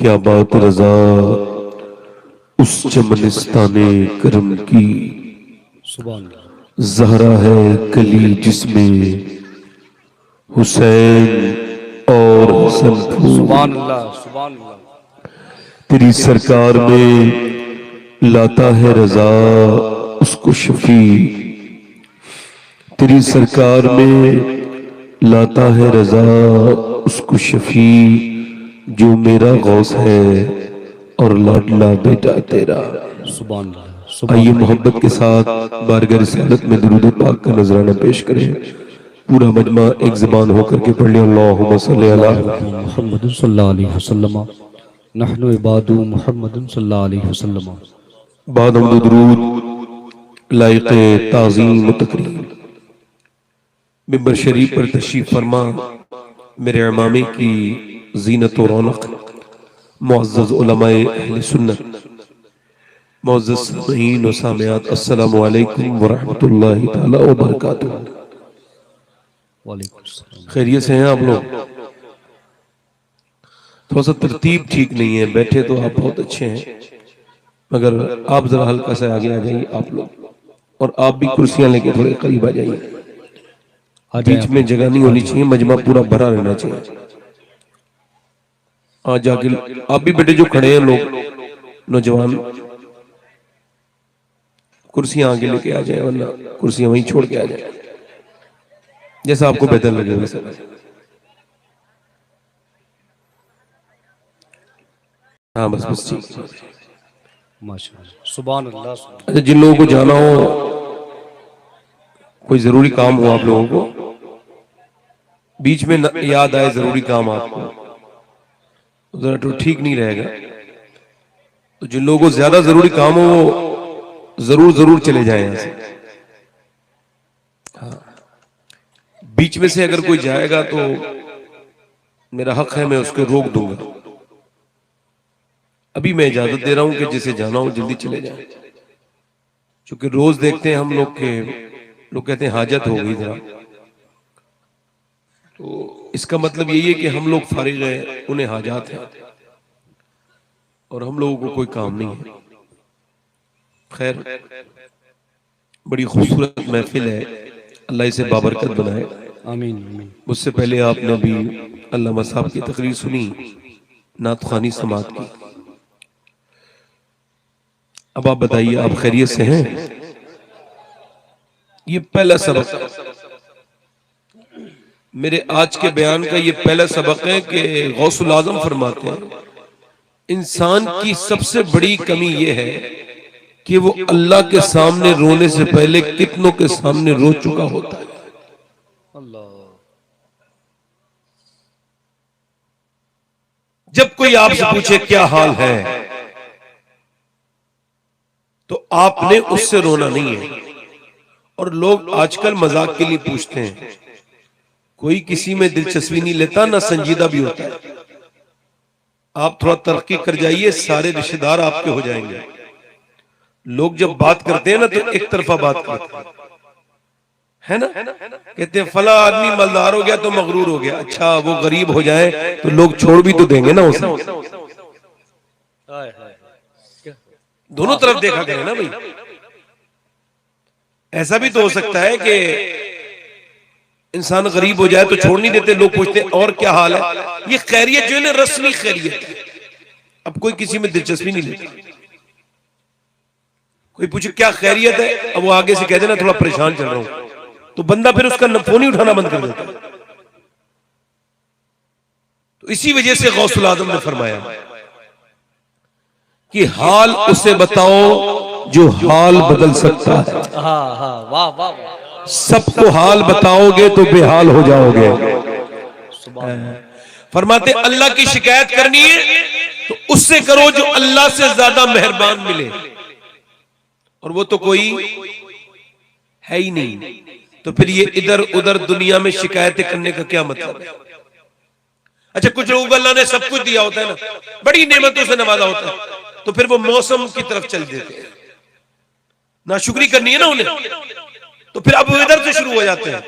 क्या बात रजा उस चमनिस्ताने करम की, सुभान जहरा है कली जिसमें हुसैन और हसन फूल। अल्लाह सुभान अल्लाह। तेरी सरकार में लाता है रजा उसको शफी, तेरी सरकार में लाता है रजा उसको शफी, जो मेरा गौस है और लाडला बेटा तेरा। सुभान अल्लाह आइए सुभान मोहब्बत के साथ बारगाह रिसालत में दुरूद पाक का नजराना पेश करें। पूरा मजमा एक ज़बान होकर के पढ़ लिया, अल्लाहुम्मा सल्ली अला। मोहम्मद सल्लल्लाहु अलैहि वसल्लम नहनु इबादु मोहम्मद सल्लल्लाहु अलैहि वसल्लम। बाद हम दुरूद लायक़े ताज़ीम व तकरीम मिंबर शरीफ पर तशरीफ फरमा मेरे इमामे की जीनत और रौनक, मुअज़्ज़ज़ उलमाए अहले सुन्नत, मुअज़्ज़ज़ सामीईन व सामियात, अस्सलामु अलैकुम व रहमतुल्लाहि तआला व बरकातुहू। वालेकुम सलाम। खैरियत से हैं आप लोग? थोड़ा सा तरतीब ठीक नहीं है, बैठे तो आप बहुत अच्छे हैं मगर आप जरा हल्का सा आगे आ जाइए आप लोग, और आप भी कुर्सियां लेके थोड़े करीब आ जाइए। बीच में जगह नहीं होनी चाहिए, मजमा पूरा भरा रहना चाहिए। आज जाके आप भी बेटे जो खड़े हैं लोग नौजवान, कुर्सियां आगे लेके आ जाए, वरना कुर्सियां वहीं छोड़ के आ जाए, जैसा आपको बेहतर लगे वैसा। हाँ बस बस ठीक। माशाअल्लाह सुभान अल्लाह सुभान। अच्छा, जिन लोगों को जाना हो, कोई जरूरी काम हो आप लोगों को, बीच में याद आए जरूरी काम आपको, जरा तो ठीक नहीं रहेगा। तो जिन लोगों को ज्यादा जरूरी काम हो वो जरूर जरूर चले जाएं यहाँ से। हाँ, बीच में से अगर कोई जाएगा तो मेरा हक है, मैं उसको रोक दूंगा। अभी मैं इजाजत दे रहा हूं कि जिसे जाना हो जल्दी चले जाए, क्योंकि रोज देखते हैं हम लोग के लोग कहते हैं हाजत हो गई जरा, तो इसका मतलब यही है कि हम लोग फारिग हैं, उन्हें हाजात है और हम लोगों को कोई काम नहीं है। खैर, बड़ी खूबसूरत महफिल है, अल्लाह इसे बाबरकत बनाए। आमीन आमीन। मुझसे पहले आपने अभी अल्लामा साहब की तकरीर सुनी, नात ख़ानी समात की। अब आप बताइए, आप खैरियत से हैं? ये पहला सबक मेरे आज के बयान का, ये पहला सबक है कि गौसुल आज़म फरमाते हैं इंसान की सबसे बड़ी कमी ये है कि वो अल्लाह के सामने रोने से पहले कितनों के सामने रो चुका होता है। अल्लाह। जब कोई आपसे पूछे क्या हाल है, तो आपने उससे रोना नहीं है। और लोग आजकल मजाक के लिए पूछते हैं, कोई किसी में दिलचस्पी नहीं लेता, ना संजीदा भी होता है। आप थोड़ा तरक्की कर जाइए, सारे रिश्तेदार आपके हो जाएंगे। लोग जब बात करते हैं ना तो एक तरफा बात करते हैं, है ना? कहते हैं फला आदमी मालदार हो गया तो मगरूर हो गया। अच्छा, वो गरीब हो जाए तो लोग छोड़ भी तो देंगे ना उसे। दोनों तरफ देखा करें ना भाई। ऐसा भी तो हो सकता है कि इंसान गरीब हो जाए तो छोड़ नहीं देते, लोग पूछते हैं और क्या हाल है। ये खैरियत जो है ना, रस्मी खैरियत है। अब कोई किसी में दिलचस्पी नहीं लेता। कोई पूछे क्या खैरियत है, अब वो आगे से कह देना थोड़ा परेशान चल रहा हूं, तो बंदा फिर उसका फोन ही उठाना बंद कर देता है। तो इसी वजह से गौसुल आज़म ने फरमाया कि हाल उसे बताओ जो हाल बदल सकता है। हाँ हाँ वाह वाह वाह। सबको हाल बताओगे तो बेहाल हो जाओगे। फरमाते अल्लाह की शिकायत करनी है तो उससे करो जो अल्लाह से ज्यादा मेहरबान मिले, और वो तो कोई है ही नहीं। तो फिर ये इधर उधर दुनिया में शिकायतें करने का क्या मतलब है? अच्छा, कुछ लोगों को अल्लाह ने सब कुछ दिया होता है ना, बड़ी नेमतों से नवाजा होता है, तो फिर वो मौसम की तरफ चल देते हैं, नाशुक्री करनी है ना उन्हें, तो फिर अब इधर से शुरू हो जाते हैं।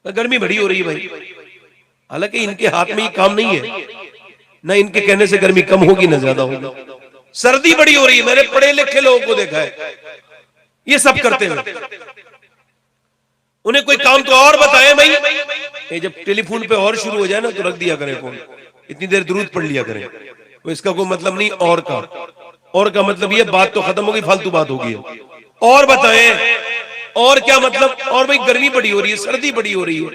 गर्मी बड़ी हो रही है भाई, हालांकि इनके हाथ में ये काम नहीं है, ना इनके कहने से गर्मी कम होगी ना ज्यादा होगी। सर्दी बड़ी हो रही है, मैंने पढ़े लिखे लोगों को देखा है ये सब करते हैं। उन्हें कोई काम तो और बताए भाई, ये जब टेलीफोन पे और शुरू हो जाए ना तो रख दिया करें फोन, इतनी देर दुरूद पढ़ लिया करें। तो इसका कोई मतलब नहीं और का मतलब ये बात तो खत्म होगी, फालतू बात होगी। और बताएं और क्या मतलब, और भाई गर्मी बड़ी हो रही है, सर्दी बड़ी हो रही है।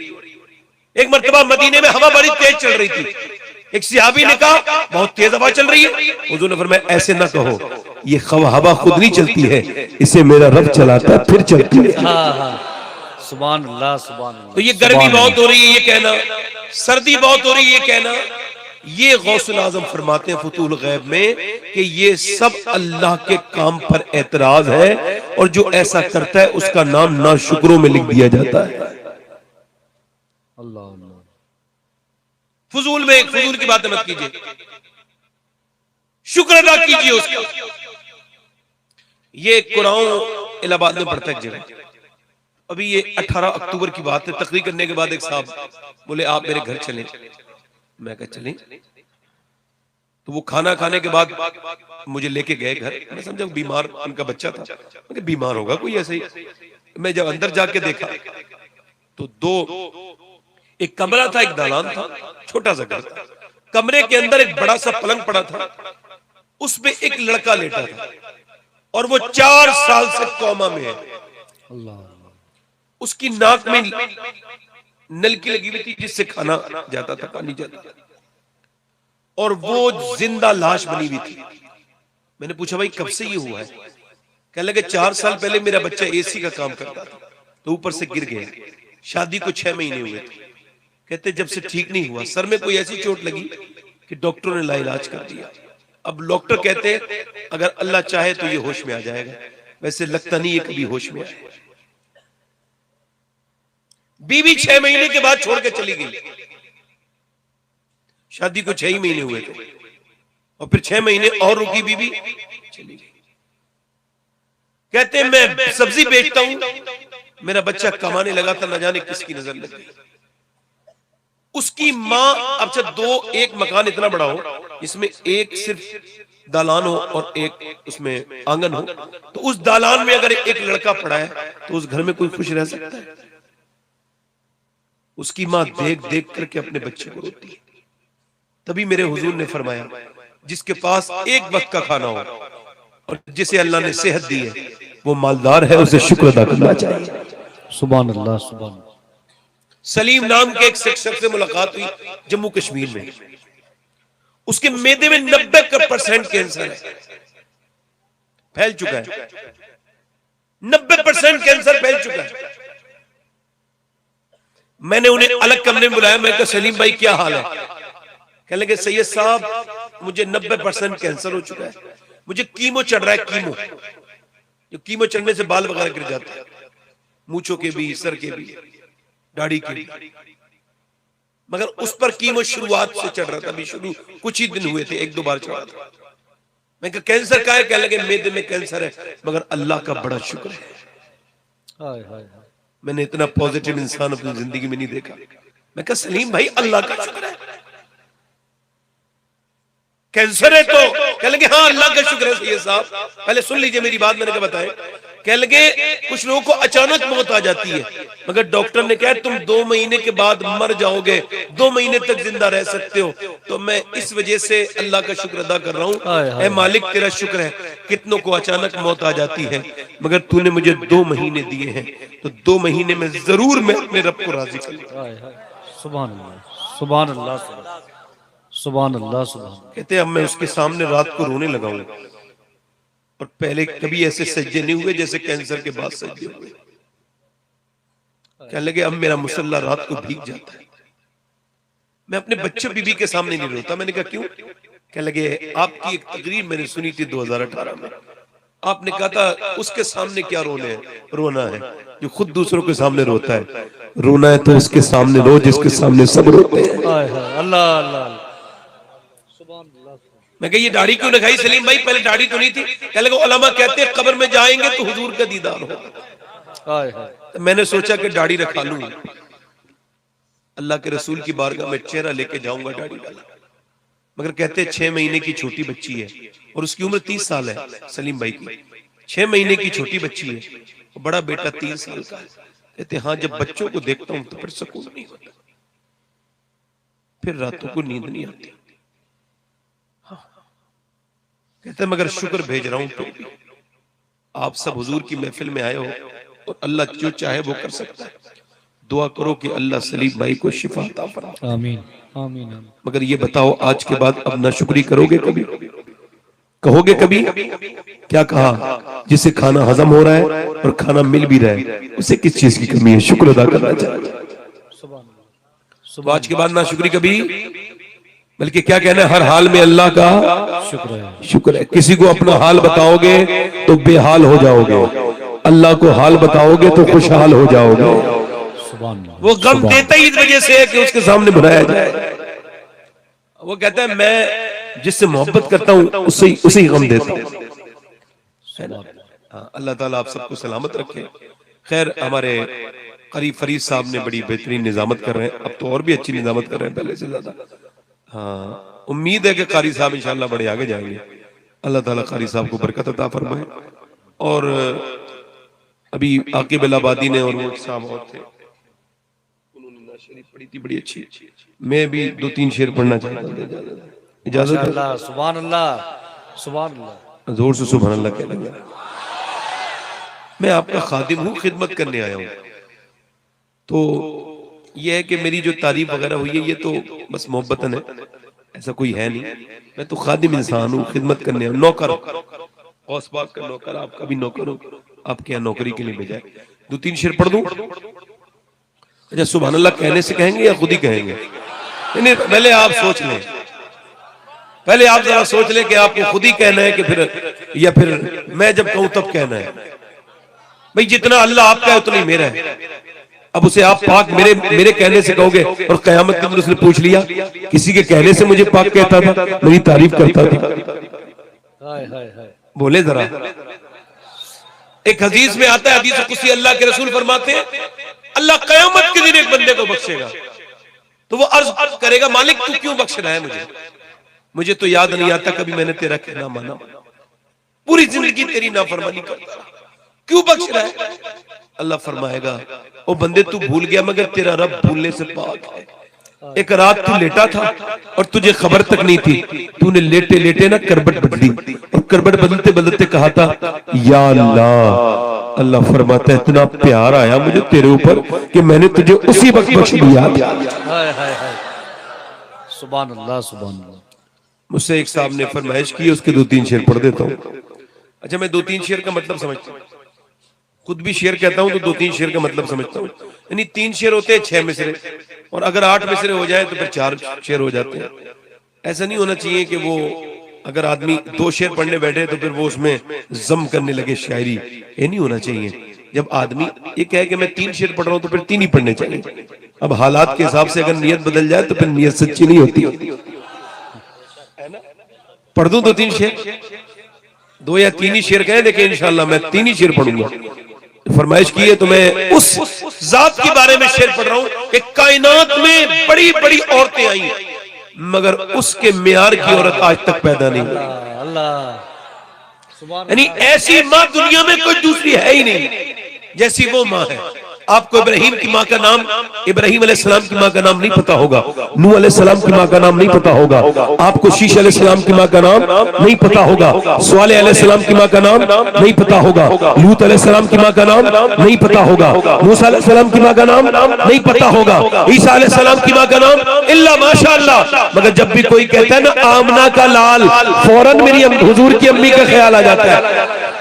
एक मर्तबा मदीने में हवा बड़ी तेज चल रही थी, एक सहाबी ने कहा बहुत तेज हवा चल रही है। हुजूर ने फरमाया ऐसे ना कहो, ये हवा खुद नहीं चलती है, इसे मेरा रब चलाता है फिर चलती है। सुभान अल्लाह सुभान अल्लाह। तो ये गर्मी बहुत हो रही है ये कहना, सर्दी बहुत हो रही है ये कहना, ये गौसुल आजम फरमाते हैं फुतूल गैब में कि ये सब अल्लाह के काम पर एतराज है, और जो ऐसा करता है उसका नाम नाशुक्रों में लिख दिया जाता है। अल्लाह अल्लाह। फजूल में फजूल की बातें मत कीजिए, शुक्र अदा कीजिए उसका। ये कुरान इलाहाबाद में पढ़ता है जगह। अभी ये 18 अक्टूबर की बात है, तकरीर करने के बाद एक साहब बोले आप मेरे घर चलें। मैं कहा चलें। तो वो खाना खाने के बाद मुझे लेके गए घर। मैं समझा बीमार उनका बच्चा था, मैं बीमार होगा कोई ऐसे ही। मैं जब अंदर जाके देखा तो एक कमरा था, एक दालान था, छोटा सा घर था। कमरे के अंदर एक बड़ा सा पलंग पड़ा था, उसमें एक लड़का लेटा था और वो 4 साल से कोमा में है। अल्लाह। उसकी नाक में नलकी लगी हुई थी जिससे खाना जाता था, पानी जाता था, और वो जिंदा लाश बनी हुई थी। मैंने पूछा भाई कब से ये हुआ है? कहने लगे 4 साल पहले मेरा बच्चा एसी का काम करता था तो ऊपर से गिर गया, शादी को 6 महीने हुए थे। कहते जब से ठीक नहीं हुआ, सर में कोई ऐसी चोट लगी कि डॉक्टरों ने लाइलाज कर दिया। अब डॉक्टर कहते अगर अल्लाह चाहे तो ये होश में आ जाएगा, वैसे लगता नहीं ये कभी होश में आएगा। बीवी 6 महीने के बाद छोड़ के चली गई, शादी को 6 ही महीने हुए थे, और फिर 6 महीने और रुकी बीवी, चली गई। कहते मैं सब्जी बेचता हूं, मेरा बच्चा कमाने लगा था, न जाने किसकी नजर लग गई। उसकी मां, अब एक मकान इतना बड़ा हो, इसमें एक सिर्फ दालान हो और एक उसमें आंगन हो, तो उस दालान में अगर एक लड़का पड़ा है तो उस घर में कोई खुश रह सकता है? उसकी मां देख देख करके अपने बच्चे को रोती है। तभी मेरे हुजूर ने फरमाया जिसके पास एक वक्त का खाना हो और जिसे अल्लाह ने सेहत दी है वो मालदार है, उसे शुक्र अदा करना चाहिए। सुभान अल्लाह सुभान। सलीम नाम के एक शिक्षक से मुलाकात हुई जम्मू कश्मीर में। उसके मैदे में 90% कैंसर है, फैल चुका है। 90% कैंसर फैल चुका है। मैंने उन्हें अलग कमरे में बुलाया। मैं कहा सलीम भाई क्या हाल है? कहने लगे सैयद साहब मुझे 90% कैंसर हो चुका है, मुझे कीमो चढ़ रहा है। जो कीमो चढ़ने से बाल वगैरह गिर जाते हैं, मूंछों के भी, सर के भी, दाढ़ी के भी, मगर उस पर कीमो शुरुआत से चढ़ रहा था। अभी शुरू कुछ ही दिन हुए थे, 1-2 बार चढ़ा था। मैं कहा कैंसर का है? कहने लगे मेदे में कैंसर है, मगर अल्लाह का बड़ा शुक्र है। हाय हाय। मैंने इतना पॉजिटिव इंसान अपनी जिंदगी में नहीं देखा। मैं कहा सलीम भाई अल्लाह का शुक्र है, कैंसर है तो? कह लगे हाँ अल्लाह का शुक्र है सैयद साहब। पहले सुन लीजिए मेरी बात, मैंने क्या बताया। कह लगे कुछ लोगों को अचानक मौत आ जाती है, मगर डॉक्टर ने कहा तुम 2 महीने के बाद मर जाओगे, 2 महीने तक जिंदा रह सकते हो। तो मैं इस वजह से अल्लाह का शुक्र अदा कर रहा हूँ। ऐ मालिक तेरा शुक्र है, कितनों को अचानक मौत आ जाती है, मगर तूने मुझे 2 महीने दिए हैं, तो 2 महीने में जरूर मैं अपने रब को राजी करूंगा। सुभान अल्लाह सुभान अल्लाह सुभान अल्लाह सुभान। कहते अब मैं उसके सामने रात को रोने लगा हूं, और पहले कभी ऐसे सज्जे नहीं हुए जैसे कैंसर के बाद सज्जे हुए। कहने लगे अब मेरा मुसल्ला रात को भीग जाता है। मैं अपने बच्चे बीबी के सामने नहीं रोता। मैंने कहा क्यों? कहने लगे आपकी एक तकरीर मैंने सुनी थी 2018 में, आपने कहा था उसके सामने क्या रोना है जो खुद दूसरों के सामने रोता है। रोना है तो उसके सामने रो जिसके सामने सब रोते हैं। अल्लाह अल्लाह। मैं कहा ये दाढ़ी क्यों दिखाई सलीम भाई? पहले दाढ़ी तो नहीं थी। कहने लगे उलमा कहते हैं कब्र में जाएंगे तो हुजूर का दीदार होगा। तो मैंने सोचा कि दाढ़ी रखा लूं, अल्लाह के रसूल की बारगाह में चेहरा लेके जाऊंगा दाढ़ी वाला। मगर कहते 6 महीने की छोटी बच्ची है और उसकी उम्र 30 साल है। सलीम भाई की 6 महीने की छोटी बच्ची है और बड़ा बेटा 3 साल का है। कहते हाँ, जब बच्चों को देखता हूं तो फिर सुकून नहीं होता, फिर रातों को नींद नहीं आती। हाँ। कहते मगर शुक्र भेज रहा हूं तो भी आप सब हुजूर की महफिल में आए हो और अल्लाह जो चाहे वो कर सकता है। दुआ करो कि अल्लाह सलीम भाई को शिफा अता फरमाए। आमीन आमीन आमीन। मगर ये बताओ, आज के बाद अब नाशुक्री करोगे कभी? कहोगे कभी? क्या कहा? जिसे खाना हजम हो रहा है और खाना मिल भी रहा है, उसे किस चीज की कमी है? शुक्र अदा करना चाहिए। तो आज के बाद नाशुक्री कभी, बल्कि क्या कहना है, हर हाल में अल्लाह का शुक्र है। किसी को अपना हाल बताओगे तो बेहाल हो जाओगे, अल्लाह को हाल बताओगे तो खुशहाल हो जाओगे। वो गम देता ही इस वजह से है कि उसके सामने बनाया जाए। वो कहता है मैं जिससे मोहब्बत करता हूं उसे ही गम देता हूं। अल्लाह ताला आप सबको सलामत रखे। खैर, हमारे कारी फरीद साहब ने बड़ी बेहतरीन निजामत कर रहे हैं, अब तो और भी अच्छी निजामत कर रहे हैं पहले से ज्यादा। हाँ, उम्मीद है कि कारी साहब इंशाल्लाह बड़े आगे जाएंगे। अल्लाह ताला कारी साहब को बरकत अता फरमाए। और अभी आकिब इलाहाबादी ने और वो साहब और थे, उन्होंने शरीफ पढ़ी थी बड़ी अच्छी। मैं भी 2-3 शेर पढ़ना चाहता हूँ, इजाजत है? सुभान अल्लाह सुभान अल्लाह। जोर से सुभान अल्लाह कह लगा। मैं आपका खादिम हूँ, खिदमत करने आया हूँ। तो ये है कि मेरी जो तारीफ वगैरह हुई है ये तो बस मोहब्बतन है, ऐसा कोई है नहीं। मैं तो खादिम इंसान हूँ, खिदमत करने आया, नौकर, गौस पाक का नौकर, आपका भी नौकर हूँ, आपके यहाँ नौकरी के लिए भेजा है। 2-3 शेर पढ़ दूं? अच्छा, सुभान अल्लाह कहने से कहेंगे या खुद ही कहेंगे? नहीं, पहले आप सोच लें, पहले आप जरा सोच लें कि आपको खुद ही कहना है कि फिर, या फिर मैं जब कहूं तब कहना है। भाई जितना अल्लाह आपका है उतना ही मेरा है। अब उसे आप पाक मेरे कहने से कहोगे और कयामत के दिन उसने पूछ लिया किसी के कहने से मुझे पाक कहता था, मेरी तारीफ करता था। बोले जरा। एक हदीस में आता है, हदीस कुसी, अल्लाह के रसूल फरमाते हैं अल्लाह कयामत के दिन एक बंदे को बख्शेगा तो वो अर्ज करेगा, मालिक तू क्यों बख्श रहा है मुझे तो याद नहीं आता कभी मैंने तेरा कहना माना, पूरी जिंदगी तेरी नाफरमानी करता रहा, क्यों बख्श रहा है? अल्लाह फरमाएगा, ओ बंदे तू भूल गया मगर तेरा रब भूलने से पाक है। एक रात तू लेटा था और तुझे खबर तक नहीं थी, तूने लेटे लेटे ना करबट बदली और करबट बदलते बदलते कहा था या अल्लाह। अल्लाह फरमाता है इतना प्यार आया मुझे तेरे ऊपर कि मैंने तुझे उसी वक्त बख्श दिया। सुभान अल्लाह सुभान अल्लाह। मुझसे एक साहब ने फरमाइश की, उसके 2-3 शेर पढ़ देता हूँ। अच्छा, मैं 2-3 शेर का मतलब समझता हूँ, खुद भी शेर कहता हूं तो 2-3 शेर का मतलब समझता हूं। यानी 3 शेर होते हैं 6 मिसरे, और अगर 8 मिसरे हो जाए तो फिर 4 शेर हो जाते हैं। ऐसा नहीं होना चाहिए कि वो अगर आदमी 2 शेर पढ़ने बैठे तो फिर वो उसमें जम करने लगे शायरी, ये नहीं होना चाहिए। जब आदमी ये कहे कि मैं 3 शेर पढ़ रहा हूं तो फिर 3 ही पढ़ने चाहिए। अब हालात के हिसाब से अगर नियत बदल जाए तो फिर नियत सच्ची नहीं होती। पढ़ दूं 2-3 शेर? 2 या 3 ही शेर कहें, लेकिन इंशाल्लाह मैं 3 ही शेर पढ़ूंगा। फरमाइश की है तो मैं उस जात के बारे में शेर पढ़ रहा हूं कि कायनात में बड़ी बड़ी औरतें आई मगर उसके मियार की औरत आज तक पैदा नहीं हुई। यानी ऐसी माँ दुनिया में कोई दूसरी है ही नहीं जैसी वो माँ है। आपको इब्राहिम की माँ का नाम, इब्राहिम अलैहिस्सलाम की माँ का नाम नहीं पता होगा, नूह अलैहिस्सलाम की माँ का नाम नहीं पता होगा, आपको शीश अलैहिस्सलाम की माँ का नाम नहीं पता होगा, स्वालेह अलैहिस्सलाम की माँ का नाम नहीं पता होगा, लूत अलैहिस्सलाम की माँ का नाम नहीं पता होगा, मूसा अलैहिस्सलाम की माँ का नाम नहीं पता होगा, ईसा अलैहिस्सलाम की माँ का नाम इल्ला माशाअल्लाह। मगर जब भी कोई कहता है ना आमना का लाल, फौरन मेरी हुजूर की अम्मी का ख्याल आ जाता है।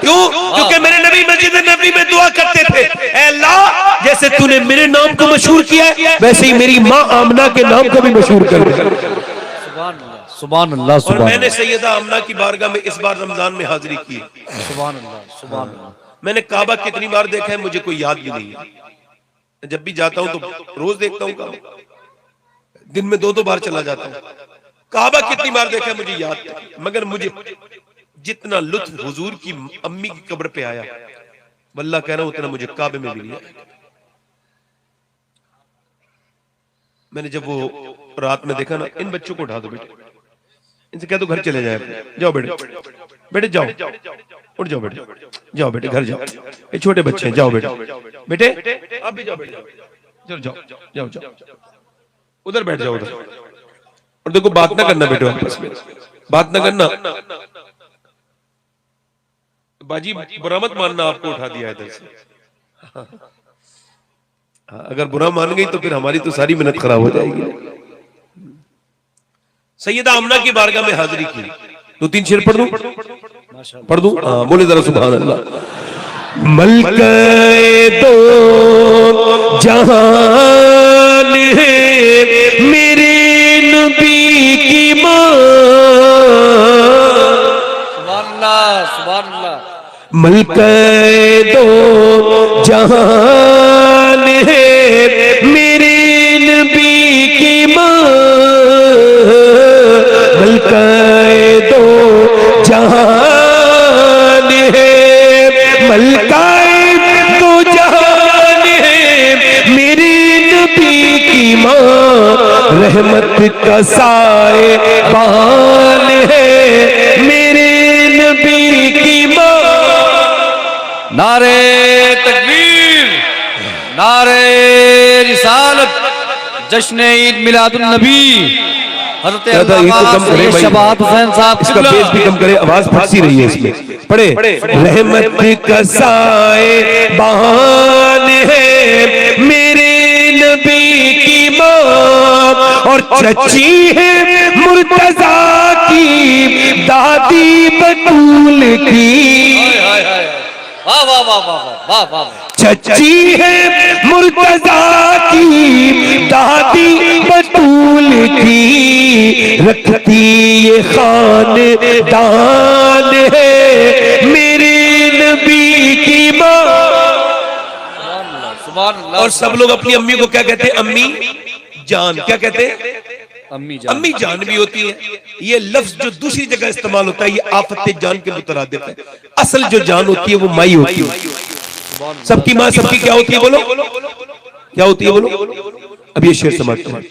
क्यों? क्योंकि मेरे नबी मस्जिद नबी में दुआ करते थे, ऐ अल्लाह जैसे तूने मेरे नाम को मशहूर किया है वैसे ही मेरी माँ आमना के नाम को भी मशहूर कर दे। सुभान अल्लाह। और मैंने सैयदा आमना की बारगाह में इस बार रमजान में हाजिरी की। सुभान अल्लाह सुभान अल्लाह। मैंने काबा कितनी बार देखा है मुझे कोई याद भी नहीं है। जब भी जाता हूं तो रोज देखता हूं काबा, दिन में 2-2 बार चला जाता हूं। काबा कितनी बार देखा है मुझे याद नहीं, मगर मुझे जितना लुत्फ हुजूर की अम्मी की कब्र पे आया वल्लाह कह रहा हूं उतना मुझे काबे में भी नहीं आया। मैंने जब वो रात में देखा ना, इन बच्चों को उठा दो बेटे, इनसे कह दो घर चले जाए, जाओ बेटे, बेटे जाओ, उठ जाओ बेटे, जाओ बेटे घर जाओ, ये छोटे बच्चे हैं, जाओ बेटे, बेटे आप भी जाओ बेटे, चलो जाओ जाओ जाओ, उधर बैठ जाओ उधर। और देखो बात ना करना बेटे, आपस में बात ना करना। बाजी बुरा मत मानना, आपको उठा दिया इधर से। अगर बुरा मान गई तो फिर हमारी तो सारी मेहनत खराब हो जाएगी। सैयदा आमना की बारगाह में हाजिरी की, 2-3 शेर पढ़ दूं, पढ़ दूं? हाँ बोले जरा सुभान अल्लाह। मलके दो जहान है मेरे नबी की मां, सुभान अल्लाह, सुभान अल्लाह। मलके दो जहान है मेरे नबी की मां, मलके दो जहान है, मलकाए दो जहान है मेरे नबी की मां, रहमत का साए बान है मेरे नबी की मां। नारे तकबीर, नारे रिसालत, जश्न ईद मिलादुन नबी, हज़रत शबात हुसैन साहब। इसका बेस भी कम करे, आवाज फंसी रही है इसमें। पढ़े, रहमत का साए बहान है मेरे नबी की मां, और चची है मुर्तजा की दादी बतूल की, वाह वाह वाह वाह वाह वाह। चची है मुर्तजा की दादी बतूल की, रखती ये खानदान है मेरे नबी की मां। सुभान अल्लाह। और सब लोग अपनी अम्मी को क्या कहते हैं? अम्मी जान। क्या कहते हैं? अम्मी जान। अम्मी जान भी होती है। ये लफ्ज जो दूसरी जगह इस्तेमाल होता है, ये आफत जान के मुतरादिफ है। असल जो जान होती है वो माई होती है। सबकी माँ सबकी क्या होती है? बोलो क्या होती है? बोलो। अब ये शेर समझते हैं।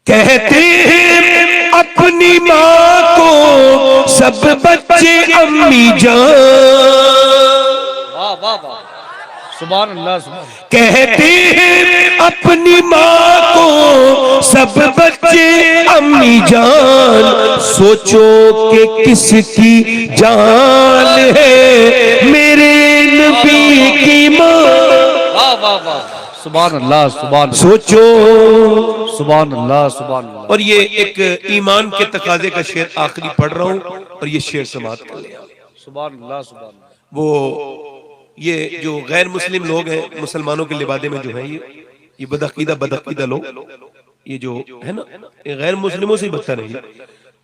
कहते हैं अपनी माँ को सब बच्चे अम्मी जान, वाह वाह वाह, सुभान अल्लाह, सुभान। कहते हैं अपनी माँ को सब बच्चे अम्मी जान, सोचो कि किसकी जान है मेरे नबी की माँ। वाह वाह वाह, सुभान अल्लाह, सुभान। सोचो, सुभान अल्लाह, सुभान अल्लाह। और ये एक ईमान के तकाजे का शेर आखिरी पढ़ रहा हूं, और ये शेर समाप्त कर लिया। सुभान अल्लाह, सुभान अल्लाह। वो ये जो गैर मुस्लिम लोग हैं, मुसलमानों के लिबादे में जो है, ये बदअकीदा लोग, ये जो है ना, ये गैर मुस्लिमों से बदतर है।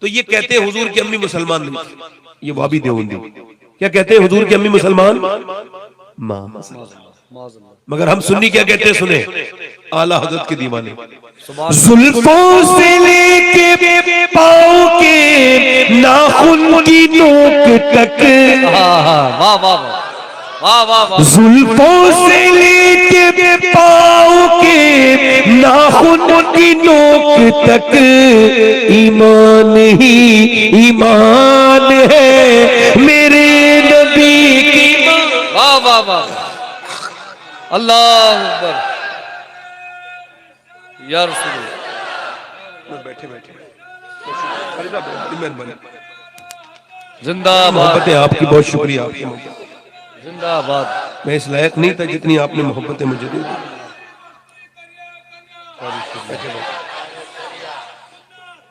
तो ये कहते हैं हुजूर की अम्मी मुसलमान नहीं, ये वाबी देवबंदी। क्या कहते हैं? हुजूर की अम्मी मुसलमान मां। मगर हम सुन्नी क्या कहते हैं? सुने, आला हजरत के दीवाने। जुल्फों से लेके पाँव के नाखून की नोक तक, वाह वाह वाह वाह वाह। जुल्फों से लेके पाँव के नाखून की नोक तक, ईमान ही ईमान है मेरे नबी की मां। वाह वाह वाह, अल्लाह अकबर या रसूल। बैठे बैठे जिंदाबाद, मोहब्बतें आपकी, बहुत शुक्रिया आपकी। जिंदाबाद। मैं इस लायक नहीं था जितनी आपने मोहब्बतें मुझे दी।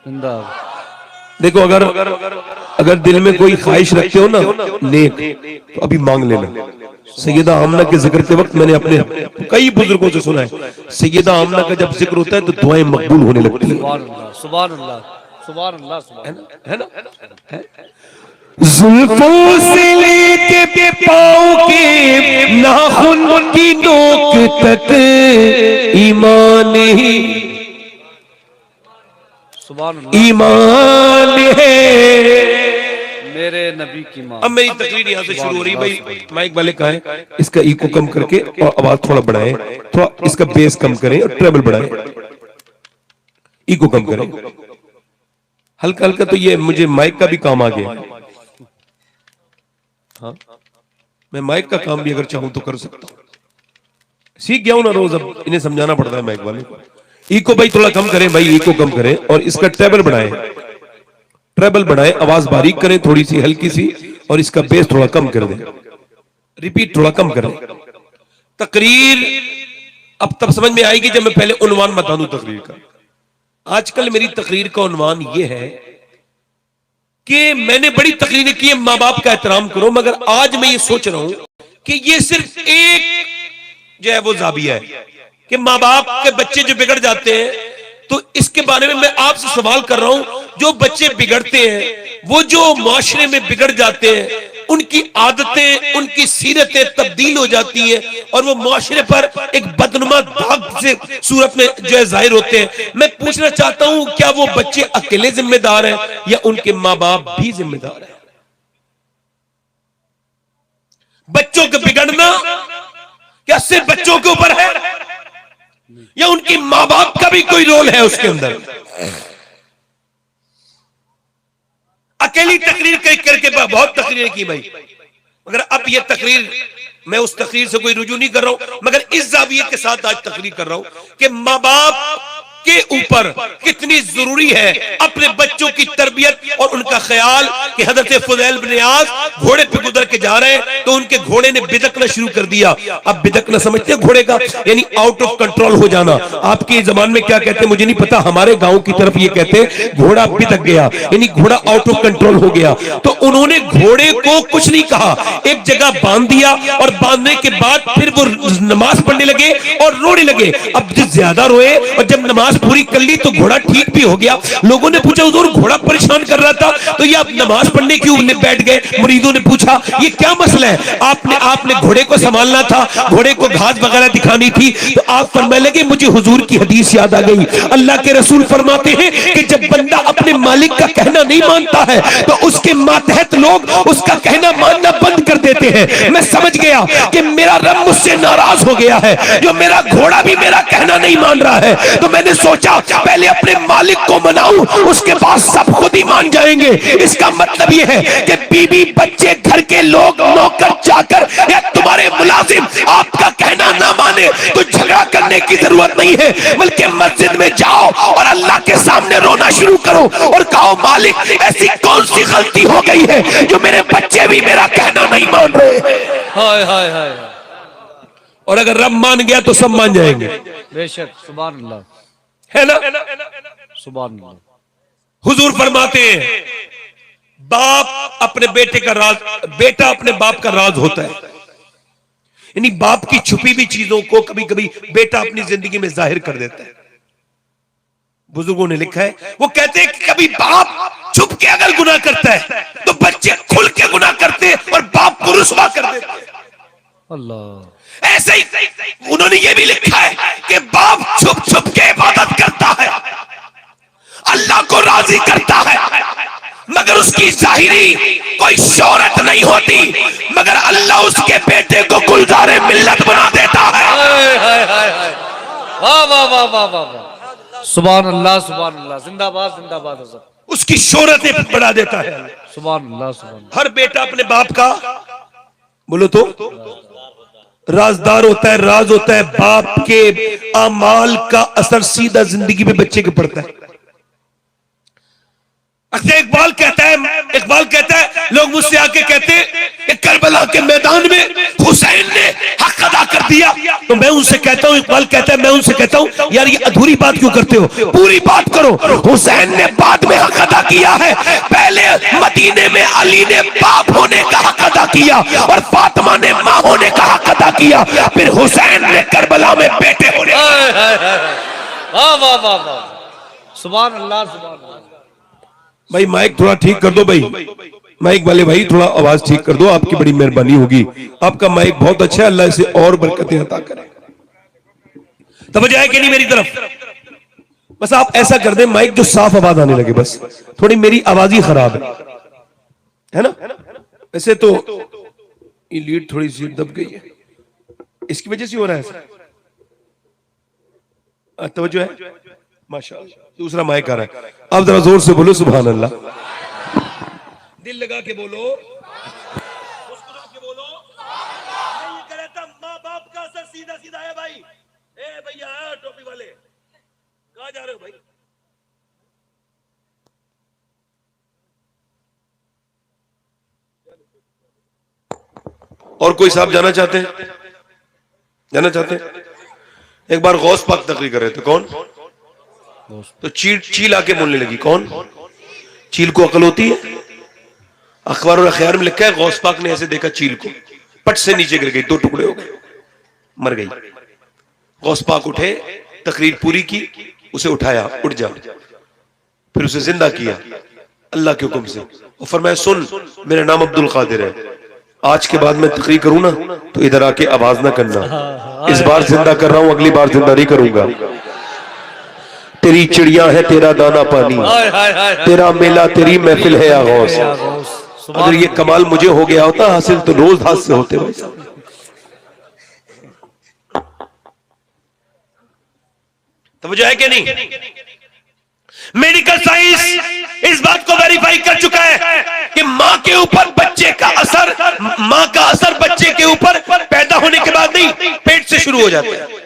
जिंदाबाद। देखो, अगर दिल में कोई ख्वाहिश रखते हो ना नेक, तो अभी मांग लेना। सैयदा आमना के जिक्र के वक्त मैंने अपने कई बुजुर्गों से सुना है, सैयदा आमना का जब जिक्र होता है तो दुआएं मकबूल होने लगती हैं। सुभान अल्लाह, सुभान अल्लाह, सुभान अल्लाह, है ना? जुल्फों से लेके पाँव के नाखून की नोक तक, ईमान ही सुभान अल्लाह, ईमान है मेरे नबी की मां। अब मेरी तकरीर यहाँ से शुरू हो रही। भाई माइक वाले कहाँ हैं? इसका इको कम करके और आवाज थोड़ा बढ़ाएं, थोड़ा इसका बेस कम करें और ट्रेबल बढ़ाएं। इको कम करें, हल्का हल्का। तो ये मुझे माइक का भी काम आ गया। हाँ, मैं माइक का काम भी अगर चाहूं तो कर सकता हूं, सीख गया हूं ना रोज, अब इन्हें समझाना पड़ता है माइक वाले को। इको भाई थोड़ा कम करें, भाई इको कम करें, और इसका ट्रेबल बढ़ाएं, ट्रेबल बढ़ाएं, आवाज बारीक करें थोड़ी सी हल्की सी, और इसका बेस थोड़ा कम कर दें, रिपीट थोड़ा कम करें। तकरीर अब तब समझ में आएगी जब मैं पहले उन्वान बता दूं तकरीर का। आजकल मेरी तकरीर का उन्वान यह है कि मैंने बड़ी तकरीरें की मां बाप का एहतराम करो, मगर आज मैं ये सोच रहा हूं कि ये सिर्फ एक जो है वो जाविया है कि मां बाप के बच्चे जो बिगड़ जाते हैं, तो इसके बारे में मैं आपसे सवाल कर रहा हूं। जो बच्चे बिगड़ते हैं, वो जो माशरे में बिगड़ जाते हैं, उनकी आदतें, उनकी सीरतें तब्दील हो जाती हैं और वो माशरे पर एक बदनुमा दाग से सूरत में जो है जाहिर होते हैं। मैं पूछना चाहता हूं, क्या वो बच्चे अकेले जिम्मेदार हैं या उनके मां बाप भी जिम्मेदार हैं? बच्चों का बिगड़ना क्या सिर्फ बच्चों के ऊपर है या उनकी मां बाप का भी कोई रोल है उसके अंदर? अकेली तकरीर करके बहुत तकरीरें की भाई, मगर अब ये तकरीर, मैं उस तकरीर से कोई रुजू नहीं कर रहा हूं, मगर इस जाविये के साथ आज तकरीर कर रहा हूं कि मां बाप के ऊपर कितनी जरूरी है अपने बच्चों की तरबियत और उनका ख्याल। कि हजरत फुदैल बिन इयाज़ घोड़े पे गुजर के जा रहे हैं तो उनके घोड़े ने बिदकना शुरू कर दिया। अब बिदकना समझते हैं घोड़े का, यानी आउट ऑफ कंट्रोल हो जाना। आपके जबान में क्या कहते हैं मुझे नहीं पता, हमारे गांव की तरफ ये कहते हैं घोड़ा बिदक गया, यानी घोड़ा आउट ऑफ कंट्रोल हो गया। तो उन्होंने घोड़े को कुछ नहीं कहा, एक जगह बांध दिया और बांधने के बाद फिर वो नमाज पढ़ने लगे और रोने लगे। अब जो ज्यादा रोए और जब नमाज पूरी कर ली तो घोड़ा ठीक भी हो गया। लोगों ने पूछा हुजूर घोड़ा परेशान कर रहा था, तो ये आप नमाज पढ़ने क्यों बैठ गए? मुरीदों ने पूछा ये क्या मसला है? आपने घोड़े को संभालना था, घोड़े को घास वगैरह दिखानी थी। तो आप फरमाने लगे मुझे हुजूर की हदीस याद आ गई। अल्लाह के रसूल फरमाते हैं कि जब बंदा अपने मालिक का कहना नहीं मानता है तो उसके मातहत लोग उसका कहना मानना बंद कर देते हैं। मैं समझ गया कि मेरा रब मुझसे नाराज हो गया है, जो मेरा घोड़ा भी मेरा कहना नहीं मान रहा है। तो मैंने सोचा पहले अपने मालिक को मनाऊं, उसके बाद सब खुद ही मान जाएंगे। इसका मतलब यह है कि बीवी बच्चे घर के लोग नौकर चाकर या तुम्हारे मुलाजिम आपका कहना ना माने तो झगड़ा करने की जरूरत नहीं है, बल्कि मस्जिद में जाओ और अल्लाह के सामने रोना शुरू करो और कहो मालिक ऐसी कौन सी गलती हो गई है जो मेरे बच्चे भी मेरा कहना नहीं मान रहे। हाय हाय हाय, और अगर रब मान गया तो सब मान जाएंगे। बेशक, सुभान अल्लाह, है ना? सुभान अल्लाह। हुजूर फरमाते हैं बाप अपने बेटे का राज, बेटा अपने बाप का राज होता है। यानी बाप की छुपी हुई चीजों को कभी कभी बेटा अपनी जिंदगी में जाहिर कर देता है। बुजुर्गों ने लिखा है, वो कहते हैं कि कभी बाप छुप के अगर गुनाह करता है तो बच्चे खुल के गुनाह करते हैं और बाप को रुसवा कर देते हैं। अल्लाह, ऐसे ही उन्होंने ये भी लिखा है कि बाप छुप छुप के इबादत करता है, अल्लाह को राजी करता है, मगर उसकी जाहिरी कोई शोहरत नहीं होती, मगर अल्लाह उसके बेटे को गुलजारे मिल्लत बना देता है। हाय हाय हाय हाय, वाह वाह वाह वाह वाह वाह, सुभान अल्लाह, सुभान अल्लाह, जिंदाबाद जिंदाबाद हज़रत, उसकी शोहरत बढ़ा देता है। सुभान अल्लाह, सुभान। हर बेटा अपने बाप का बोलो तो राजदार होता है, राज होता है। बाप के अमाल का असर सीधा जिंदगी में बच्चे के पड़ता है। इकबाल कहता है लोग मुझसे आके कहते हैं करबला के मैदान में हुसैन ने हक अदा कर दिया, तो मैं उनसे कहता हूं, इकबाल कहता है मैं उनसे कहता हूं यार ये अधूरी बात क्यों करते हो, पूरी बात करो। हुसैन ने बाद में हक अदा किया है, पहले मदीने में अली ने बाप होने का हक अदा किया और फातिमा ने मां होने का हक अदा किया, फिर हुसैन ने करबला में बेटे होने। वाह वाह वाह वाह, सुभान अल्लाह, सुभान अल्लाह। भाई माइक थोड़ा ठीक कर दो भाई, माइक वाले भाई थोड़ा आवाज ठीक कर दो, आपकी बड़ी मेहरबानी होगी। आपका माइक बहुत अच्छा है, अल्लाह इसे और बरकतें अता करे। तवज्जो है कि नहीं मेरी तरफ? बस आप ऐसा कर दें माइक जो साफ आवाज आने लगे, बस थोड़ी मेरी आवाज ही खराब है ना? वैसे तो ये लीड थोड़ी सी दब गई है, इसकी वजह से हो रहा है। तवज्जो है, माशाअल्लाह, दूसरा माइक आ रहा है, अब जरा जोर से बोलो सुभान अल्लाह, दिल लगा के बोलो, मुस्कुरा के बोलो। मैं ये कह रहा था, माँ बाप का असर सीधा सीधा है भाई। ए भैया टोपी वाले, कहाँ जा रहे हो भाई? और कोई साहब जाना चाहते हैं? जाना चाहते हैं? एक बार गौस पाक तकरीर कर रहे थे, कौन? तो चील आके बोलने लगी, कौन? चील को अकल होती है? अखबार और अखबार में लिखा है गौस पाक ने ऐसे देखा चील को, पट से नीचे गिर गई, 2 टुकड़े हो गए, मर गई। गौस पाक उठे, तकरीर पूरी की, उसे उठाया, उठ जा, फिर उसे जिंदा किया अल्लाह के हुक्म से, और फरमाया सुन, मेरा नाम अब्दुल कादिर है, आज के बाद मैं तकरीर करूं ना तो इधर आके आवाज ना करना, इस बार जिंदा कर रहा हूं, अगली बार जिंदा नहीं करूंगा। तेरी चिड़िया है, तेरा दाना पानी, तेरा मेला, तेरी महफिल है या गौस। अगर ये कमाल मुझे हो गया होता हासिल तो रोज हाथ से होते भाई साहब। तो मुझे है कि नहीं? मेडिकल साइंस इस बात को वेरीफाई कर चुका है कि मां के ऊपर बच्चे का असर, मां का असर बच्चे के ऊपर पैदा होने के बाद नहीं, पेट से शुरू हो जाता है।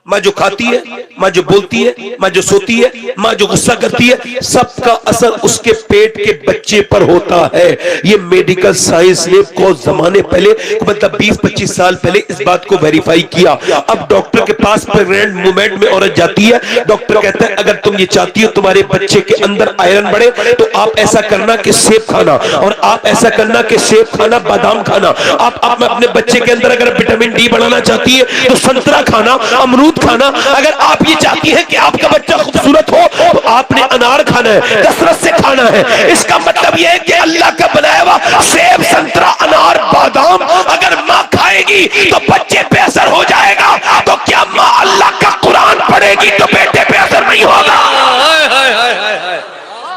माँ जो खाती है, माँ जो बोलती है, माँ जो सोती है, माँ जो गुस्सा करती है, सबका असर उसके पेट के बच्चे पर होता है। ये मेडिकल साइंस ने कुछ जमाने पहले, मतलब 20-25 साल पहले इस बात को वेरीफाई किया। अब डॉक्टर के पास प्रेग्नेंट मोमेंट में औरत जाती है, डॉक्टर कहता है अगर तुम ये चाहती हो तुम्हारे बच्चे के अंदर आयरन बढ़े तो आप ऐसा करना कि सेब खाना, और आप ऐसा करना कि सेब खाना, बादाम खाना। आप अपने बच्चे के अंदर अगर विटामिन डी बढ़ाना चाहती है तो संतरा खाना, अमरूद खाना। अगर आप ये चाहती हैं कि आपका बच्चा खूबसूरत हो तो आपने अनार खाना है, कसरत से खाना है। इसका मतलब यह है कि अल्लाह का बनाया हुआ सेब, संतरा, अनार, बादाम अगर माँ खाएगी तो बच्चे पे असर हो जाएगा। तो क्या माँ अल्लाह का कुरान पढ़ेगी तो बेटे पे असर नहीं होगा?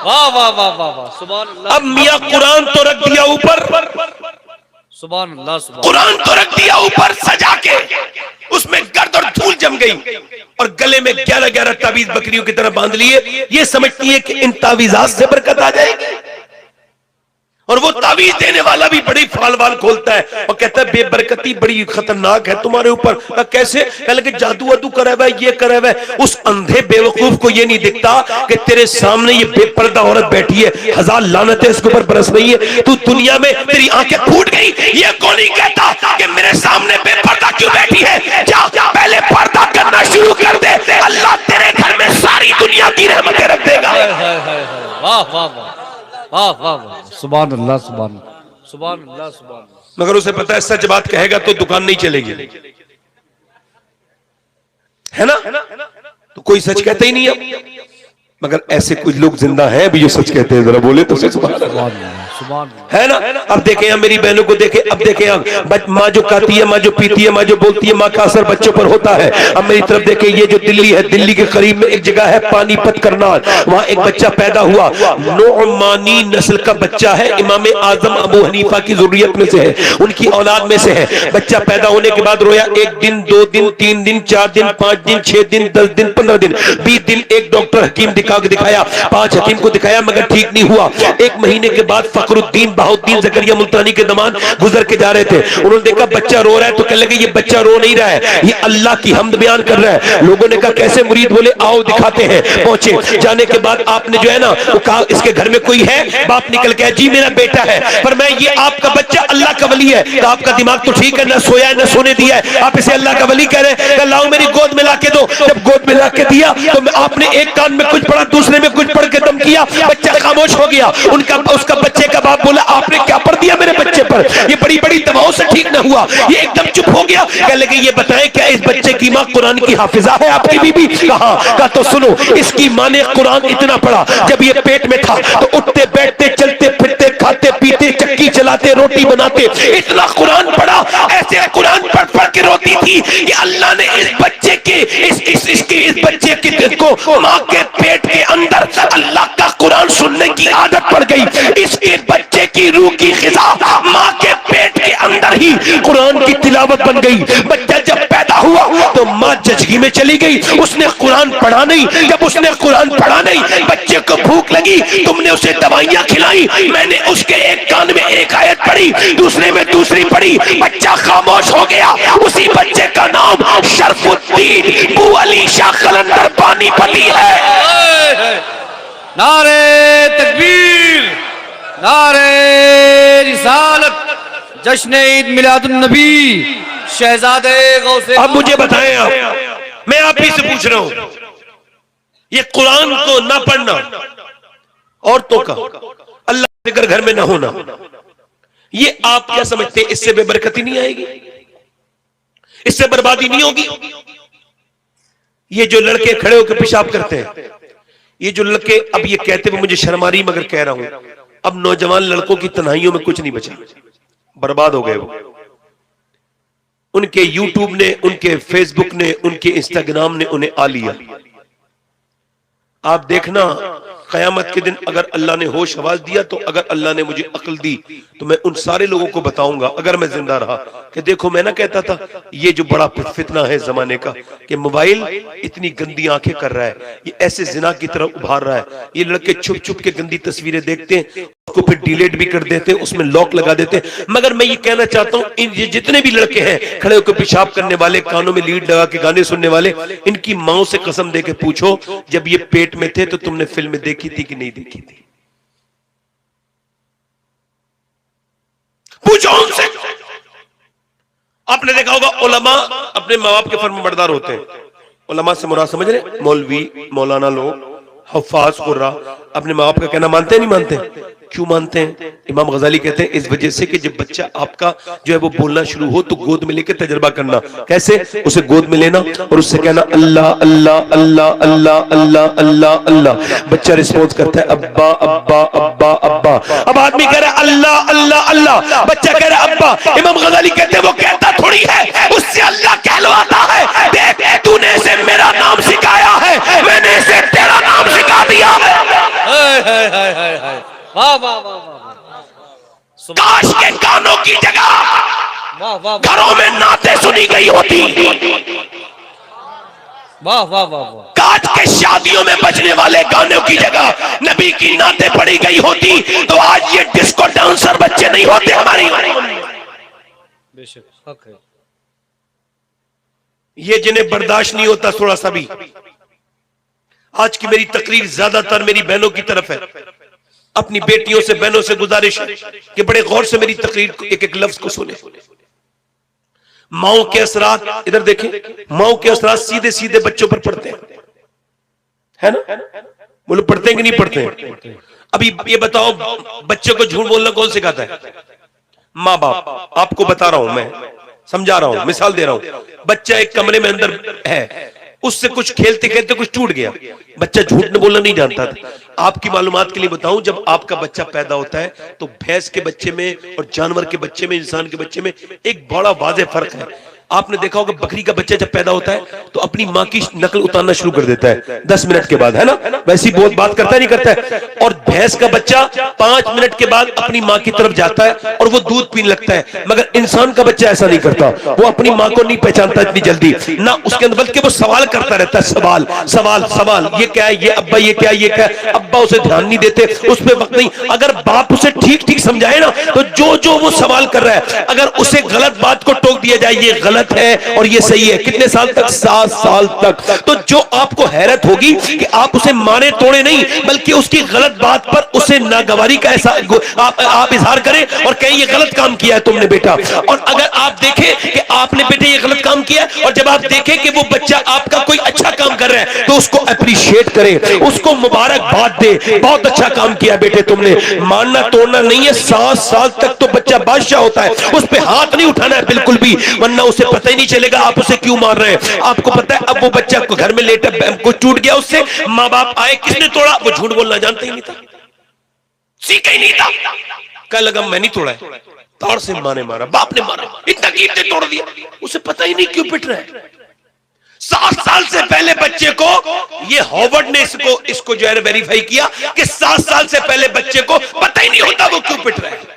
वाह वाह वाह वाह वाह, सुभान अल्लाह। अब मियाँ कुरान तो रख दिया ऊपर, सुभान अल्लाह, सुभान कुरान तो रख दिया ऊपर सजा के, उसमें गर्द और धूल जम गई, और गले में 11-11 तावीज बकरियों की तरह बांध लिए। ये समझती है कि इन तावीजात से बरकत आ जाएगी, और वो तावीज देने वाला भी बड़ी फालवाल खोलता है और कहता है बेबरकती बड़ी खतरनाक है तुम्हारे ऊपर। कैसे? कहले कि जादू वादू करे हुआ, ये करे हुआ। उस अंधे बेवकूफ को ये नहीं दिखता कि तेरे सामने ये बेपर्दा औरत बैठी है, 1000 लानतें इसके ऊपर बरस रही है, तू दुनिया में तेरी आंखें फूट गई। ये कौन नहीं कहता कि मेरे सामने बेपर्दा क्यों बैठी है? जा पहले पर्दा करना शुरू कर दे, अल्लाह तेरे घर में सारी दुनिया की रहमतें रख देगा। वाह वाह वाह वाह वाह वाह, सुभान अल्लाह, सुभान सुभान अल्लाह, सुभान। मगर उसे पता है सच बात कहेगा तो दुकान नहीं चलेगी, है ना? तो कोई सच कहता ही नहीं है। मगर ऐसे कुछ लोग जिंदा हैं भी जो सच कहते हैं, जरा बोले तो सुभान अल्लाह, है ना? अब देखें हम मेरी बहनों को देखें, अब देखें हम माँ जो खाती है, माँ जो पीती है, माँ जो बोलती है, माँ का असर बच्चों पर होता है। अब मेरी तरफ देखें, ये जो दिल्ली है, दिल्ली के करीब में एक जगह है पानीपत करनाल, वहां एक बच्चा पैदा हुआ, नौमानी नस्ल का बच्चा है, इमाम आजम अबू हनीफा की जुर्रियत में से है, उनकी औलाद में से है। बच्चा पैदा होने के बाद रोया 1 दिन, 2 दिन, 3 दिन, 4 दिन, 5 दिन, 6 दिन, 10 दिन, 15 दिन, 20 दिन। एक डॉक्टर हकीम दिखाया, 5 हकीम को दिखाया मगर ठीक नहीं हुआ। 1 महीने के बाद फखरुद्दीन बहाउद्दीन ज़करिया मुल्तानी के दमान गुजर के जा रहे थे, उन्होंने देखा बच्चा रो रहा है तो कहने लगे ये बच्चा रो नहीं रहा है, ये अल्लाह की हमद बयान कर रहा है। लोगों ने कहा कैसे? मुरीद बोले आओ दिखाते हैं। पहुंचे, जाने के बाद आपने जो है ना वो कहा इसके घर में कोई है? बाप निकल गया, जी मेरा बेटा है। पर मैं ये आपका बच्चा अल्लाह का वली है। तो आपका दिमाग तो ठीक है, ना सोया है ना सोने दिया है, आप इसे अल्लाह का वली कह रहे हैं। लाओ मेरी गोद में ला के दो। जब गोद में ला के दिया तो आपने एक कान में कुछ पढ़ा, दूसरे में कुछ पढ़ के दम किया, बच्चा खामोश हो गया। उसका बच्चे का बाप बोला आपने क्या पढ़ दिया मेरे बच्चे पर? ये बड़ी बड़ी दवाओं से ठीक ना हुआ, ये एकदम चुप हो गया। कह लगे ये बताएं क्या इस बच्चे की माँ कुरान की हाफिजा है आपकी बीबी? कहा तो सुनो, इसकी माँ ने कुरान इतना पढ़ा, जब ये पेट में था तो उठते बैठते चलते फिरते खाते पीते चक्की चलाते रोटी बनाते, इतना कुरान पढ़ा, ऐसे कुरान पढ़ के रोती थी कि अल्लाह ने इस बच्चे के इस बच्चे की को माँ के पेट के अंदर अल्लाह का कुरान सुनने की आदत पड़ गई। इसके बच्चे की रूह की ग़िज़ा माँ के पेट के अंदर ही कुरान की तिलावत बन गई। बच्चा जब पैदा हुआ तो माँ जजगी में चली गई, उसने कुरान पढ़ा नहीं। जब उसने कुरान पढ़ा नहीं, बच्चे को भूख लगी, तुमने उसे दवाइयां खिलाई, मैंने उसके एक कान में एक आयत पढ़ी, दूसरे में दूसरी पढ़ी, बच्चा खामोश हो गया। उसी बच्चे का नाम शरफुद्दीन बू अली शाह कलंदर पानीपती है। नारे तकबीर, नारे रिसालत, जश्न ईद मिलादुन नबी, शहजादे गौसे। अब मुझे बताएं आप, मैं आप ही से पूछ रहा हूं, ये कुरान को ना पढ़ना, औरतों का अल्लाह का जिक्र घर में ना होना, ये आप क्या समझते हैं इससे बेबरकती नहीं आएगी, इससे बर्बादी नहीं होगी? ये जो लड़के खड़े होकर पेशाब करते हैं, ये जो लड़के, अब ये कहते हुए मुझे शर्म आ रही मगर कह रहा हूं, अब नौजवान लड़कों की तन्हाइयों में कुछ नहीं बचा, बर्बाद हो गए वो। उनके यूट्यूब ने, उनके फेसबुक ने, उनके इंस्टाग्राम ने उन्हें आ लिया। आप देखना कयामत के दिन अगर अल्लाह ने होश आवाज दिया, तो अगर अल्लाह ने मुझे अक्ल दी तो मैं उन सारे लोगों को बताऊंगा, अगर मैं जिंदा रहा, कि देखो मैं ना कहता था ये जो बड़ा फितना है जमाने का, कि मोबाइल इतनी गंदी आंखें कर रहा है, ये ऐसे जिना की तरफ उभार रहा है, ये लड़के छुप छुप के गंदी तस्वीरें देखते हैं, उसको फिर डिलीट भी कर देते हैं, उसमें लॉक लगा देते हैं। मगर मैं ये कहना चाहता हूं, इन ये जितने भी लड़के हैं खड़े होकर पेशाब करने वाले, कानों में लीड लगा के गाने सुनने वाले, इनकी माओ से कसम दे के पूछो, जब ये पेट में थे तो तुमने फिल्म देखी थी कि नहीं देखी थी? पूछो उनसे। आपने देखा होगा उलमा अपने माँ बाप के फर्माबरदार होते हैं। उलमा से मुराद समझ रहे, मौलवी, मौलाना लोग, हफ्फाज, कुर्रा अपने माँ बाप का कहना मानते हैं नहीं मानते? क्यों मानते हैं? इमाम गजाली कहते हैं इस वजह से कि जब बच्चा आपका जो है वो बोलना शुरू हो तो गोद में लेकर तजर्बा करना। कैसे? उसे गोद में लेना और उससे कहना अल्लाह अल्लाह अल्लाह अल्लाह अल्लाह अल्लाह अल्लाह। बच्चा रिस्पॉन्स करता है अब्बा अब्बा अब्बा अब्बा। अब आदमी कह रहा है अल्लाह अल्लाह अल्लाह, बच्चा कह रहा है अब्बा। इमाम गजाली कहते हैं वो कहता थोड़ी है, उससे अल्लाह कहलवाता है। देख तूने इसे मेरा नाम सिखाया है, मैंने इसे तेरा नाम सिखा दिया है। वाह वाह वाह वाह। काश के गानों की जगह वाह वाह घरों में नाते सुनी गई होती, वाह वाह वाह वाह। काश के शादियों में बजने वाले गानों की जगह नबी की नाते पड़ी गई होती, तो आज ये डिस्को डांसर बच्चे नहीं होते हमारी। बेशक हक है। ये जिन्हें बर्दाश्त नहीं होता थोड़ा सा भी, आज की मेरी तकरीर ज्यादातर मेरी बहनों की तरफ है। अपनी बेटियों से, बहनों से गुजारिश है कि बड़े गौर से मेरी तकरीर को एक एक लफ्ज को सुने। माओ के असरात इधर देखें, माओ के असरात सीधे सीधे बच्चों पर पड़ते हैं, है ना? बोलो पढ़ते हैं कि नहीं पढ़ते हैं? अभी ये बताओ बच्चे को झूठ बोलना कौन सिखाता है? माँ बाप। आपको बता रहा हूं, मैं समझा रहा हूं, मिसाल दे रहा हूं। बच्चा एक कमरे में अंदर है, उससे कुछ खेलते खेलते कुछ टूट गया, बच्चा झूठ न बोलना नहीं जानता था। आपकी मालूमात के लिए बताऊं, जब आपका बच्चा पैदा होता है तो भैंस के बच्चे में और जानवर के बच्चे में, इंसान के बच्चे में एक बड़ा वाज़ेह फर्क है। आपने देखा होगा बकरी का बच्चा जब पैदा होता है तो अपनी माँ की नकल उतारना शुरू कर देता है 10 मिनट के बाद, है ना? वैसी बहुत बात करता है नहीं करता है? और भैंस का बच्चा 5 मिनट के बाद अपनी माँ की तरफ जाता है और वो दूध पीने लगता है। मगर इंसान का बच्चा ऐसा नहीं करता, वो अपनी माँ को नहीं पहचानता इतनी जल्दी ना उसके अंदर, बल्कि वो सवाल करता रहता है, सवाल सवाल सवाल, ये क्या है, ये अब्बा ये क्या है, ये क्या है। अब्बा उसे ध्यान नहीं देते, उस पर वक्त नहीं। अगर बाप उसे ठीक ठीक समझाए ना, तो जो जो वो सवाल कर रहा है, अगर उसे गलत बात को टोक दिया जाए ये गलत है और ये सही है, कितने साल तक? 7 साल तक। तो जो आपको हैरत होगी कि आप उसे मारे तोड़े नहीं, बल्कि उसकी गलत बात पर उसे नागवारी का ऐसा आप इजहार करें और कहें ये गलत काम किया है तुमने बेटा। और अगर आप देखें कि आपने बेटे ये गलत काम किया और जब आप देखें कि वो बच्चा आपका कोई अच्छा काम कर रहा है तो उसको अप्रिशिएट करें, उसको मुबारकबाद दे, बहुत अच्छा काम किया बेटे तुमने। मारना तोड़ना नहीं है। 7 साल तक तो बच्चा बादशाह होता है, उस पर हाथ नहीं उठाना है बिल्कुल भी, वरना उसे पता ही नहीं चलेगा आप उसे क्यों मार रहे हैं। आपको पता है अब वो बच्चा को घर में लेटा कुछ टूट गया उससे, माँ बाप आए, किसने तोड़ा? वो झूठ बोलना जानता ही नहीं था, सीखा ही नहीं था। कह लगा मैं नहीं तोड़ा है, तार से माँ ने मारा, बाप ने मारा, इतना कीमती तोड़ दिया, उसे पता ही नहीं क्यों पिट रहा है। 7 साल से पहले बच्चे को, ये हॉवर्ड ने इसको जो है वेरीफाई किया कि 7 साल से पहले बच्चे को पता ही नहीं होता वो क्यों पिट रहा है,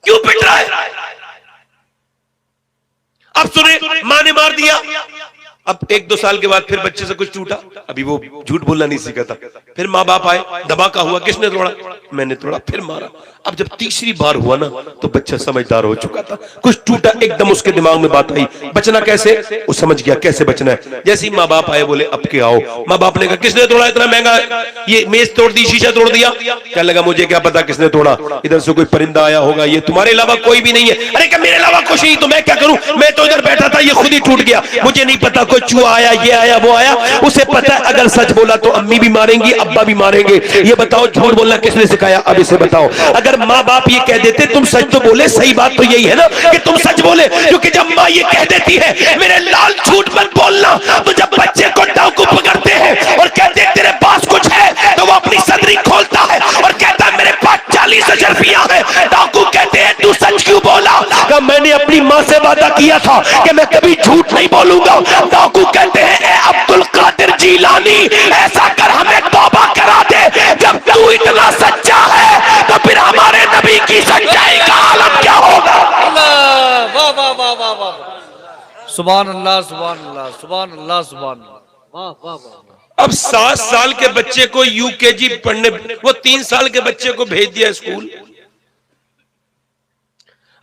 क्यों पिट दिया। अब 1-2 साल के बाद फिर बच्चे से कुछ टूटा, अभी वो झूठ बोलना नहीं सीखा था, फिर माँ बाप आए, धमाका हुआ, किसने तोड़ा? मैंने तोड़ा, फिर मारा। अब जब तीसरी बार हुआ ना तो बच्चा समझदार हो चुका था, कुछ टूटा एकदम उसके दिमाग में बात आई, बचना कैसे वो समझ गया कैसे बचना है। जैसे ही माँ बाप आए बोले अब के आओ, माँ बाप ने कहा किसने तोड़ा इतना महंगा, ये मेज तोड़ दी, शीशा तोड़ दिया? क्या लगा मुझे क्या पता किसने तोड़ा, इधर से कोई परिंदा आया होगा, ये तुम्हारे अलावा कोई भी नहीं है। अरे क्या मेरे अलावा कुछ नहीं तो मैं क्या करूं, मैं तो इधर बैठा था, ये खुद ही टूट गया, मुझे नहीं पता कोई चूहा आया, ये आया, वो आया। उसे पता है अगर सच बोला तो अम्मी भी मारेंगी, अब्बा भी मारेंगे। ये बताओ झूठ बोलना किसने सिखाया? अब इसे बताओ। अगर माँ बाप ये कह देते तुम सच तो बोले, सही बात तो यही है ना कि तुम सच बोले, क्योंकि जब माँ ये कह देती है मेरे लाल झूठ मत बोलना, तो जब बच्चे को डाकू पकड़ते हैं और कहते हैं तेरे पास कुछ है, तो वो अपनी सदरी खोलता है और कहता है मेरे पास 40,000 रुपया है। डाकू कहते हैं तू सच क्यों बोला? कि मैंने अपनी माँ से वादा किया था कि मैं कभी झूठ नहीं बोलूंगा। डाकू कहते हैं अब्दुल कादिर जीलानी ऐसा कर हमें तौबा करा दे, जब तू इतना सच्चा है तो फिर हमारे नबी की सच्चाई का आलम क्या होगा? वाह वाह वाह वाह वाह, सुभान अल्लाह सुभान अल्लाह सुभान अल्लाह सुभान अल्लाह, वाह वाह वाह। अब 7 साल के बच्चे को यूकेजी पढ़ने, वो 3 साल के बच्चे को भेज दिया स्कूल।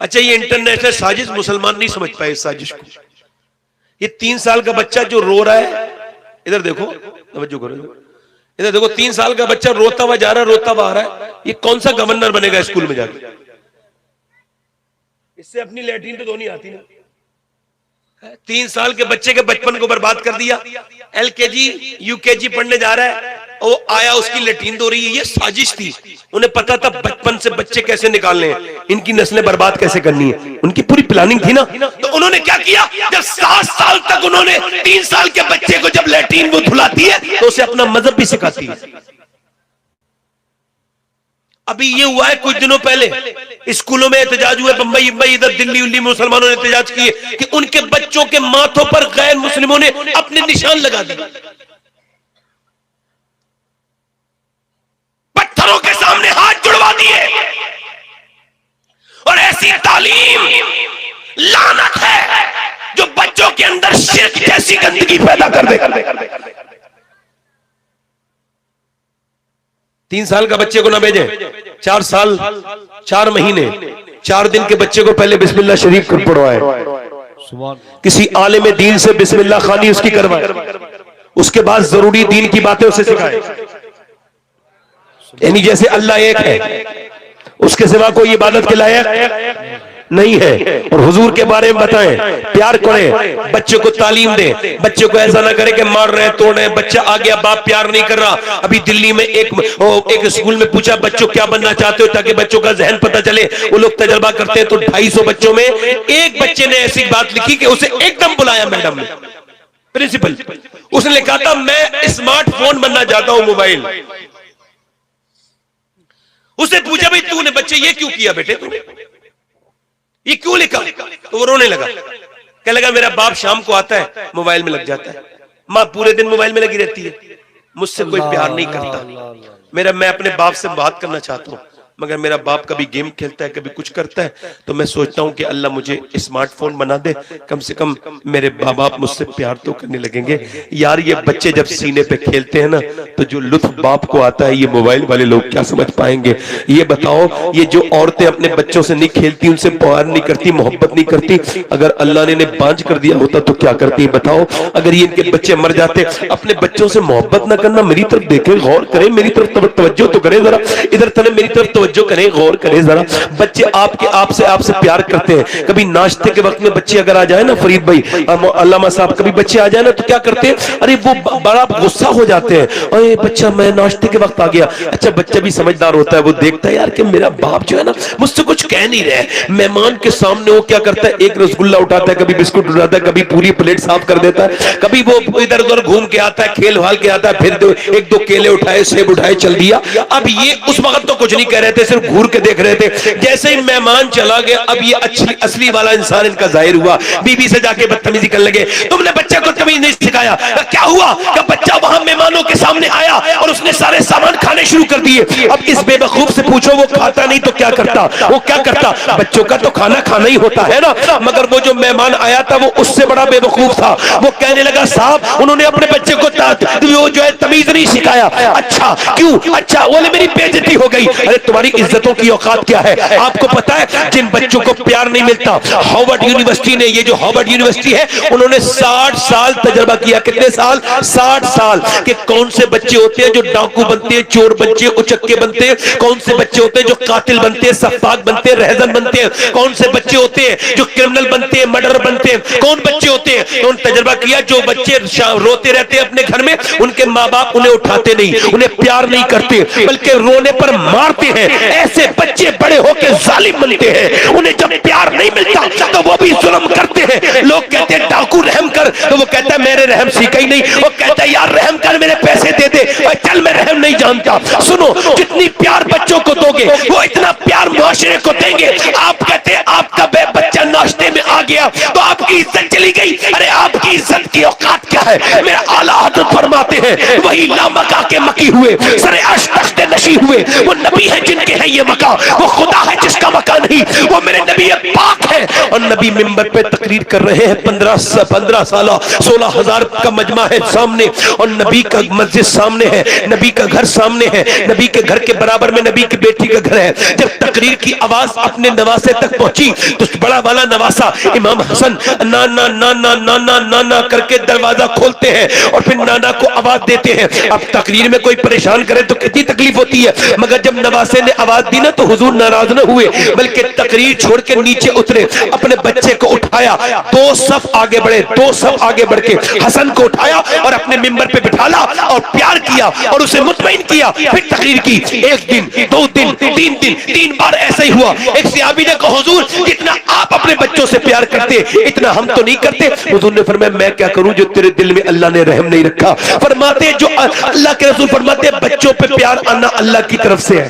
अच्छा ये इंटरनेशनल साजिश मुसलमान नहीं समझ पाए इस साजिश को। ये 3 साल का बच्चा जो रो रहा है, इधर देखो, तवज्जो करो, इधर देखो, 3 साल का बच्चा रोता हुआ जा रहा है, रोता हुआ आ रहा है, ये कौन सा गवर्नर बनेगा स्कूल में जाकर? इससे अपनी लैट्रिन तो धोनी आती ना। 3 साल के बच्चे के बचपन को बर्बाद कर दिया। LKG UKG पढ़ने जा रहा है, वो आया उसकी लैट्रिन धो रही है। ये साजिश थी, उन्हें पता था बचपन से बच्चे कैसे निकालने हैं, इनकी नस्लें बर्बाद कैसे करनी है, उनकी पूरी प्लानिंग थी ना। तो उन्होंने क्या किया, जब 7 साल तक उन्होंने 3 साल के बच्चे को जब लैट्रिन वो धुलाती है तो उसे अपना मजहब भी सिखाती है। अभी ये हुआ है कुछ दिनों पहले स्कूलों में एहतजाज हुए, बंबई इधर दिल्ली उल्ली मुसलमानों ने एहतजाज किए कि उनके बच्चों के माथों पर गैर मुस्लिमों ने अपने निशान लगा दिए, पत्थरों के सामने हाथ जुड़वा दिए। और ऐसी तालीम लानत है जो बच्चों के अंदर शिर्क जैसी गंदगी पैदा कर दे। 3 साल का बच्चे को ना भेजें, 4 साल 4 महीने 4 दिन के बच्चे को पहले बिस्मिल्लाह शरीफ कर पढ़वाए, किसी आलिम दीन से बिस्मिल्लाह खानी उसकी करवाए, उसके बाद जरूरी दीन की बातें उसे सिखाए। यानी जैसे अल्लाह एक है, उसके सिवा कोई इबादत के लायक नहीं है। और हुजूर के बारे में बताएं, प्यार करें, बच्चे को तालीम दें, बच्चे को ऐसा ना करें कि मार रहे हैं तोड़ रहे हैं, बच्चा आ गया बाप प्यार नहीं कर रहा। अभी दिल्ली में एक स्कूल में पूछा बच्चों क्या बनना चाहते हो ताकि बच्चों का जहन पता चले, वो लोग तजर्बा करते हैं, तो 250 बच्चों में एक बच्चे ने ऐसी बात लिखी कि उसे एकदम बुलाया मैडम ने, प्रिंसिपल, उसने लिखा था मैं स्मार्टफोन बनना चाहता हूं, मोबाइल। उसने पूछा भाई तूने बच्चे ये क्यों किया बेटे, तूने ये क्यों लिखा? तो वो रोने लगा, कहने लगा मेरा बाप शाम को आता है मोबाइल में लग जाता है, माँ पूरे दिन मोबाइल में लगी रहती है, मुझसे कोई प्यार नहीं करता। मैं अपने बाप से बात करना चाहता हूँ, मगर मेरा बाप कभी गेम खेलता है, कभी कुछ करता है, तो मैं सोचता हूँ कि अल्लाह मुझे स्मार्टफोन बना दे, कम से कम मेरे माँ बाप मुझसे प्यार तो करने लगेंगे। यार ये बच्चे जब सीने पे खेलते हैं ना, तो जो लुत्फ बाप को आता है ये मोबाइल वाले लोग क्या समझ पाएंगे? ये बताओ, ये जो औरतें अपने बच्चों से नहीं खेलती, उनसे प्यार नहीं करती, मोहब्बत नहीं करती, अगर अल्लाह ने इन्हें बांझ कर दिया होता तो क्या करती? बताओ, अगर ये इनके बच्चे मर जाते। अपने बच्चों से मोहब्बत ना करना, मेरी तरफ देखें, गौर करें, मेरी तरफ तवज्जो तो करें जरा, इधर तरह मेरी तरफ तवज्जो करें, गौर करें जरा। बच्चे आपसे प्यार करते हैं। कभी नाश्ते के वक्त में बच्चे अगर आ जाए ना, फरीद भाई, अल्लामा साहब, कभी बच्चे आ जाए ना तो क्या करते हैं, अरे वो बड़ा गुस्सा हो जाते हैं, अरे बच्चा मैं नाश्ते के वक्त आ गया। अच्छा बच्चा भी समझदार होता है, वो देखता है यार कि मेरा बाप जो है ना मुझसे कुछ कह नहीं रहे। मेहमान के सामने वो क्या करता है, एक रसगुल्ला उठाता है, कभी बिस्कुट उठाता है, कभी पूरी प्लेट साफ कर देता है, कभी वो इधर उधर घूम के आता है, खेल वाल के आता है, फिर 1-2 केले उठाए, सेब उठाए, चल दिया। अब ये उस वक्त तो कुछ नहीं कह रहे थे, सिर्फ घूर के देख रहे थे। जैसे ही मेहमान चला गया, अब ये असली वाला इंसान इनका जाहिर हुआ, बीबी से जाके बदतमीजी करने लगे। तुमने बच्चे को तमीज नहीं सिखाया। क्या हुआ कि बच्चा वहां मेहमानों के सामने आया और उसने सारे सामान खाने करने शुरू कर दिए। अब इस बेवकूफ से पूछो वो खाता नहीं तो क्या करता? वो क्या करता? बच्चों का तो खाना खाना ही होता है ना। मगर वो जो मेहमान आया था वो उससे बड़ा बेवकूफ था। वो कहने लगा साहब उन्होंने अपने बच्चे को वो जो है तमीज नहीं सिखाया। अच्छा क्यों? अच्छा बोले मेरी बेइज्जती हो गई। अरे तुम्हारी इज्जतों की औकात क्या है? आपको पता है जिन बच्चों को प्यार नहीं मिलता, हार्वर्ड यूनिवर्सिटी ने, ये जो हार्वर्ड यूनिवर्सिटी है उन्होंने 60 साल तजर्बा किया। कितने साल? 60 साल के कौन से बच्चे होते हैं जो डाकू बनते हैं, चोर बनते हैं, उचक्के बनते हैं, कौन से बच्चे होते हैं जो कातिल बनते हैं, सफाक बनते हैं, रहजन बनते हैं, कौन से बच्चे होते हैं जो क्रिमिनल बनते हैं, मर्डर बनते हैं, कौन बच्चे होते हैं। तो उन्होंने तजर्बा किया जो बच्चे रोते रहते हैं अपने घर में, उनके माँ बाप उन्हें उठाते नहीं, उन्हें प्यार नहीं करते, बल्कि रोने पर मारते हैं। ऐसे बच्चे बड़े होकर जालिम बनते हैं। उन्हें जब प्यार नहीं मिलता तो वो भी जुल्म करते हैं। लोग कहते हैं डाकू रहम कर, तो वो कहता है मेरे रहम सीखा ही नहीं। वो कहता है यार रहम कर, मेरे पैसे दे दे। चल मैं रहम नहीं जानता। सुनो, जितनी प्यार बच्चों को दोगे वो इतना प्यार मुआशरे को देंगे। आप कहते हैं आपका बच्चा नाश्ते में आ गया तो आपकी इज्जत चली गई। अरे आपकी इज्जत की औकात क्या है? मेरा आला हज़रत फरमाते हैं वही लामका के मकी हुए, सरे अर्श तख्ते नशी हुए, वो नबी है जिनके है ये मका, वो खुदा है जिसका मका नहीं, वो मेरे नबी पाक है। और नबी मिंबर पे तकरीर कर रहे हैं, 15 साल 16,000 का मजमा है सामने, और नबी का मस्जिद सामने है, नबी का घर सामने है, नबी के घर के बराबर में नबी की बेटी का घर है। जब तकरीर की आवाज अपने नवासे तक पहुंची तो बड़ा वाला नवासा इमाम हसन नाना नाना नाना नाना करके दरवाजा खोलते हैं और फिर नाना को आवाज देते हैं। अब तकरीर में कोई परेशान करे तो कितनी तकलीफ होती है, मगर जब नवासे ने आवाज दी ना तो हुजूर नाराज न हुए, बल्कि तकरीर छोड़ के नीचे उतरे, अपने बच्चे को उठाया, 2 सफ आगे बढ़े, 2 सफ आगे बढ़ के हसन को उठाया और अपने मिंबर पे बिठाला और प्यार किया और उसे मुतमईन किया। फिर तकरीर की। 1 दिन 2 दिन 3 दिन 3 बार ऐसा ही हुआ। एक सहाबी ने कहा हुजूर जितना आप अपने बच्चों से प्यार करते इतना हम तो नहीं करते। हुजूर ने फरमाया मैं क्या करूं जो तेरे दिल में अल्लाह ने रहम नहीं रखा। फरमाते जो अल्लाह के रसूल फरमाते बच्चों पे प्यार आना अल्लाह की तरफ से है।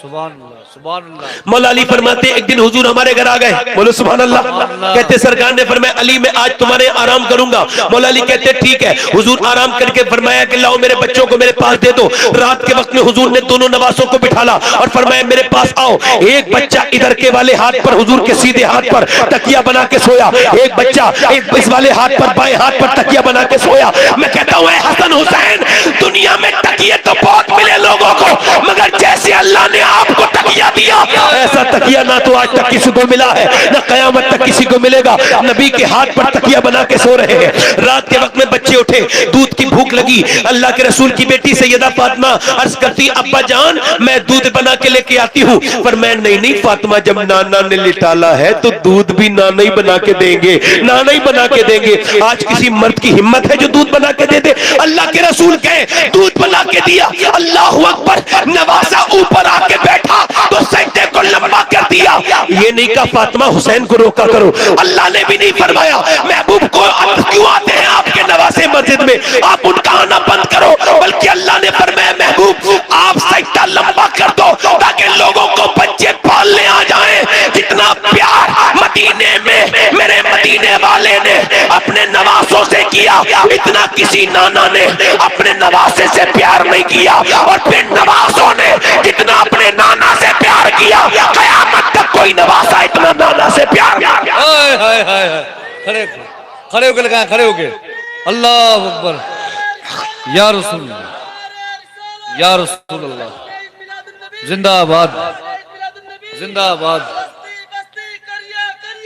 सुभान अल्लाह, सुभान अल्लाह। मौला अली फरमाते एक दिन हुजूर हमारे घर आ गए, बोलो सुभान अल्लाह। कहते सरकार ने फरमाया अली मैं आज तुम्हारे आराम करूंगा। मौला अली कहते ठीक है। हुजूर आराम करके फरमाया कि लाओ मेरे बच्चों को मेरे पास दे दो। रात के वक्त में हुजूर ने दोनों नवासों को बिठाला और फरमाया मेरे पास आओ। एक बच्चा इधर के वाले हाथ पर, हुजूर के सीधे हाथ पर तकिया बना के सोया, एक बच्चा एक इस वाले हाथ पर, बाएं हाथ पर तकिया बना के सोया। मैं कहता हूं हसन हुसैन, दुनिया में तकिए तो बहुत मिले लोगों को, मगर जैसे अल्लाह ने आपको तकिया दिया ऐसा तकिया ना तो आज तक किसी को मिला है ना कयामत तक किसी को मिलेगा। नबी के हाथ पर तकिया बना के सो रहे हैं। रात के वक्त में बच्चे उठे, दूध की भूख लगी। अल्लाह के रसूल की बेटी सैयदा फातिमा अर्ज करती अब्बा जान मैं दूध बना के लेके आती हूँ। पर मैं नहीं फातिमा, जब नाना ने लिटाला है तो दूध भी नाना ही बना के देंगे, नाना ही बना के देंगे। आज किसी मर्द की हिम्मत है जो दूध बना के दे दे? अल्लाह के रसूल कहे दूध बना के दिया, अल्लाह अकबर, नवासा ऊपर आके बैठा तो सजदे को लंबा कर दिया। ये नहीं कहा फातिमा हुसैन को रोका करो। अल्लाह ने भी नहीं फरमाया महबूब को क्यों आते हैं आपके नवासे मस्जिद में, आप उनका आना बंद करो, बल्कि अल्लाह ने फरमाया महबूब आप सजदा लंबा कर दो ताकि लोगों को बच्चे पालने आ जाएं। जितना प्यार मदीने में मेरे मदीने वाले ने अपने नवासों से किया, इतना किसी नाना ने अपने नवासे से प्यार नहीं किया। और फिर नवासों ने जितना अपने नाना से प्यार किया, कयामत तक कोई नवासा इतना नाना से प्यार नहीं। हाय हाय हाय, खड़े खड़े होके लगाए, खड़े होके अल्लाह अकबर, या रसूल, या रसूल अल्लाह, जिंदाबाद जिंदाबाद,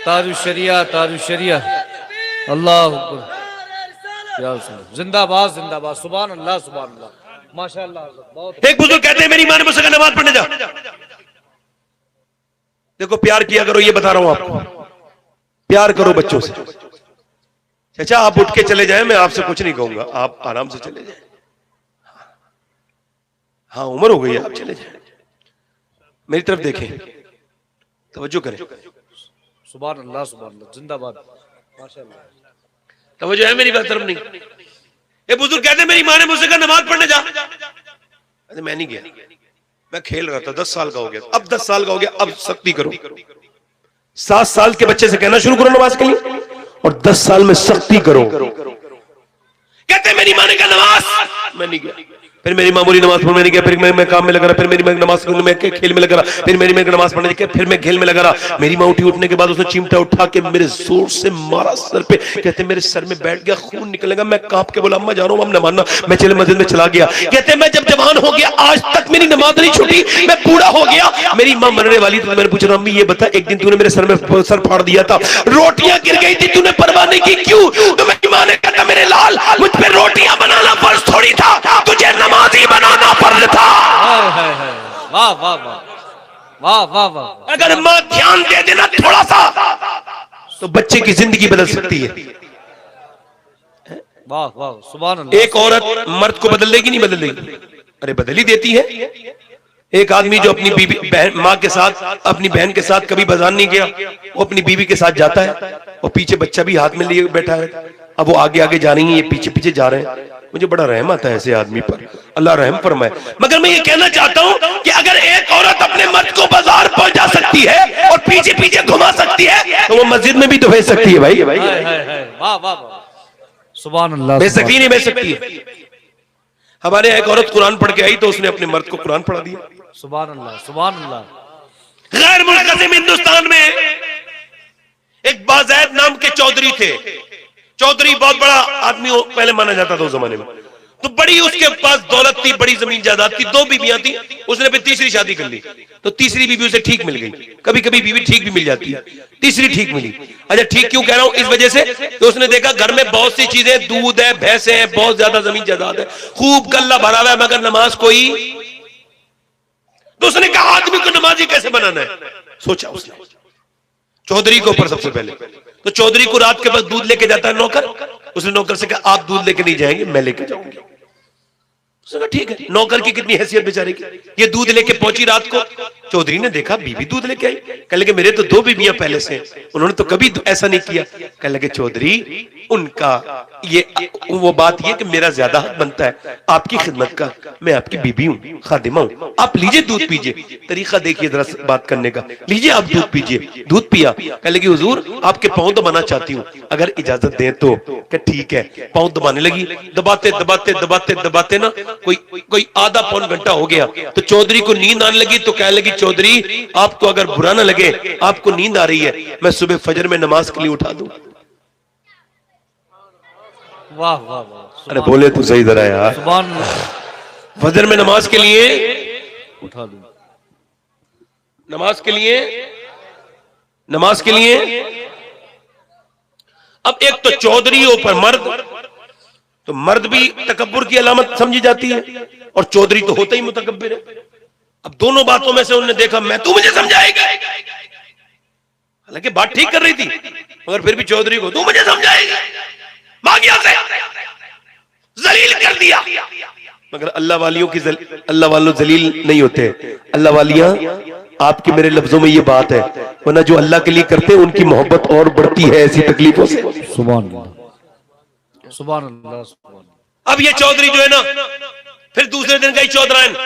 तारु शरिया, तारु शरिया, अल्लाह अकबर, या रसूल, जिंदाबाद जिंदाबाद, सुभान अल्लाह सुभान अल्लाह, माशाअल्लाह। बहुत एक बुजुर्ग कहते हैं मेरी मां ने मुझसे कहा नमाज पढ़ने जा। देखो प्यार किया करो, ये बता रहा हूं आपको, प्यार करो बच्चों से। चाचा आप उठ के चले जाएं, मैं आपसे कुछ नहीं कहूंगा, आप आराम से चले जाएं। हाँ उम्र हो गई है, आप चले जाएं, मेरी तरफ देखें, तवज्जो करें। सुभान अल्लाह सुभान अल्लाह, जिंदाबाद, माशाअल्लाह, तवज्जो है मेरी बात तरफ नहीं। ये बुजुर्ग कहते हैं मेरी मां ने मुझसे कहा नमाज पढ़ने जा। अरे मैं नहीं गया, मैं खेल रहा था, 10 साल का हो गया, अब 10 साल का हो गया, अब सख्ती करो। 7 साल के बच्चे से कहना शुरू करो नमाज के लिए और 10 साल में सख्ती करो। कहते मेरी मां ने कहा नमाज, मैं नहीं गया। फिर मेरी मामूली नमाज पढ़ने गया, फिर मैं काम में लगा रहा, फिर मेरी नमाज में खेल में लगा रहा, फिर मेरी नमाज पढ़ने गया, फिर मैं खेल में लगा रहा। मेरी माँ उठने के बाद उसने चिमटा उठा के मेरे जोर से मारा सर पे, कहते मेरे सर में बैठ गया, खून निकलेगा। मैं कांप के बोला अम्मा जा रहा हूँ, अम्मा मानना। मैं चले मस्जिद में चला गया। कहते मैं जब जवान हो गया आज तक मेरी नमाज नहीं छूटी, मैं बूढ़ा हो गया। मेरी माँ मरने वाली थी, मैंने पूछा अम्मी ये बता, एक दिन तूने मेरे सर में सर फाड़ दिया था, रोटियां गिर गई थी, तूने परवाह नहीं की, क्यों? तो मेरी माँ ने कहा मेरे लाल मुझ पे रोटियां बनाना फर्ज थोड़ी था, तुझे नमाजी बनाना फर्ज था। वाह वाह वाह वाह वाह वाह। अगर माँ ध्यान दे देना थोड़ा सा तो बच्चे की जिंदगी बदल सकती है। वाह वाह सुभान अल्लाह। एक औरत मर्द को बदल देगी नहीं बदल देगी? अरे बदल ही देती है। एक आदमी जो अपनी बीवी बहन माँ के साथ अपनी बहन के साथ कभी बाजार नहीं गया, वो अपनी बीवी के साथ जाता है और पीछे बच्चा भी हाथ में लिए बैठा है। अब वो आगे आगे जा रही है, ये पीछे पीछे जा रहे हैं। मुझे बड़ा रहम आता है ऐसे आदमी पर, अल्लाह रहम फरमाए। मगर मैं ये कहना चाहता हूँ कि अगर एक औरत अपने मर्द को बाजार पहुंचा सकती है और पीछे पीछे घुमा सकती है तो वो मस्जिद में भी तो भेज सकती है भाई। वाह वाह वाह सुभान अल्लाह। भेज सकती नहीं भेज सकती है? हमारे एक औरत कुरान पढ़ के आई तो उसने अपने मर्द को कुरान पढ़ा दिया। सुभान अल्लाह सुभान अल्लाह। गैर मुल्तज़िम हिंदुस्तान में एक बाज़ैद नाम के चौधरी थे। चौधरी बहुत बड़ा आदमी पहले माना जाता था उस जमाने में। तो बड़ी उसके पास दौलत थी, बड़ी जमीन जायदाद थी, 2 बीवियां थी। उसने फिर तीसरी शादी कर ली तो तीसरी बीवी उसे ठीक मिल गई। कभी कभी बीवी ठीक भी मिल जाती है, तीसरी ठीक मिली। अच्छा ठीक क्यों कह रहा हूं? इस वजह से तो उसने देखा घर में बहुत सी चीजें, दूध है, भैंसे हैं, बहुत ज्यादा जमीन जायदाद है, खूब गल्ला भरा हुआ है, मगर नमाज कोई। तो उसने कहा आदमी को नमाजी कैसे बनाना है? सोचा उसने चौधरी के ऊपर सबसे पहले। तो चौधरी को रात के बाद दूध लेके जाता है नौकर। उसने नौकर से कहा आप दूध लेके नहीं जाएंगे, मैं लेके जाऊंगी। उसने कहा ठीक है। नौकर की कितनी हैसियत बेचारे की, ये दूध लेके पहुंची रात को। चौधरी ने देखा बीवी दूध लेके आई। कह लगे मेरे तो 2 बीवियां पहले से, उन्होंने तो कभी ऐसा नहीं किया। कह लगे चौधरी उनका ये वो बात ये कि मेरा ज्यादा हक बनता है आपकी खिदमत का, मैं आपकी बीबी हूँ, खादिमा हूँ, आप लीजिए दूध पीजिए। तरीका देखिए जरा बात करने का, लीजिए आप दूध पीजिए। दूध पिया। कह लगी हुजूर आपके पांव दबाना चाहती हूँ, अगर इजाजत दें तो। कह ठीक है। पांव दबाने लगी, दबाते दबाते दबाते दबाते ना कोई आधा पौन घंटा हो गया। तो चौधरी को नींद आने लगी। तो कह लगी चौधरी आपको अगर बुरा ना लगे, आपको नींद आ रही है, मैं सुबह फजर में नमाज के लिए उठा दूं। वाह वाह वाह। अरे बोले तो सही जरा यार। सुभान फजर में नमाज के लिए उठा दूं, नमाज के लिए, नमाज के लिए। अब एक तो चौधरी ऊपर मर्द, तो मर्द भी तकब्बुर की अलामत समझी जाती है और चौधरी तो होता ही मुतकब्बिर है। अब दोनों बातों में से उन्होंने देखा मैं तू मुझे समझाएगा, हालांकि बात ठीक कर रही थी मगर फिर भी चौधरी को तू मुझे समझाएगा, मागिया से जलील कर दिया। मगर अल्लाह वालियों की अल्लाह वालों जलील नहीं होते। अल्लाह वालियां आपकी मेरे लफ्जों में ये बात है, वरना जो अल्लाह के लिए करते हैं उनकी मोहब्बत और बढ़ती है ऐसी तकलीफों से। सुभान अल्लाह सुभान अल्लाह। अब ये चौधरी जो है ना, फिर दूसरे दिन गई चौधराइन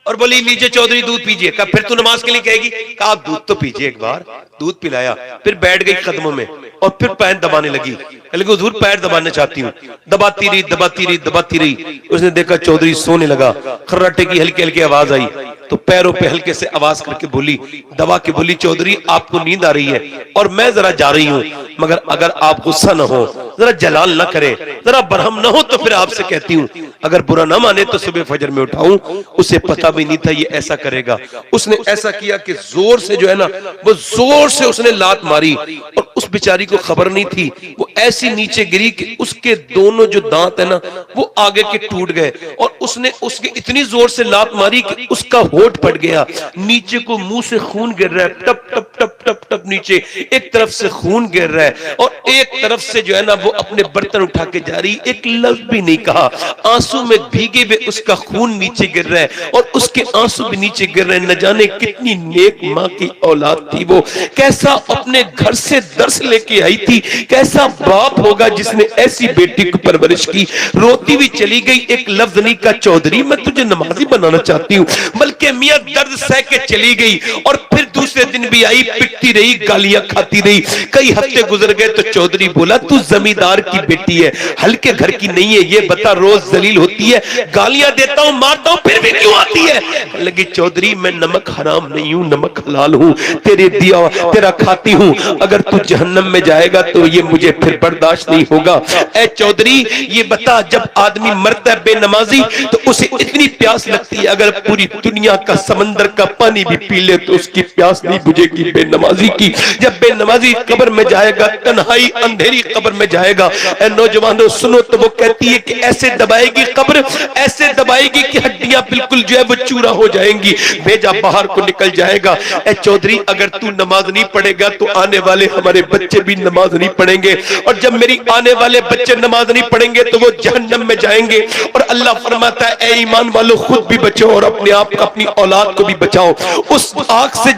और बोली लीजिए चौधरी दूध पीजिए। कहा फिर तू नमाज के लिए कहेगी? कहा आप दूध तो पीजिए एक बार। दूध पिलाया, फिर बैठ गई कदमों में और फिर पैर दबाने लगी। हुजूर पैर दबाना चाहती हूँ। दबाती रही दबाती रही दबाती रही। उसने देखा चौधरी सोने लगा। खर्राटे की हल्की हल्की आवाज आई तो पैरों पे हल्के से आवाज करके बोली, दबा के बोली चौधरी आपको नींद आ रही है और मैं जरा जा रही हूँ, मगर अगर आप गुस्सा न हो, जरा जलाल ना करें, जरा बरहम ना हो तो फिर आपसे कहती हूँ अगर बुरा ना माने तो सुबह फजर में उठाऊं। उसे पता भी नहीं था ये ऐसा करेगा। उसने ऐसा किया कि जोर से जो है ना, वो जोर से उसने लात मारी और उस बेचारी को खबर नहीं थी। वो ऐसी नीचे गिरी कि उसके दोनों जो दांत है ना वो आगे के टूट गए और उसने उसके इतनी जोर से लात मारी कि उसका होठ फट गया। नीचे को मुंह से खून गिर रहा है, टप टप टप टप टप नीचे। एक तरफ से खून गिर रहा है और एक तरफ से जो है ना वो अपने बर्तन उठा के जा रही, एक लफ्ज भी नहीं कहा। आंसू में भीगे हुए उसका खून नीचे गिर रहा है और उसके आंसू भी नीचे गिर रहे हैं। न जाने कितनी नेक माँ की औलाद थी वो, कैसा अपने घर से दर्स लेके आई थी, कैसा बाप होगा जिसने ऐसी बेटी को परवरिश की। रोती हुई चली गई, एक लफ्ज नहीं का चौधरी मैं तुझे नमाजी बनाना चाहती हूँ, बल्कि मियां दर्द सह के चली गई और फिर दूसरे दिन भी आई, पिटती रही, गालियां खाती रही। कई हफ्ते गुजर गए तो चौधरी बोला तू जमींदार की बेटी है, हल्के घर की नहीं है, ये बता रोज जलील होती है, गालियां देता हूं मारता हूं फिर भी क्यों आती है? लगी चौधरी मैं नमक हराम नहीं हूं, नमक हलाल हूं, तेरे दिया तेरा खाती हूं, अगर तू जहन्नम में जाएगा तो ये मुझे फिर बर्दाश्त नहीं होगा। ए चौधरी ये बता जब आदमी मरता है बेनमाजी तो उसे इतनी प्यास लगती है, अगर पूरी दुनिया का समंदर का पानी भी पी ले तो उसकी प्यास नहीं बुझेगी बेनमाजी की। जब बेनमाजी कब्र में जाएगा, तन्हाई अंधेरी कब्र में जाएगा, ए नौजवानों सुनो तो वो कहती है कि ऐसे दबाएगी कब्र, ऐसे दबाएगी कि हड्डियां बिल्कुल जो है वो चूरा हो जाएंगी, भेजा बाहर को निकल जाएगा। ए चौधरी अगर तू नमाज नहीं पढ़ेगा तो आने वाले हमारे बच्चे भी नमाज नहीं पढ़ेंगे, और जब मेरी आने वाले बच्चे नमाज नहीं पढ़ेंगे तो वो जहन्नम में जाएंगे। और अल्लाह फरमाता है ए ईमान वालों खुद भी बचो और अपने आप अपनी औलाद को भी बचाओ उस आग से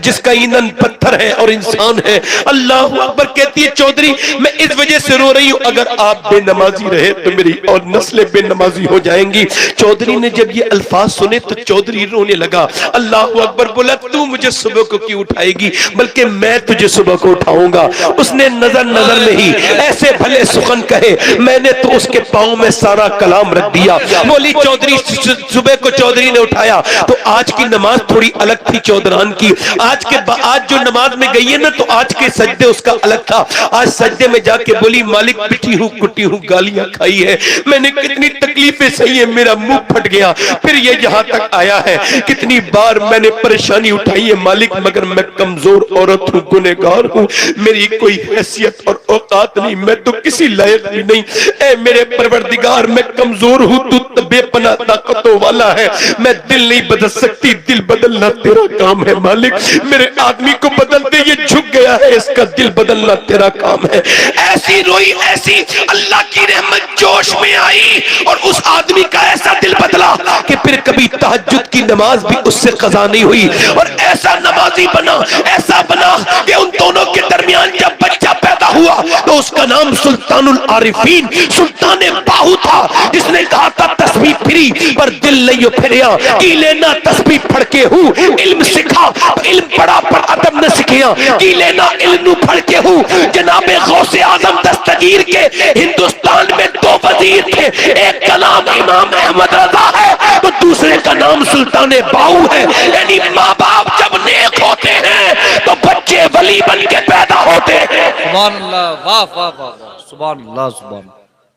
जिसका ईंधन पत्थर है और इंसान है। अल्लाह अकबर कहती है चौधरी मैं इस वजह से रो रही हूं, अगर आप बेनमाजी रहे तो मेरी और नस्लें बेनमाजी हो जाएंगी। चौधरी ने जब ये अल्फाज सुने तो चौधरी रोने लगा। अल्लाह अकबर बोला तू मुझे सुबह को क्यों उठाएगी, बल्कि मैं तुझे सुबह को उठाऊंगा। उसने नजर में ही ऐसे भले सुखन कहे, मैंने तो उसके पांव में सारा कलाम रख दिया। बोली चौधरी सुबह को चौधरी ने उठाया तो आज की नमाज थोड़ी अलग थी चौधरान की। आज जो नमाज में गई है ना तो आज के सजदे उसका अलग था। आज सजदे में जाके बोली मालिक पिटी हूँ कुटी हूँ, गालियां खाई है, मैंने कितनी तकलीफें सही है, मेरा मुंह फट गया फिर ये यहाँ तक आया है, कितनी बार मैंने परेशानी उठाई है मालिक, मगर मैं कमजोर औरत हूँ, गुनहगार हूँ, मेरी कोई हैसियत और औकात नहीं, मैं तो किसी लायक भी नहीं। ए मेरे परवरदिगार मैं कमजोर हूँ, तू बेपनाह ताकतों वाला है, मैं दिल नहीं बदल सकती, दिल बदलना तेरा काम है मालिक। मेरे आदमी को बदल दे, ये झुक गया है, इसका दिल बदलना तेरा काम है। ऐसी रोई, ऐसी अल्लाह की रहमत जोश में आई और उस आदमी का ऐसा दिल बदला कि फिर कभी तहज्जुद की नमाज भी उससे कज़ा नहीं हुई, और ऐसा नमाजी बना, ऐसा बना कि उन दोनों के दरमियान जब बच्चा पैदा हुआ तो उसका नाम सुल्तानुल आरिफीन, सुल्तान बाहू था, जिसने कहा था तस्बीह फिरी पर दिल नहीं फिरिया, की लेना तस्बीह पढ़ के हूँ, इल्म सीखा इल्म पढ़ा पर अदब न सीखिया, की लेना इल्म पढ़ के हूँ। जनाबे गौसे आजम दस्तगीर के हिंदुस्तान में दो वजीर थे, एक का नाम इमाम अहमद रजा है तो दूसरे का नाम सुल्तान बाहू है। यानी माँ बाप जब नेक होते हैं तो बच्चे वली बन के पैदा होते हैं। सुभान अल्लाह, वाह वाह वाह वाह, सुभान अल्लाह,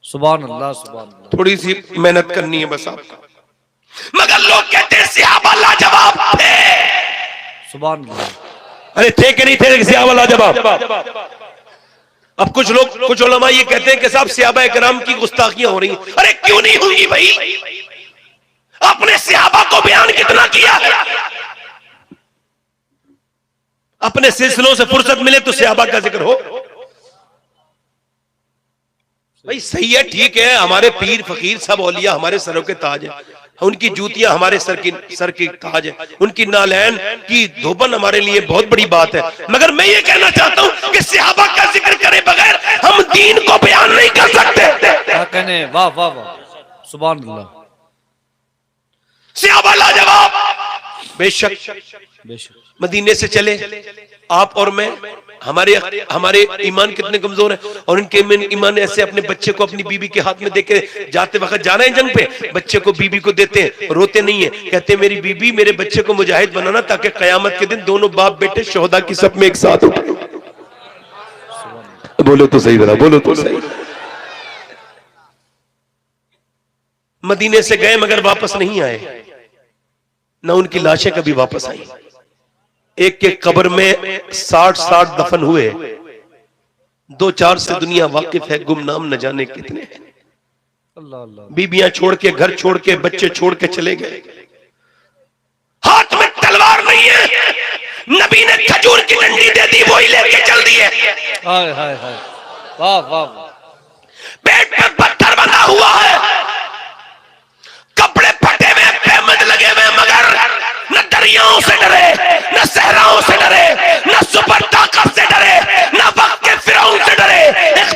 सुभान अल्लाह, सुभान अल्लाह। थोड़ी सी मेहनत करनी है बस आपको, मगर लोग कहते हैं सहाबा लाजवाब थे। सुभान अल्लाह। अरे थे कि नहीं थे सहाबा लाजवाब? अब कुछ उलमा ये कहते हैं कि साहब सहाबा इकराम की गुस्ताखियां हो रही हैं। अरे क्यों नहीं होंगी भाई, अपने सहाबा को बयान कितना किया है। अपने सिलसिलों से फुर्सत मिले तो सहाबा का जिक्र हो भाई, सही है, ठीक है, हमारे पीर फकीर सब औलिया हमारे सरों के ताज है, उनकी जूतियां हमारे सर की ताज है, उनकी नालैन की धोबन हमारे लिए बहुत बड़ी बात है। मगर मैं ये कहना चाहता हूं कि सहाबा का जिक्र करे बगैर हम दीन को बयान नहीं कर सकते। क्या कहने, वाह वाह वाह, सुभान अल्लाह। सहाबा लाजवाब, बेशक बेशक। मदीने से चले आप और मैं, हमारे ईमान कितने कमजोर है, और इनके ईमान ऐसे अपने बच्चे को अपनी बीबी के हाथ में देके जाते वक्त जा रहे हैं जंग पे, बच्चे को बीबी को देते हैं, रोते नहीं है, कहते मेरी बीबी मेरे बच्चे को मुजाहिद बनाना ताकि कयामत के दिन दोनों बाप बेटे शोहदा की सब में एक साथ उठे। बोलो तो सही जरा, बोलो तो सही। मदीने से गए मगर वापस नहीं आए, ना उनकी लाशें कभी वापस आई। एक के कब्र में 60 दफन हुए, 2-4 से दुनिया वाकिफ है, गुमनाम न जाने कितने हैं। अल्लाह अल्लाह। बीबियां छोड़ के, घर छोड़ के, बच्चे छोड़ के चले गए, हाथ में तलवार नहीं है, नबी ने खजूर की डंडी दे दी, वही लेके चल दिए। हाय हाय हाय, वाह वाह। पेट पे पत्थर बंधा हुआ है, कपड़े फटे हुए, पैमद लगे हुए, मगर न दरियाओं से डरे, न सहराओं से डरे, न सुपर ताकत से डरे, न वक्त के फिरौन से डरे। एक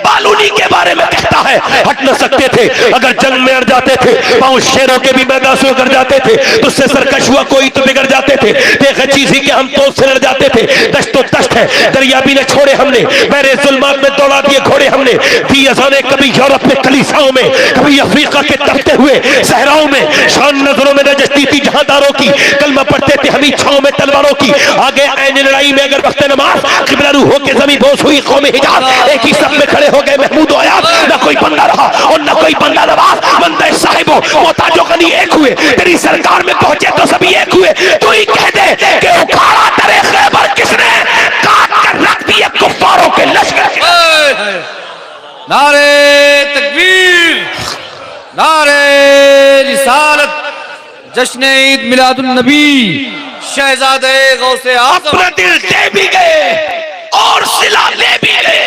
है, हट न सकते थे। अगर जंग में अड़ जाते थे, पांव शेरों के भी मैदान से उतर जाते थे, तुझसे सरकश हुआ कोई तो बिगड़ जाते थे। देख चीज़ी के हम तो से लड़ जाते थे। दश्तो दश्त है, दरिया भी न छोड़े हमने, मेरे जुल्मात में दौड़ा दिए घोड़े हमने। दी अज़ाने कभी यूरोप में कलीसाओं में, कभी अफ्रीका के तपते हुए सहराओं में। शान नजरों में रजती थी जहांदारों की, कलमा पढ़ते थे हमी छाओं में तलवारों की। आगे ऐन लड़ाई में अगर वक्त नमाज, किबला रू होके जमीन बोझ हुई कौम हिजाज। एक ही सब में खड़े हो गए महमूद और अयाज, न कोई बंदा रहा और न कोई बंदा नवाज। मंदे साहिबो मोहताजो गनी एक हुए, तेरी सरकार में पहुंचे तो सभी एक हुए। तू ही कह दे कि उखाड़ा तेरे खैबर किसने, काट कर रख दिए कुफ्फारों के लश्कर। नारे तकबीर, नारे रिसालत, जश्न ईद मिलादुन नबी, शहजादे गौसे आज़म अपना दिल दे भी गए और सिला ले भी गए।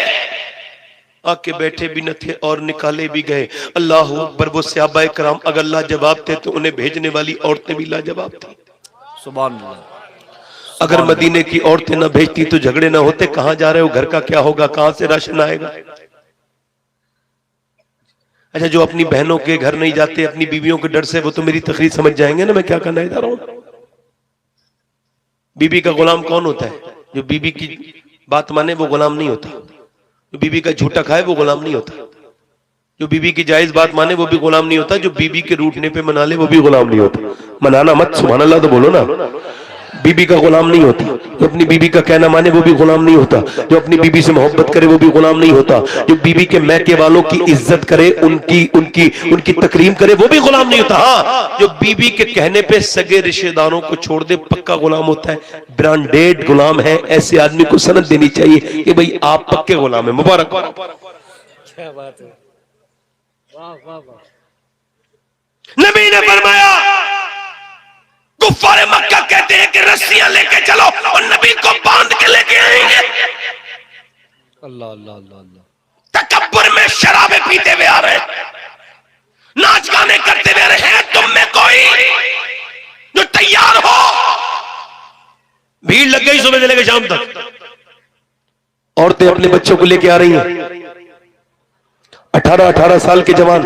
आके बैठे भी न थे और निकाले भी गए। अल्लाह अकबर। वो सहाबा कराम अगर लाजवाब थे तो उन्हें भेजने वाली औरतें भी लाजवाब थी। सुभान अल्लाह। अगर मदीने की औरतें न भेजती तो झगड़े न होते। कहां जा रहे हो, घर का क्या होगा, कहां से राशन आएगा। अच्छा, जो अपनी बहनों के घर नहीं जाते अपनी बीवियों के डर से, वो तो मेरी तकरीर समझ जाएंगे ना मैं क्या करना चाह रहा हूं। बीबी का गुलाम कौन होता है? जो बीबी की बात माने वो गुलाम नहीं होता। जो बीबी का झूठा खाए वो गुलाम नहीं होता। जो बीबी की जायज बात माने वो भी गुलाम नहीं होता। जो बीबी के रूठने पे मना ले वो भी गुलाम नहीं होता। मनाना मत, सुभान अल्लाह तो बोलो ना। बीबी का गुलाम नहीं होता। जो अपनी बीबी का कहना माने वो भी गुलाम नहीं होता। जो अपनी बीबी से मोहब्बत करे वो भी गुलाम नहीं होता। जो बीबी के मैके वालों की इज्जत करे, उनकी उनकी उनकी तकरीम करे, वो भी गुलाम नहीं होता। हाँ, जो बीबी के कहने पे सगे रिश्तेदारों को छोड़ दे पक्का गुलाम होता है, ब्रांडेड गुलाम है। ऐसे आदमी को सनद देनी चाहिए कि भाई आप पक्के गुलाम है। मुबारक। क्या बात है, वाह वाह वाह। नबी ने फरमाया, कुफ्फारे मक्का कहते हैं कि रस्सियां लेके चलो और नबी को बांध के लेके आएंगे। अल्लाह अल्लाह अल्लाह अल्लाह। तकब्बुर में शराबे पीते हुए आ रहे हैं, नाच गाने करते हुए आ रहे हैं। तुम में कोई जो तैयार हो। भीड़ लग गई सुबह से लेकर शाम तक। औरतें अपने बच्चों को लेके आ रही हैं, 18-18 साल के जवान।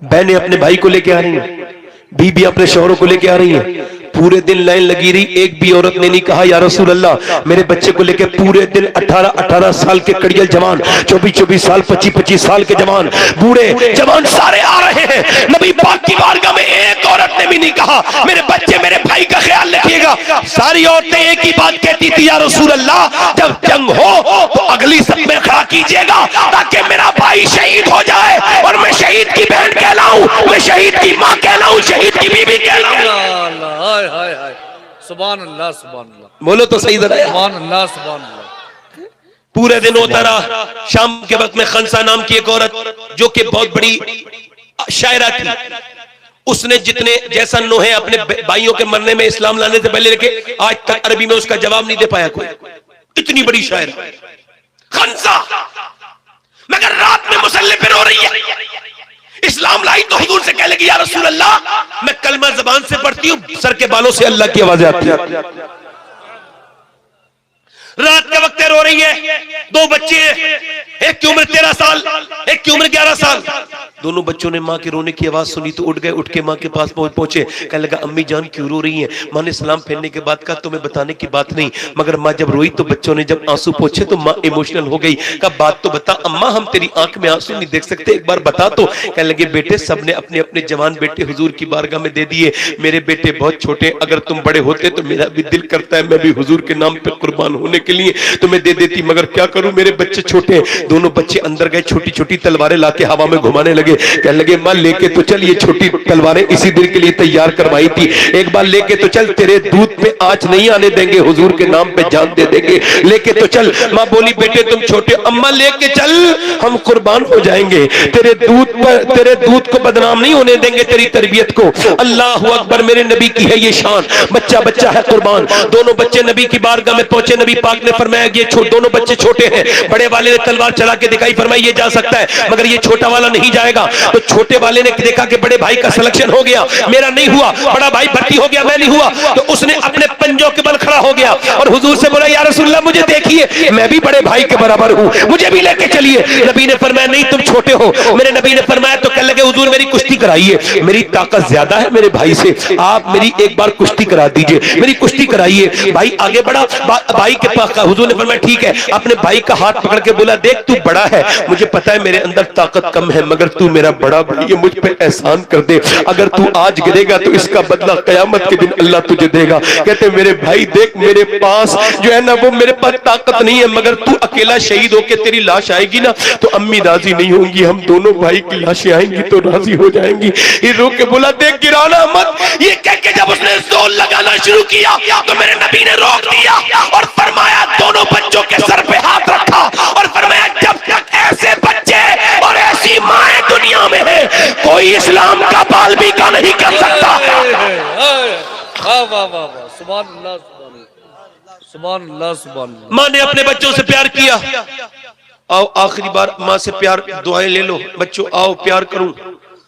बहनें अपने भाई को लेके आ रही हैं, बीबी अपने शौहरों को लेके आ रही है। पूरे दिन लाइन लगी रही, एक भी औरत ने नहीं कहा या रसूल अल्लाह मेरे बच्चे को लेके। पूरे दिन 18-18 साल के कड़ियल जवान, 24-24 साल, 25-25 साल के जवान, बूढ़े जवान सारे आ रहे हैं। नबी पाक की बारगाह में एक औरत ने भी नहीं कहा मेरे बच्चे मेरे भाई का ख्याल रखिएगा। सारी औरतें एक ही बात कहती थी, या रसूल अल्लाह जब जंग हो तो अगली सब में खड़ा कीजिएगा ताकि मेरा भाई शहीद हो जाए और मैं शहीद की बहन कहलाऊं, मैं शहीद की मां कहलाऊं, शहीद की बीबी कहलाऊं। हाय हाय, सुभान अल्लाह सुभान अल्लाह। बोलो तो सही जरा। सुभान अल्लाह सुभान अल्लाह। पूरे दिन होता रहा। शाम के वक्त में खंसा नाम की एक औरत जो कि बहुत बड़ी शायरा थी, उसने जितने जैसा नोहे अपने भाइयों के मरने में इस्लाम लाने से पहले लेके आज तक अरबी में उसका जवाब नहीं दे पाया कोई। इतनी बड़ी शायरा खंसा, मगर रात में मुसल्ले पे रो रही है। इस्लाम लाई तो हुजूर से कह लगी या रसूल अल्लाह मैं कलमा जबान से पढ़ती हूँ, सर के बालों से अल्लाह की आवाजें आती है। रात के वक्त रो रही है। दो बच्चे हैं, एक की उम्र 13 साल, एक की उम्र 11 साल। दोनों बच्चों ने माँ के रोने की आवाज सुनी तो उठ गए। उठ के माँ के पास पहुंचे। कहने लगा अम्मी जान क्यों रो रही हैं? माँ ने सलाम फेरने के बाद कहा तुम्हें बताने की बात नहीं, मगर माँ जब रोई तो बच्चों ने जब आंसू पोंछे तो माँ इमोशनल हो गई। कहा बात तो बता अम्मा, हम तेरी आंख में आंसू नहीं देख सकते, एक बार बता तो। कहने लगे बेटे सबने अपने अपने जवान बेटे हुजूर की बारगाह में दे दिए। मेरे बेटे बहुत छोटे, अगर तुम बड़े होते तो मेरा भी दिल करता है मैं भी हुजूर के नाम पे कुर्बान होने के लिए तुम्हें दे देती, मगर क्या करूं मेरे बच्चे छोटे हैं। दोनों बच्चे अंदर गए, छोटी छोटी तलवारें लाके हवा में घुमाने लगे। कहने लगे मां लेके तो चल, ये छोटी तलवारें इसी दिन के लिए तैयार करवाई थी, एक बार लेके तो चल, तेरे दूध पे आंच नहीं आने देंगे, हुजूर के नाम पे जान दे देंगे, लेके तो चल। मां बोली बेटे तुम छोटे, अम्मा लेके चल हम कुर्बान हो जाएंगे, तेरे दूध पर, तेरे दूध को बदनाम नहीं होने देंगे, तेरी तरबियत को। अल्लाह अकबर, मेरे नबी की है ये शान। बच्चा बच्चा है कुर्बान। दोनों बच्चे नबी की बारगाह में पहुंचे। नबी पाक ने फरमाया ये दोनों बच्चे छोटे हैं, बड़े वाले ने तलवार चला के दिखाई, फरमाया ये जा सकता है मगर ये छोटा वाला नहीं जाएगा। तो छोटे वाले ने देखा कि बड़े भाई का सिलेक्शन हो गया, मेरा नहीं हुआ, बड़ा भाई भर्ती हो गया, मैं नहीं हुआ, तो उसने अपने पंजों के बल खड़ा हो गया और हुजूर से बोला या रसूलल्लाह मुझे देखिए, मैं भी बड़े भाई के बराबर हूं, मुझे भी लेके चलिए। नबी ने फरमाया नहीं तुम छोटे हो। मेरे नबी ने फरमाया तो कहने लगे हुजूर मेरी कुश्ती कराइए, मेरी ताकत ज्यादा है मेरे भाई से, आप मेरी एक बार कुश्ती करा दीजिए, मेरी कुश्ती कराइए। भाई आगे बढ़ा, भाई के पास हुजूर ने फरमाया ठीक है। अपने भाई का हाथ पकड़ के बोला देख तू बड़ा है, मुझे पता है मेरे अंदर ताकत कम है, मगर तू मेरा बड़ा भाई है, मुझ पे एहसान कर दे, अगर तू आज गिरेगा तो इसका बदला कयामत के दिन अल्लाह तुझे देगा। कहते मेरे भाई देख मेरे पास जो है ना वो मेरे पास ताकत नहीं है, मगर तू अकेला शहीद होके तेरी लाश आएगी ना तो अम्मी राजी नहीं होंगी, हम दोनों भाई की लाशें आएंगी तो राजी हो जाएंगी। ये रो के बोला देख गिराना मत। ये कह के जब उसने जोर लगाना शुरू किया तो मेरे नबी ने रोक दिया और फरमाया दोनों बच्चों के सर पे हाथ रखा और फरमाया जब तक ऐसे बच्चे और ऐसी माएं दुनिया में है कोई इस्लाम का बाल भी का नहीं कर सकता। वाह वाह वाह वाह, सुभान अल्लाह सुभान अल्लाह सुभान अल्लाह। माँ ने अपने बच्चों से प्यार किया, आओ आखिरी बार माँ से प्यार दुआएं ले लो, बच्चों आओ प्यार करूं।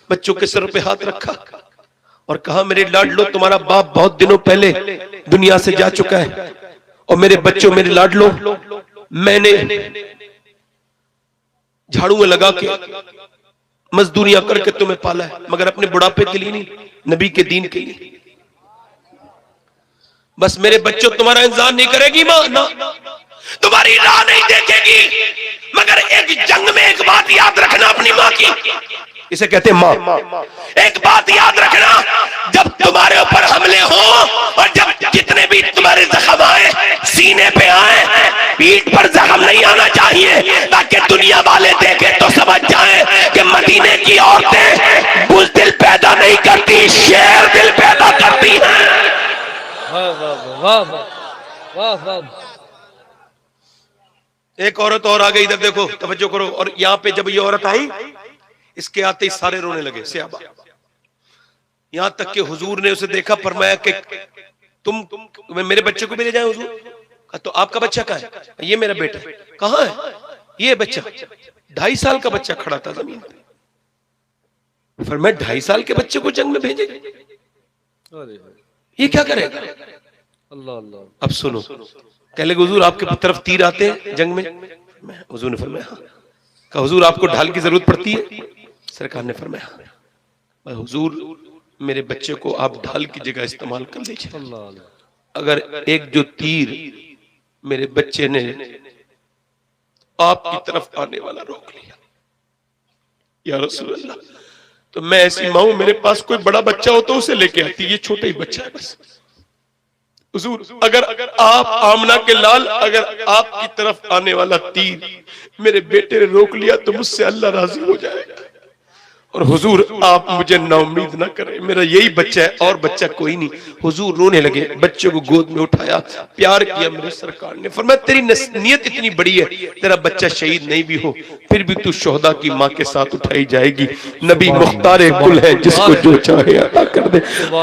बच्चों के सर पे हाथ रखा और कहा मेरे लाडलो तुम्हारा बाप बहुत दिनों पहले दुनिया से जा चुका है और मेरे बच्चों मेरे लाडलो मैंने झाड़ू में लगा के मजदूरियां करके तुम्हें पाला है, मगर अपने बुढ़ापे के लिए नहीं, नबी के दीन के लिए। बस मेरे बच्चों तुम्हारा इंतजार नहीं करेगी मां, ना तुम्हारी राह नहीं देखेगी, मगर एक जंग में एक बात याद रखना अपनी मां की, इसे कहते हैं मां। एक बात याद रखना, जब तुम्हारे ऊपर हमले हो और जब जितने भी तुम्हारे जख्म आए सीने पे आए, पीठ पर जख्म नहीं आना चाहिए, ताकि दुनिया वाले देखे तो समझ जाएं कि मदीने की औरतें बुज़दिल पैदा नहीं करती, शेर दिल पैदा करती हैं। वाह वाह वाह वाह वाह। एक औरत और आ गई, इधर देखो तवज्जो करो। और यहाँ पे जब ये औरत आई इसके आते ही सारे रोने लगे सहाबा, यहां तक कि हुजूर ने उसे देखा, फरमाया कि तुम मेरे बच्चे को भी ले जाए हुजूर। तो आपका बच्चा कहाँ है? ये मेरा बेटा। कहाँ है ये बच्चा? 2.5 साल का बच्चा खड़ा था जमीन पे। फरमाया 2.5 साल के बच्चे को जंग में भेजेंगे, ये क्या करेगा? अल्लाह अल्लाह। अब सुनो, कह लगे हुजूर आपके तरफ तीर आते हैं जंग में? हुजूर ने फरमाया हाँ। कहा हुजूर आपको ढाल की जरूरत पड़ती है? सरकार ने फरमाया हाँ। हुजूर मेरे बच्चे को आप ढाल की जगह इस्तेमाल कर लीजिए, अगर एक जो तीर मेरे बच्चे ने आपकी तरफ आने वाला रोक लिया या रसूल अल्लाह, तो मैं ऐसी मां हूं, मेरे पास कोई बड़ा बच्चा हो तो उसे लेके आती, ये छोटा ही बच्चा है बस। हुजूर अगर आप आमना के लाल, अगर आपकी तरफ आने वाला तीर मेरे बेटे ने रोक लिया तो मुझसे अल्लाह राजी हो जाएगा, और हुजूर आप मुझे नाउम्मीद ना करें, मेरा यही बच्चा है और बच्चा कोई नहीं। हुजूर रोने लगे, बच्चे को गोद में उठाया, प्यार किया मेरे सरकार ने। फरमाया तेरी नीयत इतनी बड़ी है, तेरा बच्चा शहीद नहीं भी हो फिर भी तू शोहदा की माँ के साथ उठाई जाएगी। नबी मुख्तार कुल है, जिसको जो चाहे अता कर दे।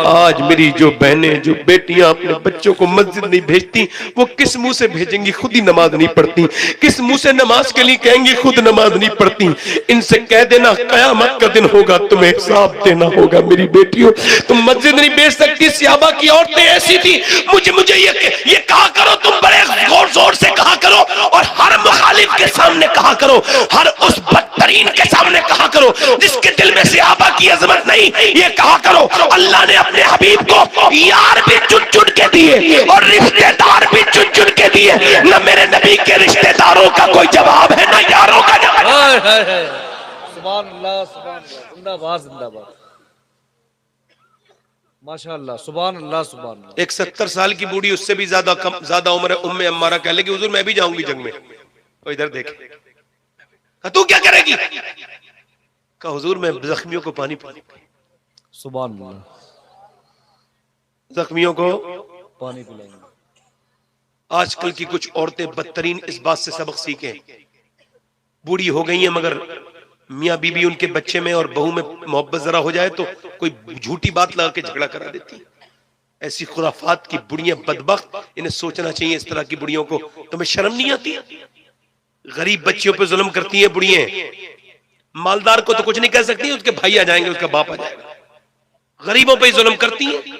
आज मेरी जो बहनें जो बेटियां अपने बच्चों को मस्जिद नहीं भेजती, वो किस मुंह से भेजेंगी? खुद ही नमाज नहीं पढ़ती। किस मुंह से नमाज के लिए कहेंगी? खुद नमाज नहीं पढ़ती। इनसे कह देना कयामत का दिन होगा, तुम्हें हिसाब देना होगा। मेरी बेटियों तुम मस्जिद नहीं भेज सकती। सहाबा की औरतें ऐसी थी, मुझे ये कहा करो, तुम बड़े जोर जोर से कहा करो और हर मुखालिफ के सामने कहा करो, हर उस बदतरीन के सामने कहा करो जिसके दिल में सहाबा की अजमत नहीं। ये कहा करो अल्लाह ने अपने हबीब को यार भी चुन चुन के दिए और रिश्तेदार भी चुन चुन के दिए। न मेरे नबी के रिश्तेदारों का कोई जवाब है, न यारों का जवाब। सुभान अल्लाह सुभान अल्लाह, जिंदाबाद जिंदाबाद, माशाअल्लाह, सुभान अल्लाह सुभान अल्लाह। एक 70 साल की बूढ़ी, उससे भी ज्यादा उम्र है, उम्मे अम्मारा कह लेगी हुजूर मैं भी जाऊंगी जंग में। तो इधर देखे, तू क्या करेगी? कहा हुजूर मैं जख्मियों को पानी पिलाऊंगी। सुभान अल्लाह, जख्मियों को पानी पिलाएंगे। आजकल की कुछ औरतें बदतरीन इस बात से सबक सीखें, बूढ़ी हो गई हैं मगर मियाँ बीबी उनके बच्चे में और बहू में मोहब्बत जरा हो जाए तो कोई झूठी बात लगा के झगड़ा करा देती। ऐसी खुराफात की बुढ़ियां बदबख्त, इन्हें सोचना चाहिए इस तरह की बुढ़ियों को। तुम्हें शर्म नहीं आती? गरीब बच्चियों पे जुल्म करती हैं बुढ़ियां। मालदार को तो कुछ नहीं कह सकती, उसके भाई आ जाएंगे, उसका बाप आ जाएगा। गरीबों पे जुल्म करती हैं।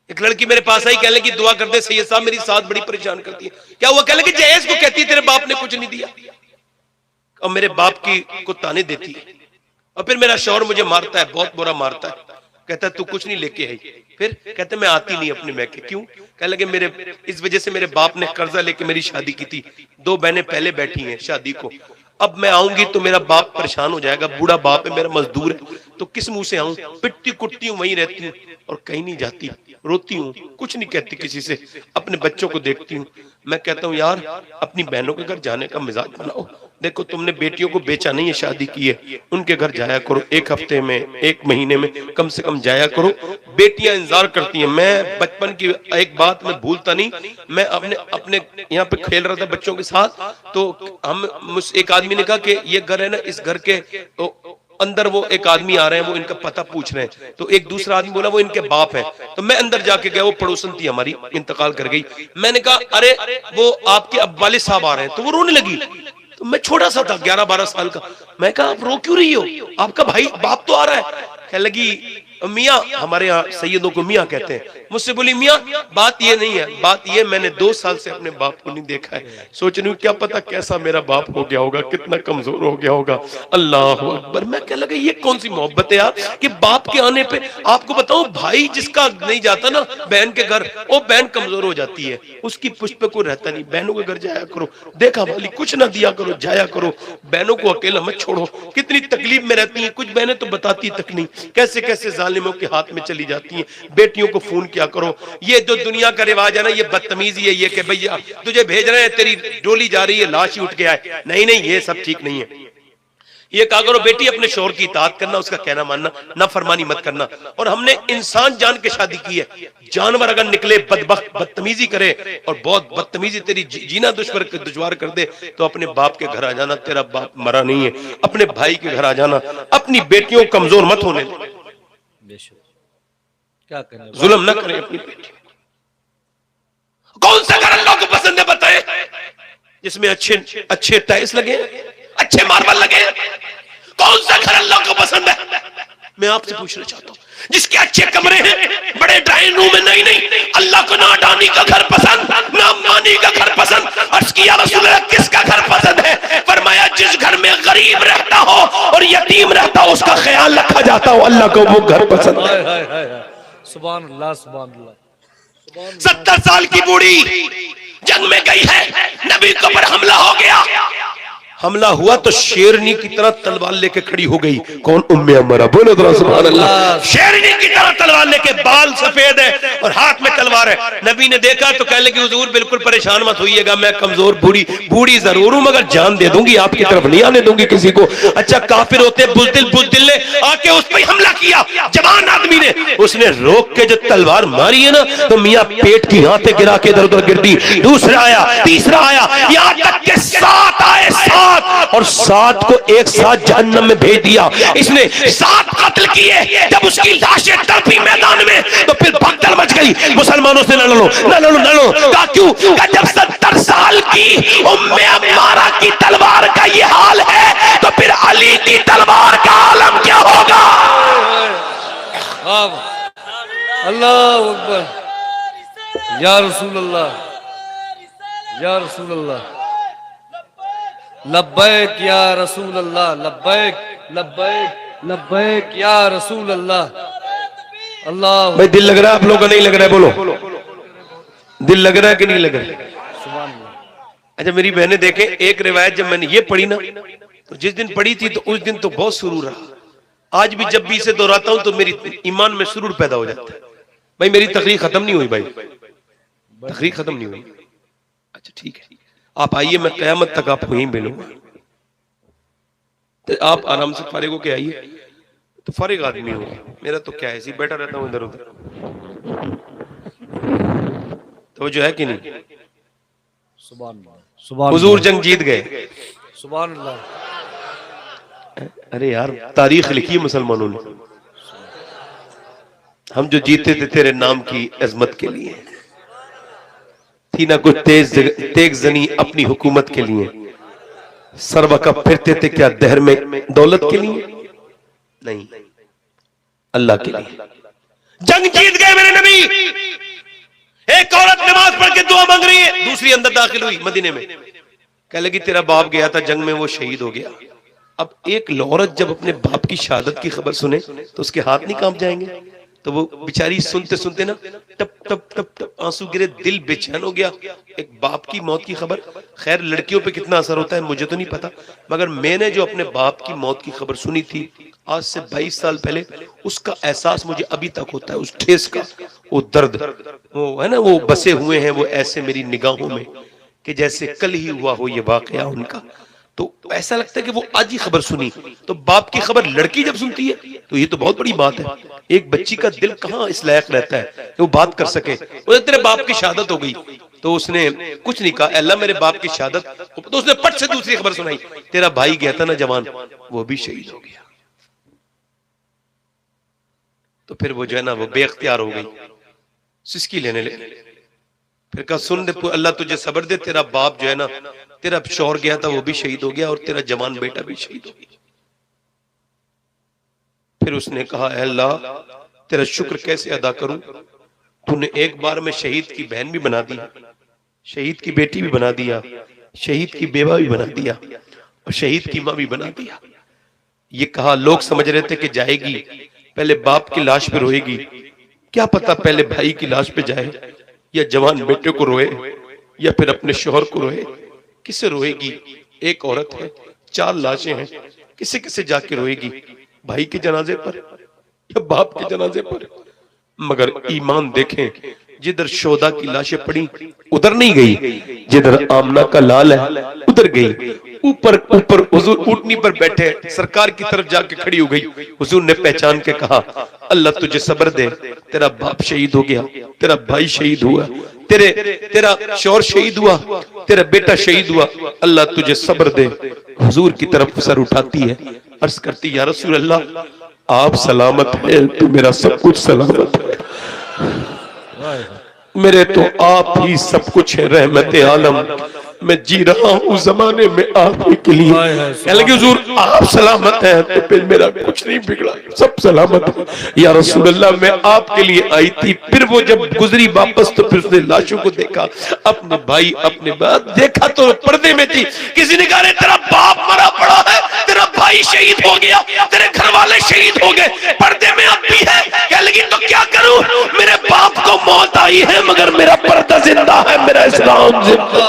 एक लड़की मेरे पास आई, कह लगी दुआ कर दे सैयद साहब, मेरी साथ बड़ी परेशान करती है। क्या हुआ? कह लगी जहेज को कहती है तेरे बाप ने कुछ नहीं दिया, और मेरे बाप की को ताने देती है, और फिर मेरा शौहर मुझे मारता है, बहुत बुरा मारता है। कहता है तू कुछ नहीं लेके आई। फिर कहते मैं आती नहीं अपने मैके। क्यों? कह लगे मेरे इस वजह से मेरे बाप ने कर्जा लेके मेरी शादी की थी, 2 बहनें पहले बैठी हैं शादी को, अब मैं आऊंगी तो मेरा बाप परेशान हो जाएगा, बूढ़ा बाप है मेरा, मजदूर है, तो किस मुंह से आऊं? पिटती कुटती हूं, वहीं रहती हूं और कहीं नहीं जाती, रोती हूं, कुछ नहीं कहती किसी से, अपने बच्चों को देखती हूं। मैं कहता हूं यार अपनी बहनों के घर जाने का मिजाज बनाओ। देखो तुमने बेटियों को बेचा नहीं है, शादी की है, उनके घर जाया करो, 1 हफ्ते में 1 महीने में कम से कम जाया करो। बेटियां इंतजार करती हैं। मैं बचपन की एक बात मैं भूलता नहीं, मैं अपने यहाँ पे खेल रहा था बच्चों के साथ, तो हम एक आदमी ने कहा कि ये घर है ना, इस घर के अंदर वो एक आदमी आ रहे हैं, वो इनका पता पूछ रहे हैं। तो एक दूसरा आदमी बोला वो इनके बाप है। तो मैं अंदर जाके गया, वो पड़ोसन थी हमारी, इंतकाल कर गई। मैंने कहा अरे वो आपके अब वालिद साहब आ रहे हैं। तो वो रोने लगी। तो मैं छोटा सा था, 11-12 साल का। मैं कहा आप रो क्यों रही हो, आपका भाई बाप तो आ रहा है। कह लगी मियाँ, हमारे यहाँ सैयदों को मियाँ कहते हैं। मुझसे बोली मियाँ बात ये नहीं है, बात ये मैंने 2 साल से अपने बाप को नहीं देखा है। सोच रही हूँ क्या पता कैसा मेरा बाप हो गया होगा, कितना कमजोर हो गया होगा। अल्लाह अकबर। मैं कह लगा ये कौन सी मोहब्बत है यार कि बाप के आने पे, आपको बताऊं भाई जिसका नहीं जाता ना बहन के घर, वो बहन कमजोर हो जाती है, उसकी पुष्प पे कोई रहता नहीं। बहनों के घर जाया करो, देखा वाली कुछ ना दिया करो, जाया करो, बहनों को अकेला मत छोड़ो। कितनी तकलीफ में रहती है, कुछ बहनें तो बताती तक नहीं, कैसे कैसे जालिमों के हाथ में चली जाती हैं। बेटियों को फोन किया करो। ये जो दुनिया का रिवाज है ना, ये बदतमीजी है, ये कि भैया तुझे भेज रहे हैं, तेरी डोली जा रही है, लाश ही उठ के आए। नहीं नहीं, ये सब ठीक नहीं है। ये कहा करो बेटी अपने शौहर की इताअत करना, उसका कहना मानना, ना फरमानी मत करना। और हमने इंसान जान के शादी की है। जानवर अगर निकले बदबख्त, बदतमीजी करे और बहुत बदतमीजी तेरी जीना दुश्वार कर दे, तो अपने बाप के घर आ जाना, तेरा बाप मरा नहीं है। अपने भाई के घर आ जाना, अपनी बेटियों को कमजोर मत होने दे। क्या करें, जुल्म ना करें अपनी बेटी। कौन सा घर अल्लाह को पसंद है बताए? जिसमें अच्छे अच्छे टाइल्स लगे, अच्छे मार्बल लगे। कौन सा घर अल्लाह को पसंद है? मैं आपसे पूछना चाहता हूं, जिसके अच्छे कमरे हैं, बड़े ड्राइंग रूम है, नहीं नहीं, अल्लाह को ना अडानी का घर पसंद, ना अम्बानी का घर पसंद। अर्ज़ किया रसूल अल्लाह किसका घर पसंद है? फरमाया जिस घर में गरीब रहता हो और यतीम रहता हो, उसका ख्याल रखा जाता हो, अल्लाह को वो घर पसंद है। सुभान अल्लाह, सुभान अल्लाह। 70 साल की बूढ़ी जंग में गई है, नबी के ऊपर हमला हो गया। हमला हुआ तो शेरनी की तरह तलवार लेके खड़ी हो गई। कौन? उम्मे अमरा। बोलो तो सुभान अल्लाह। शेरनी की तरह तलवार लेके, बाल सफेद है और हाथ में तलवार है। नबी ने देखा तो कह लगी हुजूर बिल्कुल परेशान मत होइएगा, मैं कमजोर बूढ़ी जरूर हूं, मगर जान दे दूंगी, आपकी तरफ नहीं आने दूंगी किसी को। अच्छा काफिर होते बुज़दिल ने आके उस पर हमला किया, जवान आदमी ने, उसने रोक के जो तलवार मारी है ना, तो मियां पेट की हाथे गिरा के इधर उधर गिर दी। दूसरा आया, तीसरा आया, यहां तक के 7 आए, 7 और 7 को एक साथ जहन्नम में भेज दिया। इसने 7 कत्ल किए। जब उसकी लाशें तड़पी मैदान में, तो फिर भगदड़ मच गई। मुसलमानों से न लड़ो, न लड़ो, न लड़ो। कहा क्यों? जब 70 साल की उम्मे अम्मारा की तलवार का ये हाल है, तो फिर अली की तलवार का आलम क्या होगा? अल्लाह अकबर। या रसूल अल्लाह, या रसूल अल्लाह। लब्बैक या रसूल अल्लाह, लब्बैक लब्बैक लब्बैक या रसूल अल्लाह। अल्लाह भाई दिल लग रहा है आप लोगों का? नहीं लग रहा है? बोलो दिल लग रहा है कि नहीं लग रहा है? अच्छा मेरी बहनें देखें, एक रिवायत जब मैंने ये पढ़ी ना, तो जिस दिन पढ़ी थी तो उस दिन तो बहुत सुरूर रहा। आज भी जब भी इसे दोहराता हूं तो मेरी ईमान में सुरूर पैदा हो जाता है। भाई मेरी तकरीर खत्म नहीं हुई, भाई तकरीर खत्म नहीं हुई। अच्छा ठीक है, आप आइए, मैं कयामत तक आपको यहीं मिलूंगा। तो आप आराम से फारिग होके आइए। तो फारिग आदमी हो, मेरा तो क्या है, ऐसे बैठा रहता हूं इधर उधर। तो जो है कि नहीं? सुभान अल्लाह, सुभान हुजूर जंग जीत गए। सुभान अल्लाह। अरे यार तारीख लिखी है मुसलमानों ने। हम जो जीते थे तेरे नाम की अजमत के लिए, थी ना कुछ तेग जनी अपनी हुकूमत के लिए, सरवका फिरते थे क्या दहर में दौलत के लिए, नहीं, अल्लाह के लिए। जंग जीत गए मेरे नबी। एक औरत नमाज पढ़ के दुआ मांग रही है, दूसरी अंदर दाखिल हुई मदीने में, कह लगी तेरा बाप गया था जंग में, वो शहीद हो गया। अब एक औरत जब अपने बाप की शहादत की खबर सुने तो उसके हाथ नहीं कांप जाएंगे? तो वो बेचारी सुनते सुनते ना टप टप टप टप आंसू गिरे, दिल बेचैन हो गया। एक बाप की मौत की खबर, खैर लड़कियों पे कितना असर होता है मुझे तो नहीं पता, मगर मैंने जो अपने बाप की मौत की खबर सुनी थी आज से 22 साल पहले, उसका एहसास मुझे अभी तक होता है, उस ठेस का, वो दर्द, वो है ना, वो बसे हुए हैं वो ऐसे मेरी निगाहों में कि जैसे कल ही हुआ हो ये वाकया उनका। तो ऐसा लगता है कि वो आज ही खबर सुनी। तो बाप की खबर लड़की जब सुनती है तो ये तो बहुत बड़ी बात है। एक बच्ची का दिल कहाँ इस लायक रहता है कि वो बात कर सके। वो तेरे बाप की शहादत हो गई, तो उसने कुछ नहीं कहा, अल्लाह मेरे बाप की शहादत, तो उसने पट से दूसरी खबर सुनाई, तेरा भाई गया था ना जवान, वो भी शहीद हो गया। तो फिर वो जो है ना वो बेख्तियार हो गई, सिसकी लेने लगी। फिर कहा सुन दे अल्लाह तुझे सब्र दे, तेरा बाप जो है ना, तेरा शौहर गया था वो भी शहीद हो गया और तेरा जवान बेटा भी शहीद हो गया। फिर उसने कहा अल्लाह तेरा शुक्र कैसे अदा करूं, तूने एक बार में शहीद की बहन भी बना दी, शहीद की बेटी भी बना दिया, शहीद की बेवा भी बना दिया और शहीद की मां भी बना दिया। ये कहा लोग समझ रहे थे कि जाएगी पहले बाप की लाश पे रोएगी, क्या पता पहले भाई की लाश पे जाए या जवान बेटे को रोए या फिर अपने शौहर को रोए। किसे रोएगी? एक औरत है, 4 लाशें हैं, किसे किसे जाके रोएगी? भाई के जनाजे पर या बाप के जनाजे पर? मगर ईमान देखें, जिधर शोदा की लाशें पड़ी उधर नहीं गई, जिधर आमना का लाल है उधर गई। ऊपर ऊपर हुजूर ऊंटनी पर बैठे सरकार की तरफ जाके खड़ी हो गई। हुजूर ने पहचान के कहा अल्लाह तुझे सब्र दे, तेरा बाप शहीद हो गया, तेरा भाई शहीद हुआ, तेरा शौहर शहीद हुआ, तेरा बेटा शहीद हुआ, अल्लाह तुझे सब्र दे। हुजूर की तरफ सर उठाती है, अर्ज करती या रसूल अल्लाह आप सलामत है तो मेरा सब कुछ सलामत है, मेरे तो आप ही सब कुछ है, रहमत आलम, मैं जी रहा हूँ जमाने में आप ही के लिए। कह लगे हुजूर आप सलामत हैं तो फिर मेरा कुछ नहीं बिगड़ा, सब सलामत है। या रसूल अल्लाह मैं आपके लिए आई थी। फिर वो जब गुजरी वापस तो फिर उसने लाशों को देखा, अपने भाई अपने बाप देखा तो पर्दे में थी। किसी ने कहा तेरा बाप मरा पड़ा है, तेरा भाई शहीद हो गया, तेरे घर वाले शहीद हो गए, पर्दे में अब भी है। कह लगी तो क्या करूं, मेरे बाप को मौत आई है मगर मेरा पर्दा जिंदा है, मेरा इस्लाम जिंदा।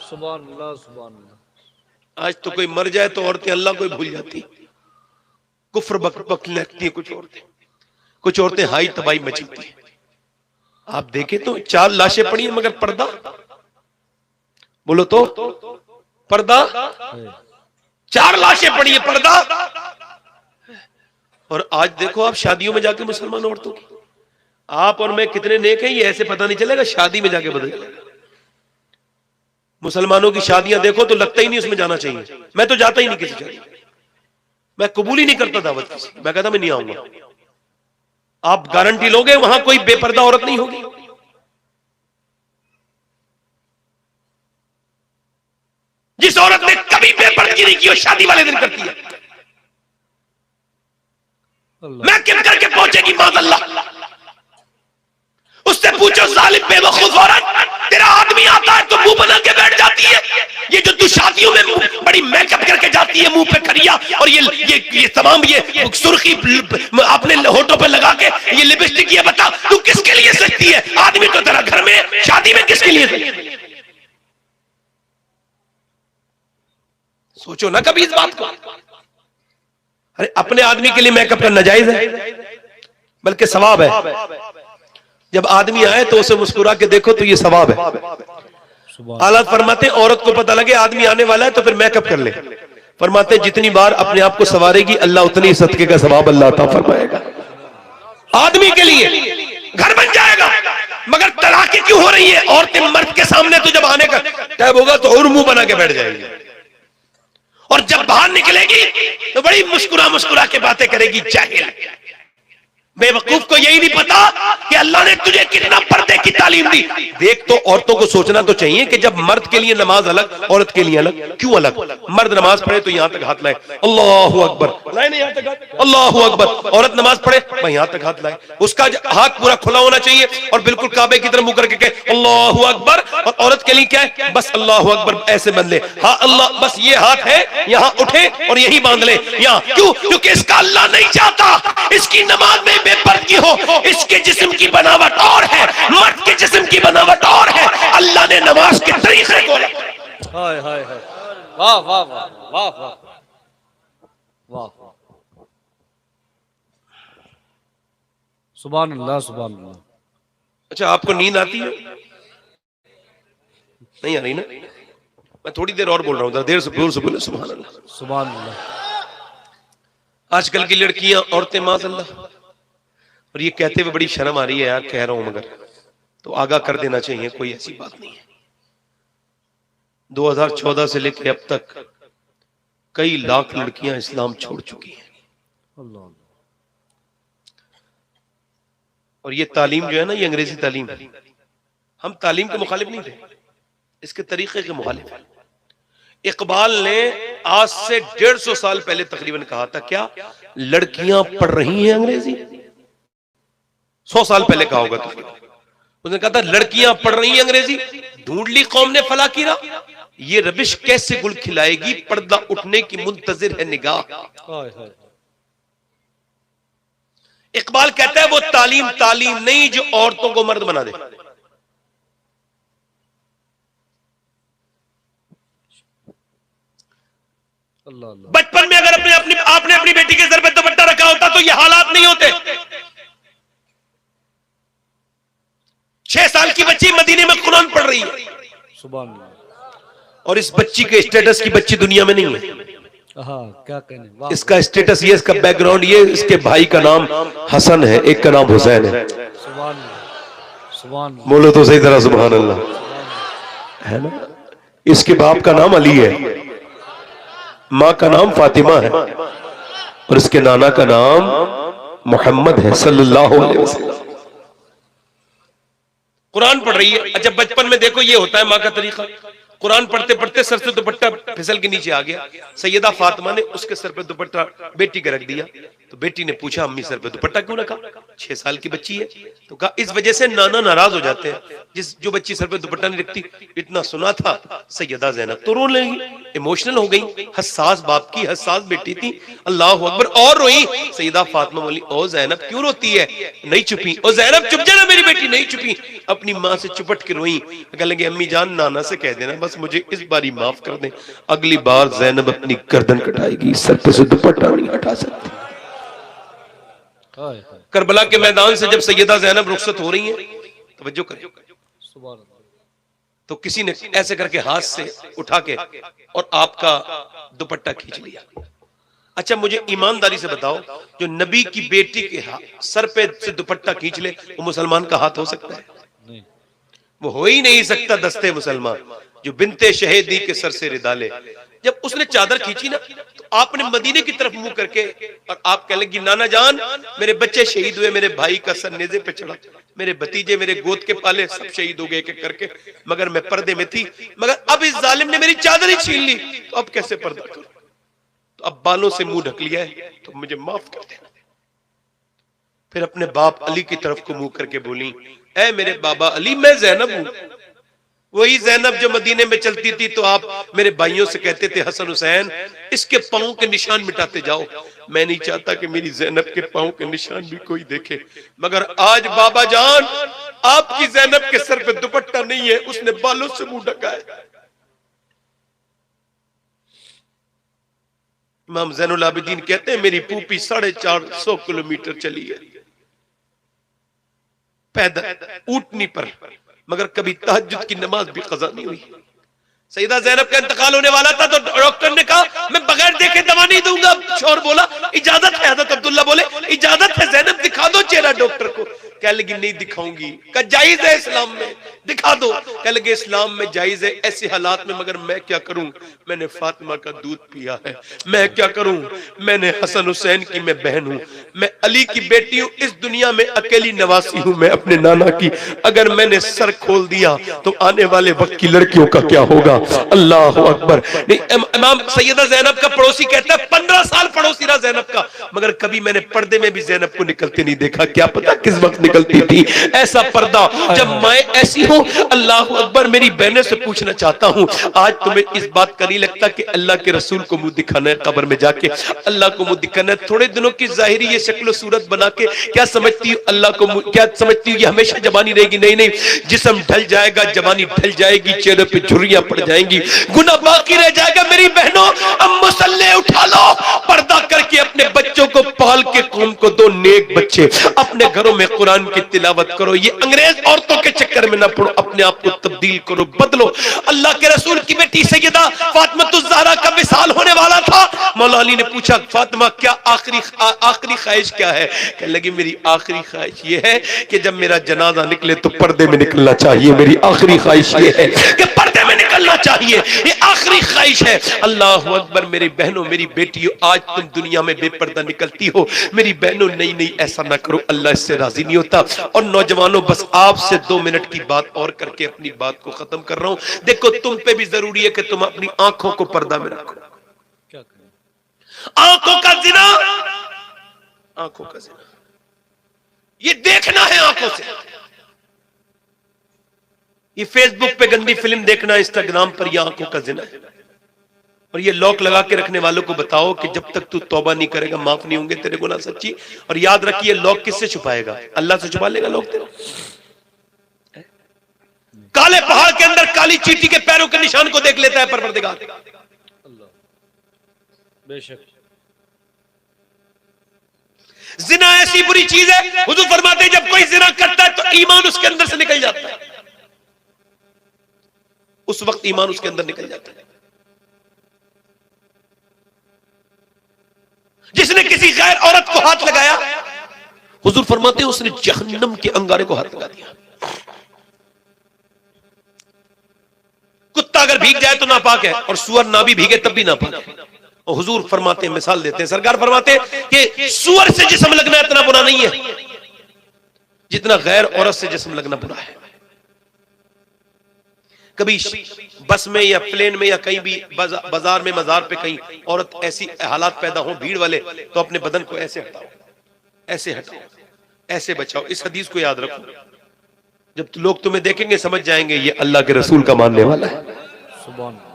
सुभान अल्लाह सुभान अल्लाह। आज तो कोई मर जाए तो औरतें अल्लाह को भूल जाती, कुफ्र बक लगती है कुछ औरतें हाई तबाही मचीती है। आप देखें तो 4 लाशें पड़ी हैं मगर पर्दा, बोलो तो पर्दा, 4 लाशें पड़ी है पर्दा। और आज देखो आप शादियों में जाके मुसलमान औरतों की, आप और मैं कितने नेक हैं ये ऐसे पता नहीं चलेगा, शादी में जाके बदल जाएगा। मुसलमानों की शादियां देखो तो लगता ही नहीं उसमें जाना चाहिए। मैं तो जाता ही नहीं किसी शादी, मैं कबूल ही नहीं करता दावत किसी, मैं कहता मैं नहीं आऊंगा। आप गारंटी लोगे वहां कोई बेपर्दा औरत नहीं होगी? जिस औरत ने कभी बेपर्दगी नहीं की वो शादी वाले दिन करती है, मैं किन करके पहुंचेगी माज़अल्लाह। उससे पूछो जालिम बेवकूफ औरत, तेरा आदमी आता है तो मुंह बना के बैठ जाती है, ये जो तू शादियों में बड़ी मेकअप करके जाती है, मुंह पे करिया और ये तमाम ये सुर्खी अपने होठों पे लगा के ये लिपस्टिक, ये बता तू किसके लिए सजती है? आदमी तो तेरा घर में, शादी में किसके लिए सजती? सोचो ना कभी इस बात को। अरे अपने आदमी के लिए मेकअप करना जायज है, बल्कि सवाब है। जब आदमी आए तो उसे मुस्कुरा के देखो तो ये सवाब है। हालात फरमाते औरत को पता लगे आदमी आने वाला है तो फिर मेकअप कर ले। फरमाते जितनी बार अपने आप को संवारेगी अल्लाह उतनी सदके का सवाब अल्लाह अता फरमाएगा। आदमी के लिए घर बन जाएगा। मगर तलाक़ें क्यों हो रही है? औरतें मर्द के सामने तो जब आने का टाइम होगा तो और मुंह बना के बैठ जाएगी, और जब बाहर निकलेगी तो बड़ी मुस्कुरा मुस्कुरा के बातें करेगी। जाहिल बेवकूफ को यही नहीं पता कि अल्लाह ने तुझे कितना पर्दे की तालीम दी। देख, तो औरतों को सोचना तो चाहिए कि जब मर्द के लिए नमाज अलग, औरत के लिए अलग, क्यों अलग? मर्द नमाज पढ़े तो यहां तक हाथ लाए, अल्लाहु अकबर, लाए नहीं यहां तक हाथ, अल्लाहु अकबर। औरत नमाज पढ़े भाई यहां तक हाथ लाए, उसका हाथ पूरा खुला होना चाहिए और बिल्कुल काबे की तरफ मुंह करके कहे अल्लाहु अकबर। और औरत के लिए क्या है? बस अल्लाहु अकबर ऐसे बंद ले, हाँ अल्लाह, बस ये हाथ है, यहां उठे और यही बांध ले यहां। क्यों? क्योंकि इसका अल्लाह नहीं चाहता इसकी नमाज में बेपर्दगी हो। इसके जिस्म की बनावट और है, मर्द के जिस्म की बनावट और है। अल्लाह ने नमाज के तरीके को, हाय हाय हाय, वाह वाह वाह वाह वाह वाह, सुभान अल्लाह सुभान अल्लाह। अच्छा, आपको नींद आती है? नहीं आ रही ना? मैं थोड़ी देर और बोल रहा हूं, देर से बोले सुभान अल्लाह सुभान अल्लाह। आजकल की लड़कियां, औरतें माशाअल्लाह, और ये कहते हुए बड़ी शर्म आ रही है यार, कह रहा हूं मगर तो आगाह कर देना चाहिए, कोई ऐसी बात नहीं है। 2014 से लेकर अब तक कई लाख लड़कियां इस्लाम छोड़ चुकी हैं। अल्लाह। और ये तालीम जो है ना, ये अंग्रेजी तालीम, हम तालीम के मुखालिफ नहीं थे, इसके तरीके के मुखालिफ हैं। इकबाल ने आज से 150 साल पहले तकरीबन कहा था, क्या लड़कियां पढ़ रही हैं अंग्रेजी? 100 साल पहले कहा होगा तकरीबन। उसने कहा था लड़कियां पढ़ रही हैं अंग्रेजी, ढूंढ ली कौम ने फला की राह, ये रबिश कैसे गुल खिलाएगी, पर्दा उठने की मुंतजिर है निगाह। इकबाल कहता है वो तालीम तालीम नहीं जो औरतों को मर्द बना दे। बचपन में अगर आपने अपनी बेटी के सर पे दुपट्टा रखा होता तो ये हालात नहीं होते। 6 साल की बच्ची मदीने में कुरान पढ़ रही है, सुभान अल्लाह। और इस बच्ची के स्टेटस की बच्ची दुनिया में नहीं है। क्या कहने, इसका स्टेटस ये, इसका बैकग्राउंड ये, इसके भाई का नाम हसन है, एक का नाम हुसैन है। सुभान अल्लाह सुभान अल्लाह। बोलो तो सही तरह सुभान अल्लाह, है ना? इसके बाप का नाम अली है, माँ का नाम फातिमा है, और इसके नाना का नाम मोहम्मद है सल्लल्लाहु अलैहि वसल्लम। कुरान पढ़ रही है। अच्छा, बचपन में देखो ये होता है माँ का तरीका, कुरान पढ़ते पढ़ते सर से दुपट्टा फिसल के नीचे आ गया। सैयदा फातिमा ने उसके सर पे दुपट्टा बेटी का रख दिया, तो बेटी ने पूछा अम्मी सर पे दुपट्टा क्यों रखा? 6 साल की बच्ची है। तो कहा इस वजह से नाना नाराज हो जाते हैं, जो बच्ची सर पे दुपट्टा नहीं रखती। इतना सुना था, सैयदा ज़ैनब तो रोने लगी, इमोशनल हो गई। हसास बाप की हसास बेटी थी, अल्लाह अकबर, और रोई। सैयदा फातिमा बोली ओ ज़ैनब क्यों रोती है? नहीं चुपी। ओ ज़ैनब चुप जाना, मेरी बेटी नहीं चुपी, अपनी माँ से चुपट के रोई। कहने लगे अम्मी जान नाना से कह देना बस मुझे इस बारी माफ कर दे, अगली बार ज़ैनब अपनी गर्दन कटाएगी, सर पे से दुपट्टा नहीं हटा सकती। करबला के मैदान से जब सैयदा ज़ैनब रुखसत हो रही है, तवज्जो करें, तो किसी ने ऐसे करके हाथ से उठा के और आपका दुपट्टा खींच लिया। अच्छा, मुझे ईमानदारी से बताओ, जो नबी की बेटी के सर पे से दुपट्टा खींच ले, वो मुसलमान का हाथ हो सकता है? नहीं, वो हो ही नहीं सकता। दस्ते मुसलमान जो बिनते शहीदी के सर से रिदा ले, जब उसने चादर खींची ना, तो आपने मदीने की तरफ मुंह करके और आप कह लगी नाना जान मेरे बच्चे शहीद हुए, मेरे भाई का सर नेज़े पे चढ़ा, मेरे भतीजे मेरे गोद के पाले सब शहीद हो गए एक एक करके, मगर मैं पर्दे में थी, मगर अब इस जालिम ने मेरी चादर ही छीन ली, तो अब कैसे पर्दा करूं? तो अब बालों से मुंह ढक लिया है, तो मुझे माफ कर देना। फिर अपने बाप अली की तरफ को मुंह करके बोली, ऐ मेरे बाबा अली, मैं ज़ैनब हूं, वही ज़ैनब जो मदीने में चलती थी, तो आप मेरे भाइयों से कहते थे हसन हुसैन इसके पांव के निशान मिटाते जाओ। मैं नहीं चाहता कि मेरी ज़ैनब के पांव के निशान भी कोई देखे, मगर आज बाबा जान आपकी ज़ैनब के सर पे दुपट्टा नहीं है, उसने बालों से मुंह ढका है। इमाम ज़ैनुल आबिदीन कहते हैं मेरी पूपी 450 किलोमीटर चली है पैदल ऊंटनी पर, मगर कभी तहज्जुद की नमाज भी कज़ा नहीं हुई। सैयदा ज़ैनब का इंतकाल होने वाला था, तो डॉक्टर ने कहा मैं बगैर देखे दवा नहीं दूंगा, कुछ और बोला, इजाजत है हजरत अब्दुल्ला बोले इजाजत है ज़ैनब दिखा दो चेहरा डॉक्टर को। कह लगी नहीं दिखाऊंगी। कहा जायज है इस्लाम में, दिखा दो। कह लगे इस्लाम में जायज है ऐसे हालात में, मगर मैं क्या करूं, मैंने फातिमा का दूध पिया है, मैं क्या करूं, मैंने हसन हुसैन की मैं बहन हूं, मैं अली की बेटी हूं, इस दुनिया में अकेली नवासी हूं मैं अपने नाना की, अगर मैंने सर खोल दिया तो आने वाले वक्त की लड़कियों का क्या होगा। अल्लाह अकबर। इमाम सैयदा जैनब का पड़ोसी कहता है 15 साल पड़ोसी रहा जैनब का, मगर कभी मैंने पर्दे में भी जैनब को निकलते नहीं देखा, क्या पता किस वक्त निकलती थी। ऐसा पर्दा जब मैं ऐसी हूं, अल्लाह अकबर। मेरी बहनें से पूछना चाहता हूं, आज तुम्हें इस बात का नहीं लगता कि अल्लाह के रसूल को मुंह दिखाना है, कब्र में जाके अल्लाह को मुंह दिखाना है, थोड़े दिनों की जाहिरी ये शक्ल सूरत बना के क्या समझती हूँ अल्लाह को, क्या समझती हूँ ये हमेशा जवानी रहेगी? नहीं नहीं, जिस्म ढल जाएगा, जवानी ढल जाएगी, चेहरे पे झुर्रियां पड़ जाएंगी, गुनाह बाकी रह जाएगा। मेरी बहनों अब मसल्ले उठा लो, पर्दा करके अपने बच्चों को पाल के कौम को दो नेक बच्चे, अपने घरों में कुरान की तिलावत करो, ये अंग्रेज औरतों के चक्कर में ना पड़ो, अपने आप को तब्दील करो, बदलो। अल्लाह के रसूल की बेटी सैयदा फातिमा का विसाल होने वाला था। मौला अली ने पूछा फातिमा क्या आखिरी ख्वाहिश क्या है? कहने लगी मेरी आखिरी ख्वाहिश ये है कि जब मेरा जनाजा निकले तो पर्दे में निकलना चाहिए, मेरी आखिरी ख्वाहिश ये है कि पर्दे में निकलना चाहिए, ये आखिरी ख्वाहिश है। अल्लाह अकबर। मेरी बहनों, मेरी बेटियों, आज तुम दुनिया में बेपर्दा निकलती हो, मेरी बहनों नहीं नहीं ऐसा ना करो, अल्लाह इससे राजी नहीं होता। और नौजवानों, बस आपसे 2 मिनट की बात और करके अपनी बात को खत्म कर रहा हूं। देखो तुम पे भी जरूरी है कि तुम अपनी आंखों को पर्दा में रखो। क्या करें? आंखों का जिना, आंखों का जिना ये देखना है आंखों से। ये फेसबुक पे गंदी फिल्म देखना, इंस्टाग्राम पर ये आंखों का जिना है। और ये लॉक लगा के रखने वालों को बताओ कि जब तक तू तौबा नहीं करेगा माफ नहीं होंगे तेरे गुनाह सच्ची। और याद रखिए लॉक किससे छुपाएगा? अल्लाह से छुपा लेगा लॉक तेरा। काले पहाड़ के अंदर काली चींटी के पैरों के निशान को देख लेता है परवरदिगार। अल्लाह बेशक। जिना ऐसी बुरी चीज है, हुजूर फरमाते हैं जब कोई जिना करता है तो ईमान उसके अंदर से निकल जाता है, उस वक्त ईमान उसके अंदर निकल जाता है। जिसने किसी गैर औरत को हाथ लगाया, हुजूर फरमाते हैं उसने जहन्नम के अंगारे को हाथ लगा दिया। कुत्ता अगर भीग जाए तो नापाक है, और सुअर ना भी भीगे तब भी नापाक है। और हुजूर फरमाते हैं, मिसाल देते हैं, सरकार फरमाते हैं कि सुअर से जिस्म लगना इतना बुरा नहीं है जितना गैर औरत से जिस्म लगना बुरा है। कभी बस में या प्लेन में या कहीं भी बाजार में, मजार पे कहीं औरत ऐसी हालात पैदा हो भीड़ वाले, तो अपने बदन को ऐसे हटाओ, ऐसे हटाओ, ऐसे बचाओ। इस हदीस को याद रखो, जब लोग तुम्हें देखेंगे समझ जाएंगे ये अल्लाह के रसूल का मानने वाला है। सुभान अल्लाह।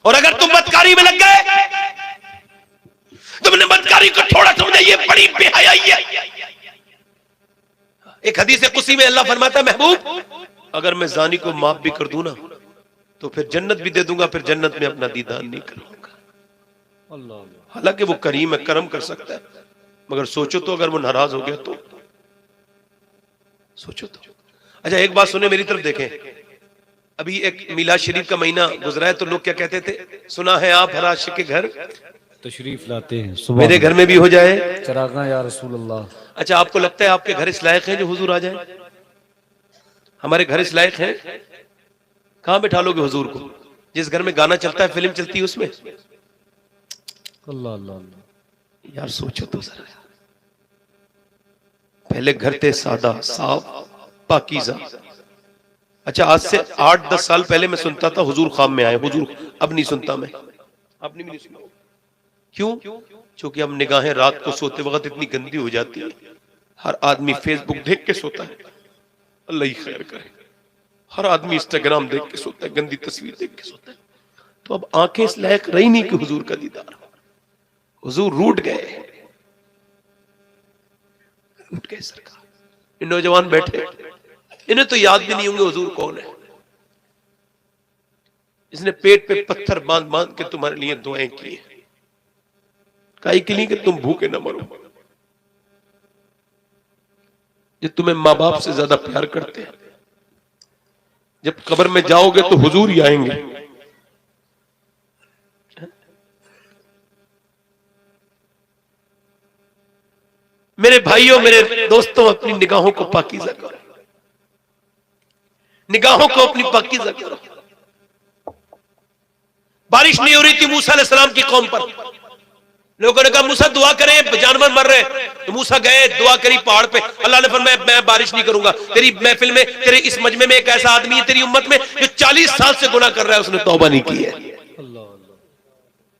और अगर तुम बदकारी में लग गए, तुमने बदकारी को थोड़ा समझा, ये बड़ी बेहयाई है। एक हदीस कुसी में अल्लाह फरमाता है महबूब अगर मैं जानी को माफ भी कर दूं ना तो फिर जन्नत भी दे दूंगा, फिर जन्नत में अपना दीदार नहीं करूंगा। अल्लाह। हालांकि वो करीम है, करम कर सकता है, मगर सोचो तो अगर वो नाराज हो गया तो सोचो तो। अच्छा एक बात सुने, मेरी तरफ देखें। अभी एक मिलाद शरीफ का महीना गुजरा है तो लोग क्या कहते थे, सुना है आप हर आशिक के घर तशरीफ लाते हैं, मेरे घर में भी हो जाए चरागा या रसूल अल्लाह। अच्छा आपको लगता है आपके घर इस लायक है जो हुजूर आ जाए? हमारे घर इस लायक है? कहां बैठा लोगे हुजूर को? जिस घर में गाना चलता है, फिल्म चलती है उसमें? अल्लाह अल्लाह अल्लाह। यार सोचो तो जरा, पहले घर थे सादा साफ पाकीज़ा। अच्छा आज से 8-10 साल पहले मैं सुनता था हुजूर ख्वाब में आए, हुजूर अब नहीं सुनता मैं। आपने भी नहीं सुना? क्यों? क्योंकि अब निगाहें रात को सोते वक्त इतनी गंदी हो जाती है, हर आदमी फेसबुक देख के सोता है, अल्लाह ही खैर करे। हर आदमी इंस्टाग्राम देख के सोता है, गंदी तस्वीर देख के सोता है। तो अब आंखें इस लायक रही नहीं कि हुजूर का दीदार हो। हुजूर रूठ गए, रूठ गए सरकार। इन नौजवान बैठे, इन्हें तो याद भी नहीं होंगे हुजूर कौन है। इसने पेट पे पत्थर बांध बांध के तुम्हारे लिए दुआएं की हैं, काहे के लिए कि तुम भूखे ना मरो। ये तुम्हें माँ बाप से ज्यादा प्यार करते हैं। जब कब्र में जाओगे तो हुजूर ही आएंगे। मेरे भाइयों, मेरे दोस्तों, अपनी निगाहों को पाकीज़ा करो, निगाहों को अपनी पाकीज़ा करो। बारिश नहीं हो रही थी मूसा अलैहिस्सलाम की कौम पर। लोगों ने कहा मूसा दुआ करें, जानवर मर रहे हैं। तो मूसा गए, दुआ करी पहाड़ पे। अल्लाह ने फरमाया मैं बारिश नहीं करूंगा। तेरी महफिल में, तेरे इस मजमे में एक ऐसा आदमी है तेरी उम्मत में जो 40 साल से गुनाह कर रहा है, उसने तौबा नहीं की है,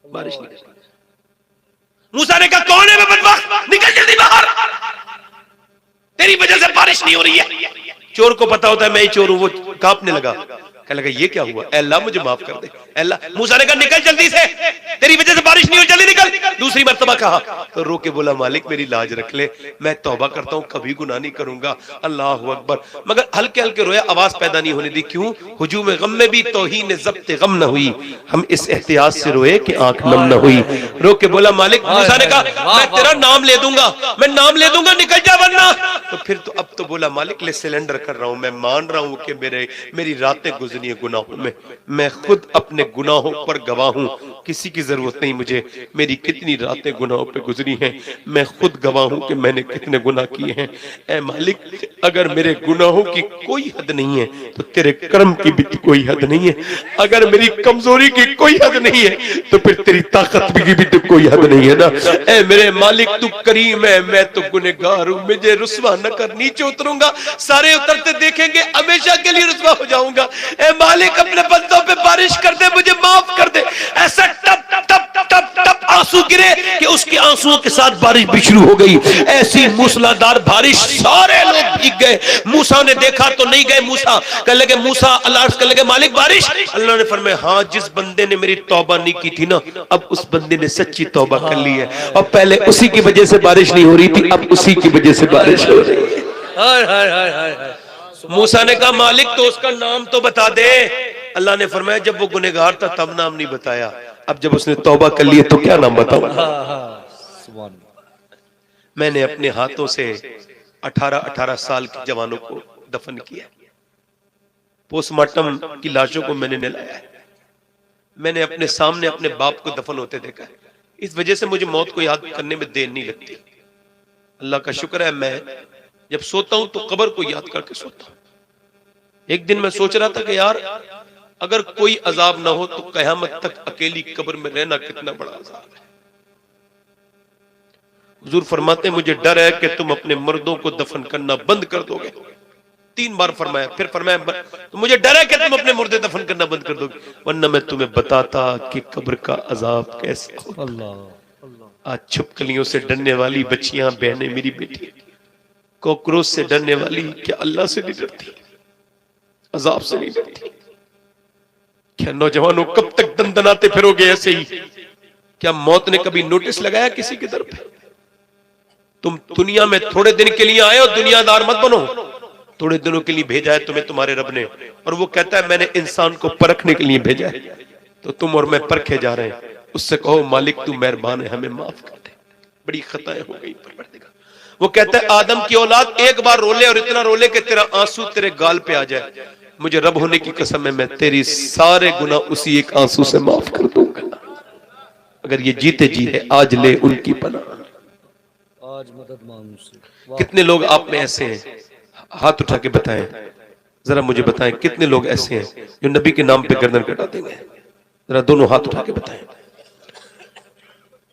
बारिश नहीं। मूसा ने कहा कौन है मैं बदबख्त, निकल जल्दी बाहर, तेरी वजह से बारिश नहीं हो रही है। चोर को पता होता है मैं ही चोर हूं, वो कांपने लगा, कहने लगा ये क्या हुआ, अल्लाह मुझे माफ कर दे। अल्लाह, मूसा ने कहा निकल जल्दी से, तेरी वजह से बारिश नहीं हो, जल्दी निकल। दूसरी मर्तबा कहा तो रो के बोला मालिक मेरी लाज रख ले, मैं तौबा करता हूं, कभी गुनाह नहीं करूंगा, अल्लाह अकबर। मगर हल्के हल्के रोया, आवाज पैदा नहीं होने दी। क्यों? हुजूम गम में भी तौहीन ज़ब्त गम न हुई, हम इस एहतियात से रोए कि आंख नम न हुई। रो के बोला मालिक, मूसा ने कहा मैं तेरा नाम ले दूंगा, मैं नाम ले दूंगा, निकल जा वरना। तो फिर तो अब तो बोला मालिक ले सिलेंडर कर रहा हूं, मैं मान रहा हूं कि मेरी रातें गुजरी है गुनाहों में, मैं खुद अपने गुनाहों पर गवाह हूं, किसी की जरूरत नहीं मुझे, मेरी कितनी रातें गुनाहों पे गुजरी हैं, मैं खुद गवाह हूं कि मैंने कितने गुनाह किए हैं। ऐ मालिक, अगर मेरे गुनाहों की कोई हद नहीं है तो तेरे कर्म की भी कोई हद नहीं है, अगर मेरी कमजोरी की कोई हद नहीं है तो फिर तेरी ताकत की भी तो कोई हद नहीं है ना। ऐ मेरे मालिक तू करीम है, मैं तो गुनहगार हूं, मुझे रुस्वा न कर, नीचे उतरूंगा, सारे उतरते देखेंगे, हमेशा के लिए रुस्वा हो जाऊंगा। ऐ मालिक अपने बंदों पे बारिश कर दे, मुझे माफ कर दे। ऐसा टप टप टप टप आंसू गिरे कि उसके आंसुओं के साथ बारिश भी शुरू हो गई। ऐसी मूसलाधार बारिश, सारे लोग भीग गए। मूसा ने देखा तो नहीं गए, मूसा कहने लगे, मूसा अल्लाह कहने लगे मालिक बारिश। अल्लाह ने फरमाया हाँ, जिस बंदे ने मेरी तौबा नहीं की थी ना, अब उस बंदे ने सच्ची तौबा कर ली है, और पहले उसी की वजह से बारिश नहीं हो रही थी, अब उसी की वजह से बारिश हो रही है। मूसा ने कहा मालिक तो उसका नाम तो बता दे। अल्लाह ने फरमाया जब वो गुनहगार था तब नाम नहीं बताया, अब जब उसने तौबा कर ली तो क्या नाम बताऊं। मैंने अपने हाथों से 18-18 साल के जवानों को दफन किया, पोस्टमार्टम की लाशों को मैंने नहलाया है, मैंने अपने सामने अपने बाप को दफन होते देखा है। इस वजह से मुझे मौत को याद करने में देर नहीं लगती। अल्लाह का शुक्र है, मैं जब सोता हूं तो कब्र को याद करके सोता हूं। एक दिन मैं सोच रहा था कि यार अगर कोई अजाब ना हो तो कयामत तक अकेली कब्र में रहना कितना बड़ा अजाब है। हुजूर फरमाते मुझे डर है कि तुम अपने मर्दों को दफन करना बंद कर दोगे। 3 बार फरमाया, फिर फरमाया तो मुझे डर है कि तुम अपने मुर्दे दफन करना बंद कर दोगे, वरना मैं तुम्हें बताता कि कब्र का अजाब कैसे होता। आज छुपकलियों से डरने वाली बच्चियां, बहनें, मेरी बेटी कॉकरोच से डरने वाली क्या अल्लाह से नहीं डरती, अजाब से नहीं डरती। क्या नौजवानों कब तक दंदनाते फिरोगे ऐसे ही? क्या मौत ने कभी नोटिस लगाया किसी के दर पे? तुम दुनिया में थोड़े दिन के लिए आए हो, दुनियादार मत बनो। थोड़े दिनों के लिए भेजा है तुम्हें तुम्हारे रब ने, और वो कहता है मैंने इंसान को परखने के लिए भेजा है, तो तुम और मैं परखे जा रहे हैं। उससे कहो मालिक तू मेहरबान है, हमें माफ कर दे, बड़ी खताएं हो गई परवरदिगार। वो कहता है आदम की औलाद एक बार रोले और इतना रोले कि तेरा आंसू तेरे गाल पे आ जाए, मुझे रब होने की कसम है मैं तेरी सारे गुनाह उसी एक आंसू से माफ कर दूंगा। अगर ये जीते जी है आज ले उनकी पनाह, आज मदद मांगू से। कितने लोग आप में ऐसे हैं, हाथ उठा के बताएं, जरा मुझे बताएं कितने लोग ऐसे हैं जो नबी के नाम पे गर्दन कटा देंगे? जरा दोनों हाथ उठा के बताएं।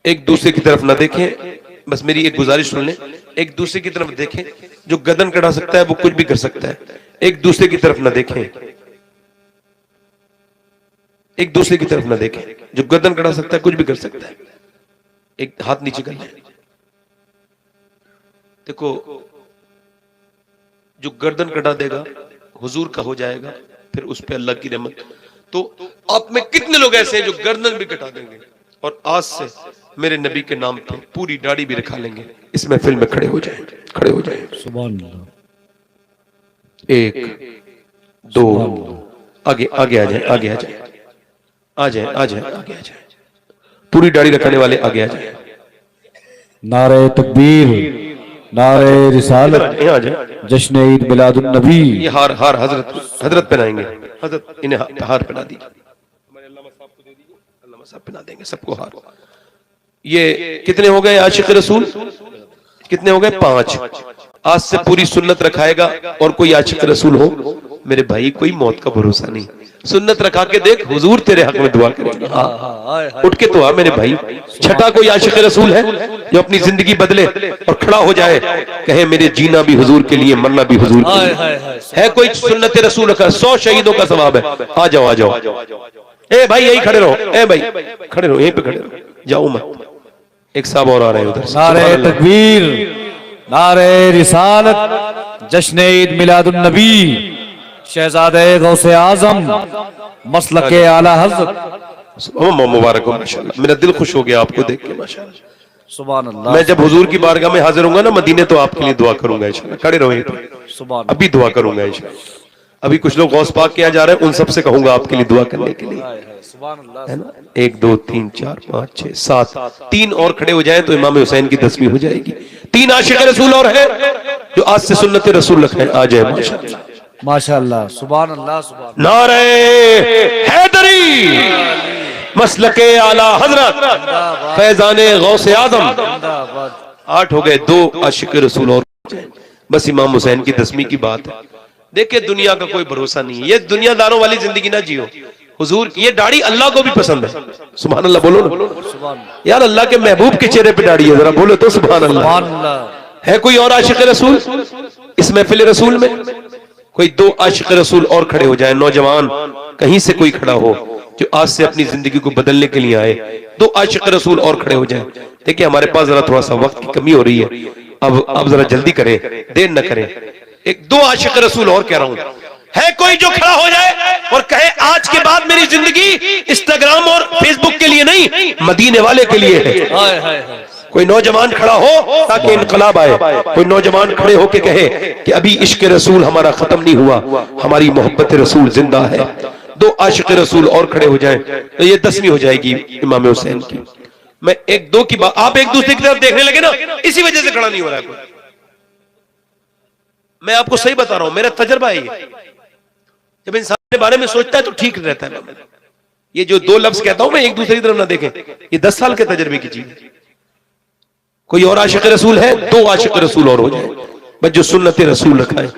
एक दूसरे की तरफ ना देखें, बस मेरी एक गुजारिश सुन लें, एक दूसरे की तरफ देखें। जो गर्दन कटा सकता है वो कुछ भी कर सकता है, एक दूसरे की तरफ ना देखें, एक दूसरे की तरफ ना देखें। जो गर्दन कटा सकता है कुछ भी कर सकता है, एक हाथ नीचे कर लें। देखो जो गर्दन कटा देगा हुजूर का हो जाएगा, फिर उस पे अल्लाह की रहमत। तो आप में कितने लोग ऐसे हैं जो गर्दन भी कटा देंगे और आज से मेरे नबी के नाम पे पूरी दाढ़ी भी रखा लेंगे, इस महफिल में खड़े हो जाएं, खड़े हो जाएं। सुभान अल्लाह। 1 2 आगे आगे आ जाए, आगे आ जाए, आ जाए, आ जाए, आगे आ जाए। पूरी दाढ़ी रखने वाले आगे आ जाए। नारे तकबीर, नारे रिसालत, यहाँ आ जाए। जश्न ईद मिलादुन नबी। ये हार हार हजरत पहनाएंगे, हजरत इन्हें हार पहना दीजिए, हमारे अल्लामा साहब को दे दीजिए, अल्लामा साहब पहना देंगे सबको हार। ये कितने हो गए आशिक रसूल? कितने हो गए? 5। आज से पूरी सुन्नत रखाएगा और कोई आशिक रसूल हो, मेरे भाई कोई मौत का भरोसा नहीं। सुन्नत रखा के देख, हुजूर तेरे हक में दुआ करेंगे। उठ के तो आ मेरे भाई। छठा कोई आशिक रसूल है जो अपनी जिंदगी बदले और खड़ा हो जाए, कहे मेरे जीना भी हुजूर के लिए, मरना भी हुजूर के लिए। है कोई सुन्नत रसूल रखा? 100 शहीदों का सवाब है। आ जाओ आ जाओ। ए भाई यही खड़े रहो, ए भाई खड़े रहो, यहीं पे खड़े रहो, जाओ मत। एक साहब और आ रहे हैं उधर। नारे तकबीर, नारे रिसालत, जश्न ईद मिलादुन नबी, शहजादे गौसे आजम, मसलके आला हज़रत। मुबारक हो माशाल्लाह, मेरा दिल खुश हो गया आपको देख के माशाल्लाह। सुभान अल्लाह। मैं जब हुजूर की बारगाह में हाजिर होऊंगा ना मदीने, तो आपके लिए दुआ करूंगा इंशाल्लाह। खड़े रहो यहीं पे, सुभान अभी दुआ करूंगा इंशाल्लाह। अभी कुछ लोग गौस पाक के यहाँ जा रहे हैं, उन सबसे कहूंगा आपके लिए दुआ करने के लिए, सुभान अल्लाह। है ना। 1 2 3 4 5 6 7, 3 और खड़े हो जाए तो इमाम हुसैन की 10वीं हो जाएगी। 3 आशिक रसूल और है जो आज से सुन्नत रसूल रखे। आ जाए माशाल्लाह माशाल्लाह, सुभान अल्लाह, सुभान। नारे हैदरी, मसलके आला हजरत, फैजाने गौसे आजम। 8 हो गए, 2 आशिक रसूल और बस इमाम हुसैन की 10वीं की बात है। देखिए दुनिया का कोई भरोसा नहीं है, ये दुनियादारों वाली जिंदगी ना जियो। हुजूर ये दाढ़ी अल्लाह को भी पसंद है। सुभान अल्लाह बोलो ना यार, अल्लाह के महबूब के चेहरे पे दाढ़ी है, जरा बोलो तो सुभान अल्लाह। है कोई और आशिक रसूल इस महफिल रसूल में? कोई 2 आशिक रसूल और खड़े हो जाए, नौजवान कहीं से कोई खड़ा हो जो आज से अपनी जिंदगी को बदलने के लिए आए। 2 आशिक रसूल और खड़े हो जाए। देखिए हमारे पास जरा थोड़ा सा वक्त की कमी हो रही है, अब जरा जल्दी करें, देर न करें। 1-2 आशिक रसूल और कह रहा हूं, है कोई जो खड़ा हो जाए और कहे आज के बाद मेरी जिंदगी इंस्टाग्राम और फेसबुक के लिए नहीं, मदीने वाले के लिए है। कोई नौजवान खड़ा हो ताकि इनकलाब आए। कोई नौजवान खड़े होके कहे कि अभी इश्क रसूल हमारा खत्म नहीं हुआ, हमारी मोहब्बत रसूल जिंदा है। 2 आशिक रसूल और खड़े हो जाएं तो ये 10वीं हो जाएगी इमाम हुसैन की। मैं 1-2 की बात, आप एक दूसरे की तरफ देखने लगे ना, इसी वजह से खड़ा नहीं हो रहा है कोई। मैं आपको सही बता रहा हूं, मेरा तजर्बा है ये। जब इंसान के बारे में सोचता है तो ठीक रहता है। ये जो 2 लफ्ज कहता हूं मैं, एक दूसरे की तरफ ना देखें, ये 10 साल के तजर्बे की चीज है। कोई और आशिक रसूल है? 2 आशिक रसूल और हो जाए, बस जो सुन्नत रसूल रखा है।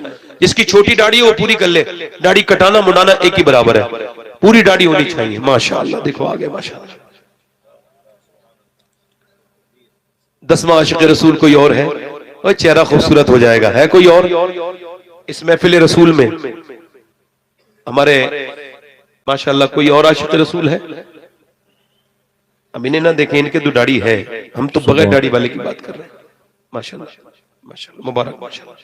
जिसकी छोटी दाढ़ी है वो पूरी कर ले, दाढ़ी कटाना मुंडाना एक ही बराबर है, पूरी दाढ़ी होनी चाहिए। माशाअल्लाह, देखो आगे माशाअल्लाह। 10वां आशिक रसूल कोई और है? और चेहरा खूबसूरत हो जाएगा। है कोई और इस महफिल रसूल में? हमारे माशाअल्लाह कोई और आशिक रसूल है? अब इन्हें ना देखें, इनके तो दाढ़ी है, हम तो बगैर दाढ़ी वाले की बात कर रहे हैं। माशाअल्लाह माशाअल्लाह, मुबारक माशाअल्लाह।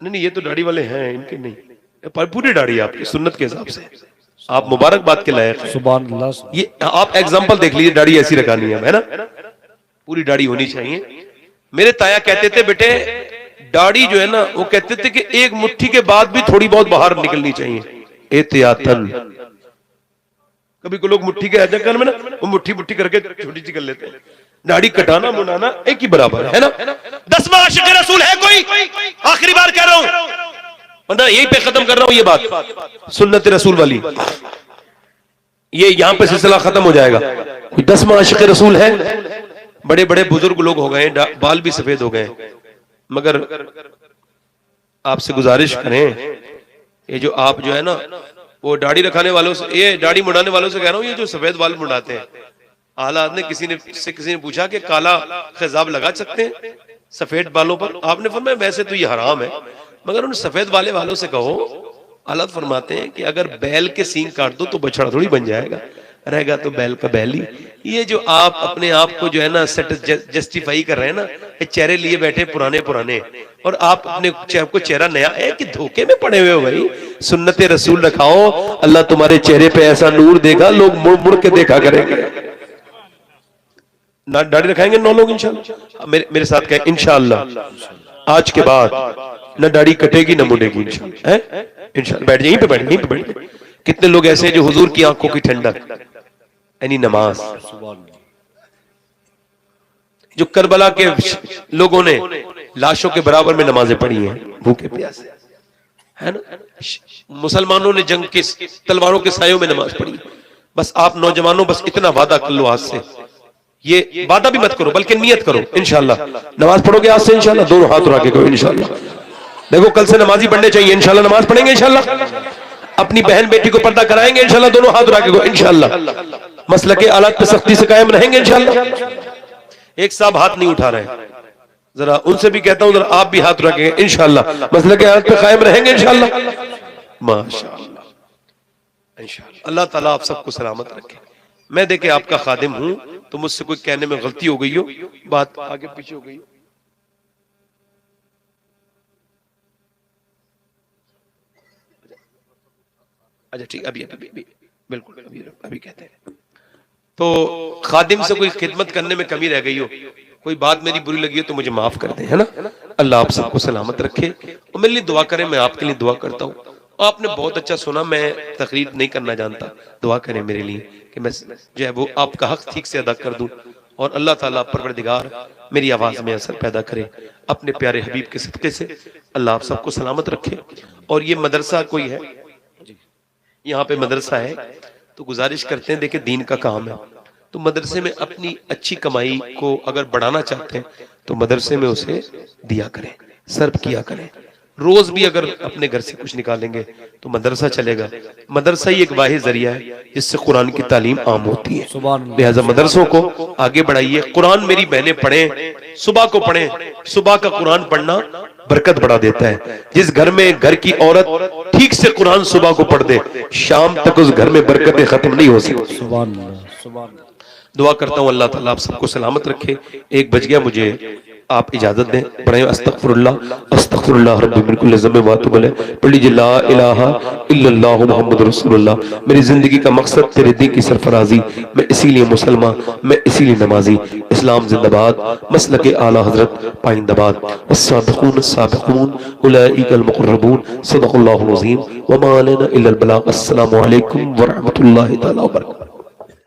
नहीं ये तो दाढ़ी वाले हैं, इनके नहीं, पर पूरी दाढ़ी आपकी सुन्नत के हिसाब से, आप मुबारकबाद के लायक हैं। सुभान अल्लाह। ये आप एग्जांपल देख लीजिए, दाढ़ी ऐसी रखानी है ना, पूरी दाढ़ी होनी चाहिए। मेरे ताया कहते थे बेटे दाढ़ी जो है ना, वो कहते थे कि एक मुट्ठी के बाद भी थोड़ी बहुत बाहर निकलनी चाहिए, एहतियातन। कभी को लोग मुट्ठी के अजकर में ना वो मुट्ठी मुट्ठी करके छोटी सी कर लेते हैं। दाढ़ी कटाना मुंडाना एक ही बराबर है ना। 10वां आशिक रसूल है कोई? आखिरी बार कह रहा हूं, वरना यहीं पे खत्म कर रहा हूं ये बात, सुन्नत रसूल वाली। ये यहां पे सिलसिला खत्म हो जाएगा। कोई 10वां आशिक रसूल है? बड़े बड़े बुजुर्ग लोग हो गए, बाल भी सफेद हो गए, मगर आपसे गुजारिश करें, ये जो आप जो है ना वो दाढ़ी रखाने वालों से, ये दाढ़ी मुड़ाने वालों से कह रहा हूं, ये जो सफेद बाल मुड़ाते हैं, आला ने किसी ने पूछा कि काला खिजाब लगा सकते हैं सफेद बालों पर? आपने फरमाया वैसे तो ये हराम है, मगर उन सफेद वाले वालों से कहो। आला फरमाते हैं कि अगर बैल के सींग काट दो तो बछड़ा थोड़ी बन जाएगा, रहेगा तो बैल का बैल ही। ये जो आप अपने आप को जो है ना जस्टिफाई कर रहे हैं ना, ये चेहरे लिए बैठे पुराने पुराने, और आप अपने को चेहरा नया है कि धोखे में पड़े हुए हो भाई। सुन्नत रसूल रखाओ, अल्लाह तुम्हारे चेहरे पे ऐसा नूर देगा, लोग मुड़ मुड़ के देखा करेंगे। ना दाढ़ी रखाएंगे 9 लोग इंशाल्लाह, मेरे साथ कहें इंशाल्लाह आज के बाद ना दाढ़ी कटेगी ना मुड़ेगी इंशाल्लाह। इंशाल्लाह बैठ जाइए, यहीं पे बैठ, यहीं पे बैठ। कितने लोग ऐसे हैं जो हुजूर की आंखों की ठंडक यानी नमाज, जो करबला के लोगों ने लाशों के बराबर में नमाजें पढ़ी हैं भूखे प्यासे, है ना। मुसलमानों ने जंग के तलवारों के सायों में नमाज पढ़ी। बस आप नौजवानों बस इतना वादा कर लो आज से ये वादा भी मत करो, बल्कि नियत करो इंशाल्लाह। नमाज पढ़ोगे आज से इंशाल्लाह, दोनों हाथ उठा के करो इंशाल्लाह। देखो कल से नमाजी पढ़ने चाहिए इंशाल्लाह, नमाज पढ़ेंगे इंशाल्लाह। अपनी बहन बेटी को पर्दा कराएंगे इंशाल्लाह, दोनों हाथ उठा के करो इंशाल्लाह। मसले के आलात पे सख्ती से कायम रहेंगे इंशाल्लाह। एक साहब हाथ नहीं उठा रहे, जरा उनसे भी कहता हूं जरा आप भी हाथ रखेंगे इंशाल्लाह, मसले के हाथ पे कायम रहेंगे इंशाल्लाह। माशाअल्लाह इंशाल्लाह। अल्लाह ताला आप सबको सलामत रखे। मैं देखे आपका खादिम हूं, तो मुझसे कोई कहने में गलती हो गई हो, बात आगे पीछे हो गई हो, अच्छा ठीक, अभी अभी अभी बिल्कुल अभी कहते हैं। तो खादिम से कोई खिदमत करने में कमी रह गई हो, कोई बात मेरी बुरी लगी हो तो मुझे माफ कर दें, है ना। अल्लाह आप सबको सलामत रखे और मेरे लिए दुआ करें, मैं आपके लिए दुआ करता हूँ। आपने बहुत अच्छा सुना, मैं तकरीर नहीं करना जानता, दुआ करें मेरे लिए कि मैं जो है वो आपका हक ठीक से अदा कर दूं और अल्लाह ताला परवरदिगार मेरी आवाज में असर पैदा करे अपने प्यारे हबीब के सदके से। अल्लाह आप सबको सलामत रखे। और ये मदरसा कोई है, यहाँ पे मदरसा है, तो गुजारिश करते हैं, देखिए दीन का काम है, तो मदरसे में अपनी अच्छी कमाई को अगर बढ़ाना चाहते हैं तो मदरसे में उसे दिया करें, सर्व किया करें। रोज भी अगर अपने घर से कुछ निकालेंगे तो मदरसा चलेगा। मदरसा ही एक वाहिद जरिया है जिससे कुरान की तालीम आम होती है। लिहाजा मदरसों को आगे बढ़ाइए। कुरान मेरी बहनें पढ़ें, सुबह को पढ़ें, सुबह का कुरान पढ़ना बरकत बढ़ा देता है। जिस घर में घर की औरत ठीक से कुरान सुबह को पढ़ दे, शाम तक उस घर में बरकतें खत्म नहीं हो सकती। दुआ करता हूँ अल्लाह ताला आप सबको सलामत रखे। 1 बज गया, मुझे आप इजाजत दें। पढ़े अस्तगफिरुल्लाह अस्तगफिरुल्लाह रब्बी मिन कुल्लि ज़ंबिन व अतूबु इलैह। पढ़िए ला इलाहा इल्लल्लाहु मुहम्मदुर रसूलुल्लाह। मेरी जिंदगी का मकसद तेरे दीन की सरफराजी, मैं इसीलिए मुसलमान, मैं इसीलिए नमाजी। इस्लाम जिंदाबाद, मसलक आला हजरत पाइंदाबाद। अस्साबिकून अस्साबिकून उलाइकल मुक़र्रबून। सदक़ल्लाहुल अज़ीम व मा अलैना इल्लल बलाग। अस्सलामु अलैकुम व रहमतुल्लाहि तआला व बरकातहू।